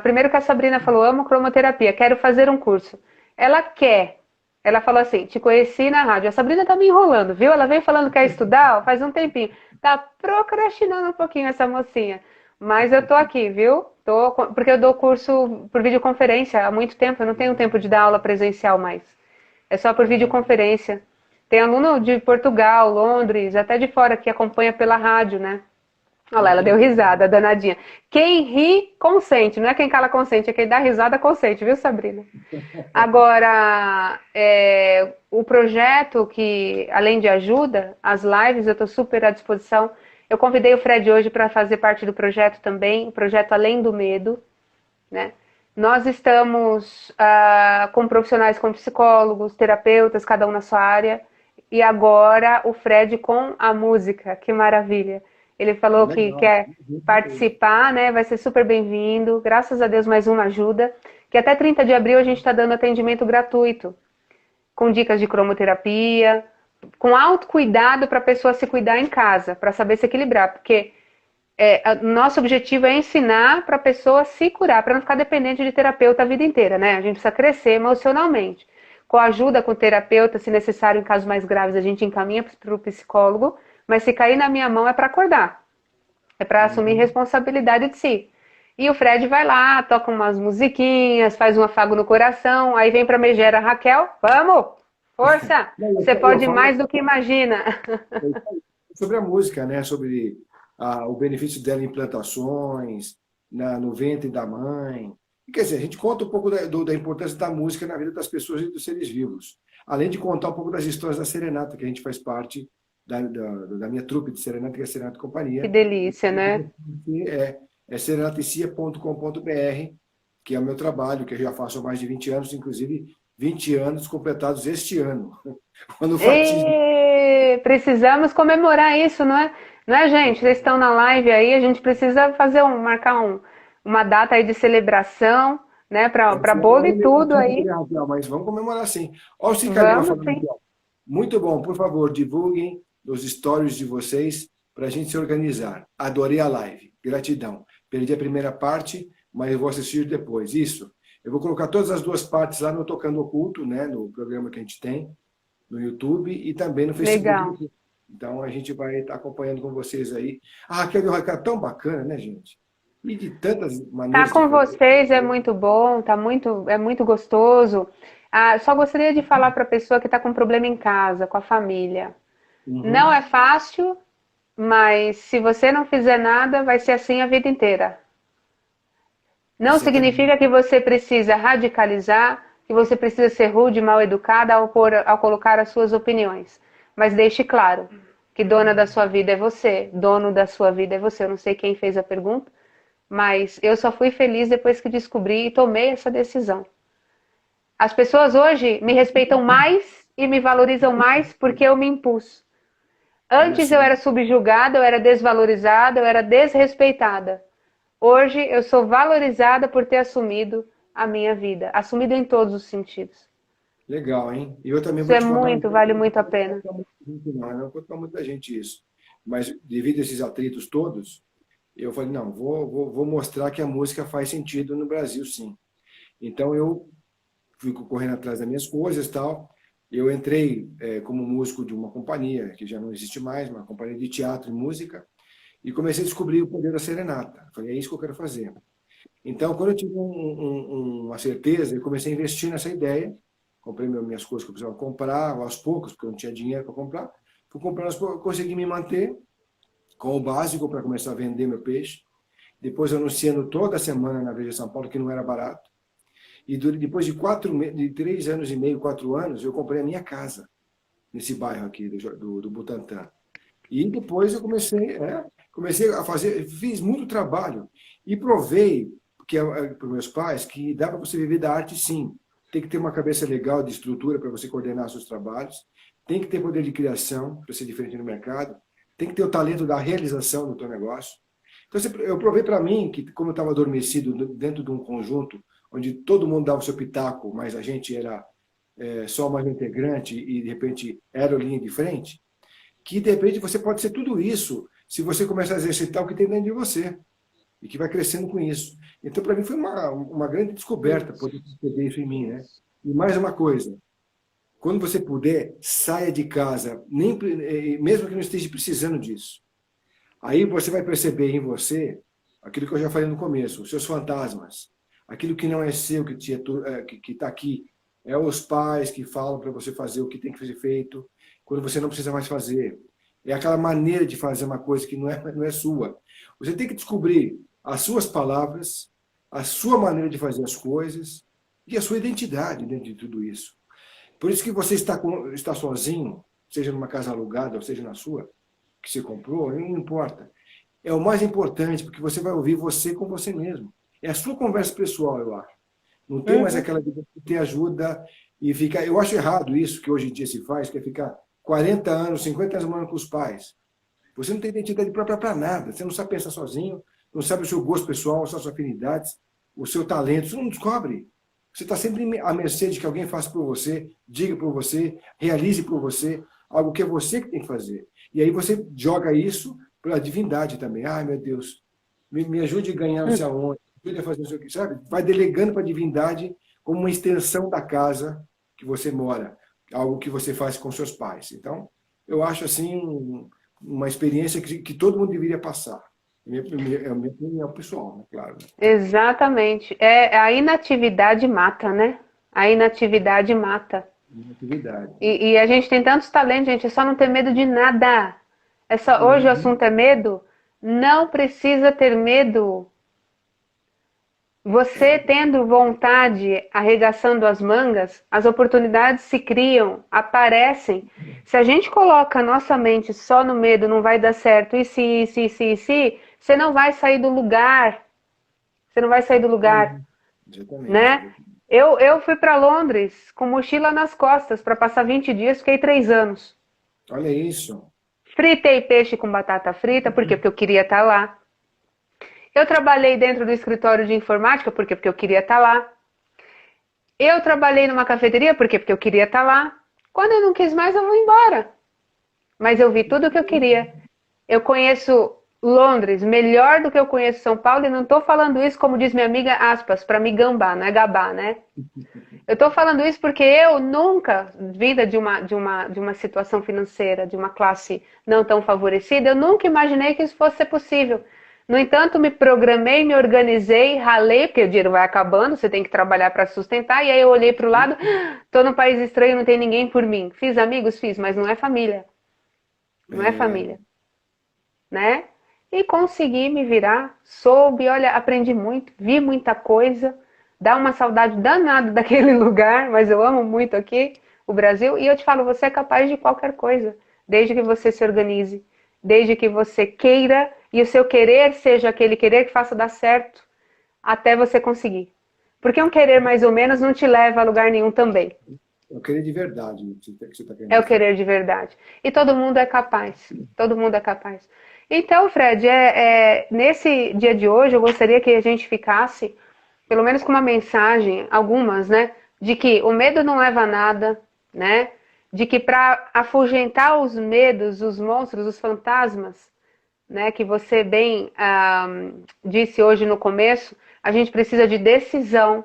Primeiro que a Sabrina falou, amo cromoterapia, quero fazer um curso. Ela quer. Ela falou assim, te conheci na rádio. A Sabrina tá me enrolando, viu? Ela vem falando que quer estudar ó, faz um tempinho. Tá procrastinando um pouquinho essa mocinha. Mas eu tô aqui, viu? Porque eu dou curso por videoconferência há muito tempo. Eu não tenho tempo de dar aula presencial mais. É só por Ah, videoconferência. Tem aluno de Portugal, Londres, até de fora que acompanha pela rádio, né? Olha lá, ela deu entendi. risada, danadinha. Quem ri, consente. Não é quem cala, consente. É quem dá risada, consente, viu, Sabrina? Agora, o projeto que, além de ajuda, as lives, eu estou super à disposição. Eu convidei o Fred hoje para fazer parte do projeto também, o projeto Além do Medo, né? Nós estamos com profissionais como psicólogos, terapeutas, cada um na sua área, e agora o Fred com a música, que maravilha. Ele falou que Legal. quer participar, né? Vai ser super bem-vindo. Graças a Deus, mais uma ajuda. Que até 30 de abril a gente está dando atendimento gratuito, com dicas de cromoterapia, com autocuidado para a pessoa se cuidar em casa, para saber se equilibrar, porque nosso objetivo é ensinar para a pessoa se curar, para não ficar dependente de terapeuta a vida inteira, né? A gente precisa crescer emocionalmente. Com a ajuda com o terapeuta, se necessário, em casos mais graves, a gente encaminha para o psicólogo, mas se cair na minha mão é para acordar, é para assumir Uhum. responsabilidade de si. E o Fred vai lá, toca umas musiquinhas, faz um afago no coração, aí vem para a megera, Raquel, vamos, força, Não, você eu pode falo mais do que imagina. sobre a música, né? Sobre o benefício dela em plantações, no ventre da mãe. E, quer dizer, a gente conta um pouco da importância da música na vida das pessoas e dos seres vivos. Além de contar um pouco das histórias da Serenata, que a gente faz parte da minha trupe de Serenata, que é a Serenata Que Companhia. delícia, né? É serenaticia.com.br, que é o meu trabalho, que eu já faço há mais de 20 anos, inclusive 20 anos completados este ano, ano fatídico. Precisamos comemorar isso, não é? Não é, gente? Vocês estão na live aí, a gente precisa marcar uma data aí de celebração, né? Para Esse ano bolo é e meio tudo atípico, aí. né, Raquel? Mas vamos comemorar sim. Olha o Cicalhão Vamos falando sim. aqui, ó. Muito bom, por favor, divulguem os stories de vocês para a gente se organizar. Adorei a live. Gratidão. Perdi a primeira parte, mas eu vou assistir depois. Isso. Eu vou colocar todas as duas partes lá no Tocando Oculto, né, no programa que a gente tem, no YouTube e também no Facebook. Legal. Então a gente vai estar acompanhando com vocês aí. A Raquel deu um recado tão bacana, né, gente? E de tantas Tá maneiras com diferentes. vocês é muito bom, é muito gostoso. Só gostaria de falar para a pessoa que está com problema em casa, com a família. Não é Uhum. fácil, mas se você não fizer nada, vai ser assim a vida inteira. Não Exatamente. significa que você precisa radicalizar, que você precisa ser rude, mal educada ao colocar as suas opiniões. Mas deixe claro que dona da sua vida é você, dono da sua vida é você. Eu não sei quem fez a pergunta, Mas eu só fui feliz depois que descobri e tomei essa decisão. As pessoas hoje me respeitam mais e me valorizam mais porque eu me impus. Olha Antes só. eu era subjugada, eu era desvalorizada, eu era desrespeitada. Hoje eu sou valorizada por ter assumido a minha vida, assumido em todos os sentidos. Legal, hein? E eu também Isso vou é te contar uma muito, coisa, vale não muito a vou pena. contar muita gente, não, eu não vou contar muita gente isso. Mas devido a esses atritos todos, eu falei, não, vou mostrar que a música faz sentido no Brasil, sim. Então eu fui correndo atrás das minhas coisas e tal. Eu entrei como músico de uma companhia, que já não existe mais, uma companhia de teatro e música, e comecei a descobrir o poder da serenata. Falei, é isso que eu quero fazer. Então, quando eu tive uma certeza, eu comecei a investir nessa ideia. Comprei minhas coisas que eu precisava comprar, aos poucos, porque eu não tinha dinheiro para comprar. Fui comprando aos poucos, consegui me manter com o básico para começar a vender meu peixe. Depois anunciando toda semana na Veja São Paulo, que não era barato. E depois de 3 anos e meio, 4 anos, eu comprei a minha casa nesse bairro aqui do Butantã. E depois eu comecei a fazer, fiz muito trabalho e provei para os meus pais que dá para você viver da arte, sim. Tem que ter uma cabeça legal de estrutura para você coordenar seus trabalhos, tem que ter poder de criação para ser diferente no mercado, tem que ter o talento da realização do teu negócio. Então eu provei para mim que, como eu estava adormecido dentro de um conjunto onde todo mundo dava o seu pitaco, mas a gente era só mais um integrante e de repente era a linha de frente, que de repente você pode ser tudo isso se você começar a exercitar o que tem dentro de você e que vai crescendo com isso. Então, para mim, foi uma grande descoberta poder perceber isso em mim, né? E mais uma coisa, quando você puder, saia de casa, mesmo que não esteja precisando disso. Aí você vai perceber em você aquilo que eu já falei no começo, os seus fantasmas, aquilo que não é seu, que está aqui. É os pais que falam para você fazer o que tem que ser feito, quando você não precisa mais fazer. É aquela maneira de fazer uma coisa que não é sua. Você tem que descobrir as suas palavras, a sua maneira de fazer as coisas e a sua identidade dentro de tudo isso. Por isso que você está sozinho, seja numa casa alugada ou seja na sua, que você comprou, não importa. É o mais importante, porque você vai ouvir você com você mesmo. É a sua conversa pessoal, eu acho. Não tem mais Uhum. aquela de ter ajuda e ficar. Eu acho errado isso que hoje em dia se faz, que é ficar 40 anos, 50 anos morando com os pais. Você não tem identidade própria para nada. Você não sabe pensar sozinho, não sabe o seu gosto pessoal, as suas afinidades, o seu talento. Você não descobre. Você está sempre à mercê de que alguém faça por você, diga por você, realize por você algo que é você que tem que fazer. E aí você joga isso para a divindade também. Ai, meu Deus, me ajude a ganhar não sei aonde, me ajude a fazer isso aqui, sabe? Vai delegando para a divindade como uma extensão da casa que você mora, algo que você faz com seus pais. Então, eu acho assim uma experiência que todo mundo deveria passar. É a minha opinião pessoal, né? Claro. Exatamente. A inatividade mata, né? A inatividade mata. Minha atividade. E a gente tem tantos talentos, gente, é só não ter medo de nada. Hoje o Uhum. assunto é medo. Não precisa ter medo. Você tendo vontade, arregaçando as mangas, as oportunidades se criam, aparecem. Se a gente coloca a nossa mente só no medo, não vai dar certo, e se, você não vai sair do lugar. Você não vai sair do lugar, Exatamente. né? Eu fui para Londres com mochila nas costas para passar 20 dias, fiquei 3 anos. Olha isso. Fritei peixe com batata frita, por quê? Porque eu queria estar lá. Eu trabalhei dentro do escritório de informática, por quê? Porque eu queria estar lá. Eu trabalhei numa cafeteria, por quê? Porque eu queria estar lá. Quando eu não quis mais, eu vou embora. Mas eu vi tudo o que eu queria. Eu conheço Londres melhor do que eu conheço São Paulo, e não estou falando isso, como diz minha amiga, aspas, para me gambar, não é gabar, né? Eu estou falando isso porque eu nunca, vinda de uma situação financeira, de uma classe não tão favorecida, eu nunca imaginei que isso fosse ser possível. No entanto, me programei, me organizei, ralei, porque o dinheiro vai acabando, você tem que trabalhar para sustentar, e aí eu olhei para o lado, estou num país estranho, não tem ninguém por mim. Fiz amigos? Fiz, mas não é família. Não é É, família, né? E consegui me virar, soube, olha, aprendi muito, vi muita coisa, dá uma saudade danada daquele lugar, mas eu amo muito aqui, o Brasil, e eu te falo, você é capaz de qualquer coisa, desde que você se organize. desde que você queira e o seu querer seja aquele querer que faça dar certo até você conseguir. Porque um querer mais ou menos não te leva a lugar nenhum também. É o querer de verdade que você está querendo É o dizer. querer de verdade. E todo mundo é capaz. Todo mundo é capaz. Então, Fred, nesse dia de hoje, eu gostaria que a gente ficasse, pelo menos com uma mensagem, algumas, né? De que o medo não leva a nada, né? De que para afugentar os medos, os monstros, os fantasmas, né? Que você bem disse hoje no começo, a gente precisa de decisão.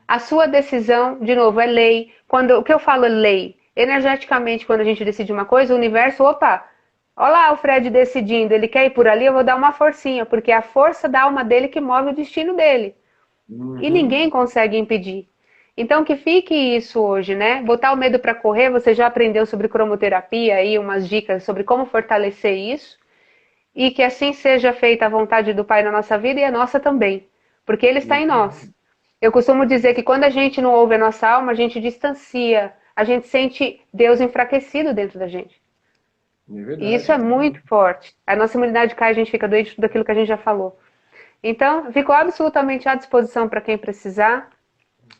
A sua decisão, de novo, é lei. O que eu falo é lei? Energeticamente, quando a gente decide uma coisa, o universo, opa, olha lá o Fred decidindo, ele quer ir por ali, eu vou dar uma forcinha, porque é a força da alma dele que move o destino dele. E Uhum. ninguém consegue impedir. Então que fique isso hoje, né? Botar o medo para correr, você já aprendeu sobre cromoterapia aí, umas dicas sobre como fortalecer isso, e que assim seja feita a vontade do Pai na nossa vida e a nossa também, porque Ele está em nós. Eu costumo dizer que quando a gente não ouve a nossa alma, a gente distancia, a gente sente Deus enfraquecido dentro da gente. É E isso é verdade. muito forte. A nossa imunidade cai, a gente fica doente de tudo aquilo que a gente já falou. Então, fico absolutamente à disposição para quem precisar.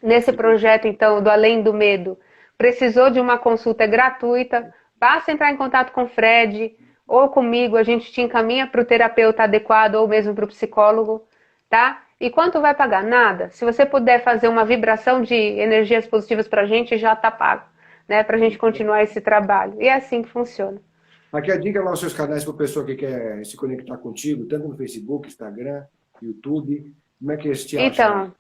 Nesse projeto, então, do Além do Medo, precisou de uma consulta gratuita, basta entrar em contato com o Fred ou comigo, a gente te encaminha para o terapeuta adequado ou mesmo para o psicólogo, tá? E quanto vai pagar? Nada. Se você puder fazer uma vibração de energias positivas para a gente, já está pago, né? Para a gente continuar esse trabalho. E é assim que funciona. Aqui a dica lá os seus canais para a pessoa que quer se conectar contigo, tanto no Facebook, Instagram, YouTube. Como é que eles te acham lá? Então,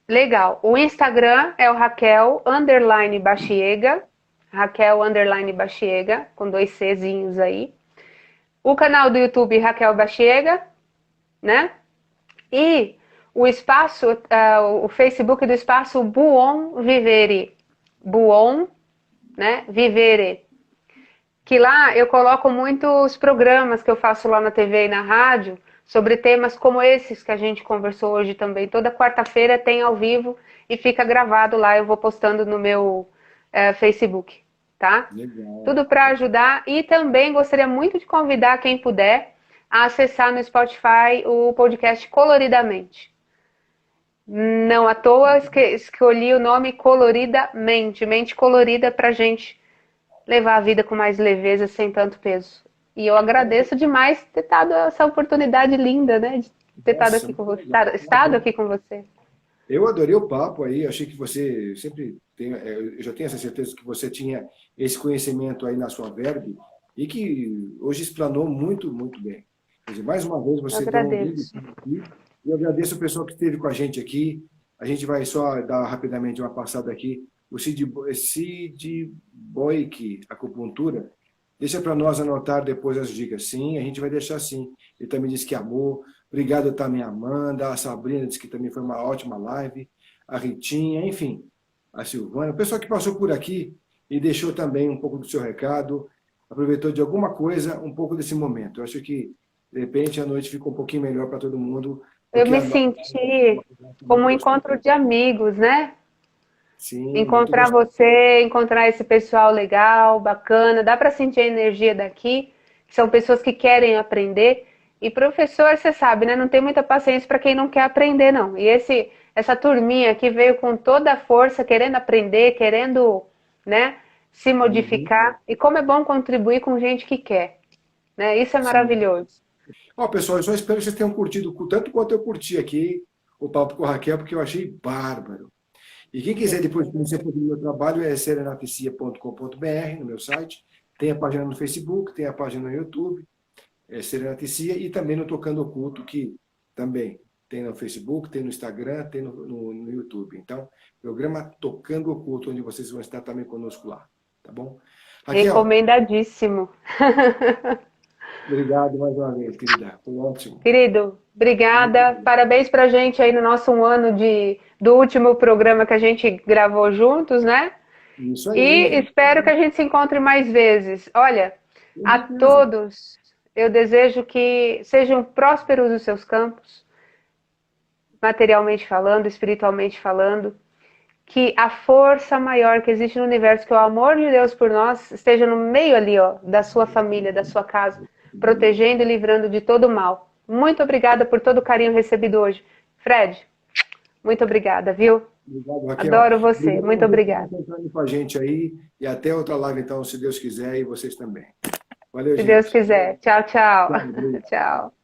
legal. O Instagram é o Raquel_Bachiega, Raquel_Bachiega, com 2 Czinhos aí. O canal do YouTube Raquel Bachiega, né? E o espaço, o Facebook do espaço Buon Vivere. Buon, né? Vivere. Que lá eu coloco muitos programas que eu faço lá na TV e na rádio sobre temas como esses que a gente conversou hoje também. Toda quarta-feira tem ao vivo e fica gravado lá. Eu vou postando no meu Facebook, tá? Legal. Tudo para ajudar. E também gostaria muito de convidar quem puder a acessar no Spotify o podcast Coloridamente. Não à toa escolhi o nome Coloridamente, mente colorida para gente levar a vida com mais leveza, sem tanto peso. E eu agradeço demais ter dado essa oportunidade linda, né? De ter estado Nossa, aqui com muito você, legal. estado aqui com você. Eu adorei o papo aí, achei que você sempre tem, eu já tenho essa certeza que você tinha esse conhecimento aí na sua verve e que hoje explanou muito, muito bem. Quer dizer, mais uma vez Eu você deu um lindo agradeço. papo aqui. E eu agradeço o pessoal que esteve com a gente aqui. A gente vai só dar rapidamente uma passada aqui. O Cid Boik Acupuntura, deixa para nós anotar depois as dicas. Sim, a gente vai deixar sim. Ele também disse que amou. Obrigado também a Amanda, a Sabrina disse que também foi uma ótima live, a Ritinha, enfim, a Silvana, o pessoal que passou por aqui e deixou também um pouco do seu recado, aproveitou de alguma coisa, um pouco desse momento. Eu acho que, de repente, a noite ficou um pouquinho melhor para todo mundo, Eu porque me a noite foi senti uma conversa como muito um gostosa. encontro de amigos, né? Sim, muito Encontrar gostoso. você, encontrar esse pessoal legal, bacana, dá para sentir a energia daqui, que são pessoas que querem aprender. E professor, você sabe, né? Não tem muita paciência para quem não quer aprender, não. E essa turminha que veio com toda a força, querendo aprender, querendo, né, se Uhum, modificar. E como é bom contribuir com gente que quer, né? Isso é sim. maravilhoso. Ó, pessoal, eu só espero que vocês tenham curtido tanto quanto eu curti aqui o papo com a Raquel, porque eu achei bárbaro. E quem quiser depois conhecer um pouquinho do meu trabalho é serenaticia.com.br, no meu site. Tem a página no Facebook, tem a página no YouTube, Serenaticia, e também no Tocando Oculto, que também tem no Facebook, tem no Instagram, tem no YouTube. Então, programa Tocando Oculto, onde vocês vão estar também conosco lá. Tá bom? Raquel, Recomendadíssimo. obrigado mais uma vez, querida. Foi ótimo. Querido, Muito obrigada. bom. Parabéns pra gente aí no nosso 1 ano do último programa que a gente gravou juntos, né? Isso E aí. espero que a gente se encontre mais vezes. Olha, Com a certeza. todos eu desejo que sejam prósperos os seus campos, materialmente falando, espiritualmente falando, que a força maior que existe no universo, que é o amor de Deus por nós, esteja no meio ali, ó, da sua família, da sua casa, protegendo e livrando de todo o mal. Muito obrigada por todo o carinho recebido hoje. Fred, muito obrigada, viu? Obrigado, Raquel. Adoro você. Obrigado Muito obrigada. por estar com a gente aí. E até outra live, então, se Deus quiser, e vocês também. Valeu, Se gente. Deus quiser. Tchau, tchau. Tchau. Tchau.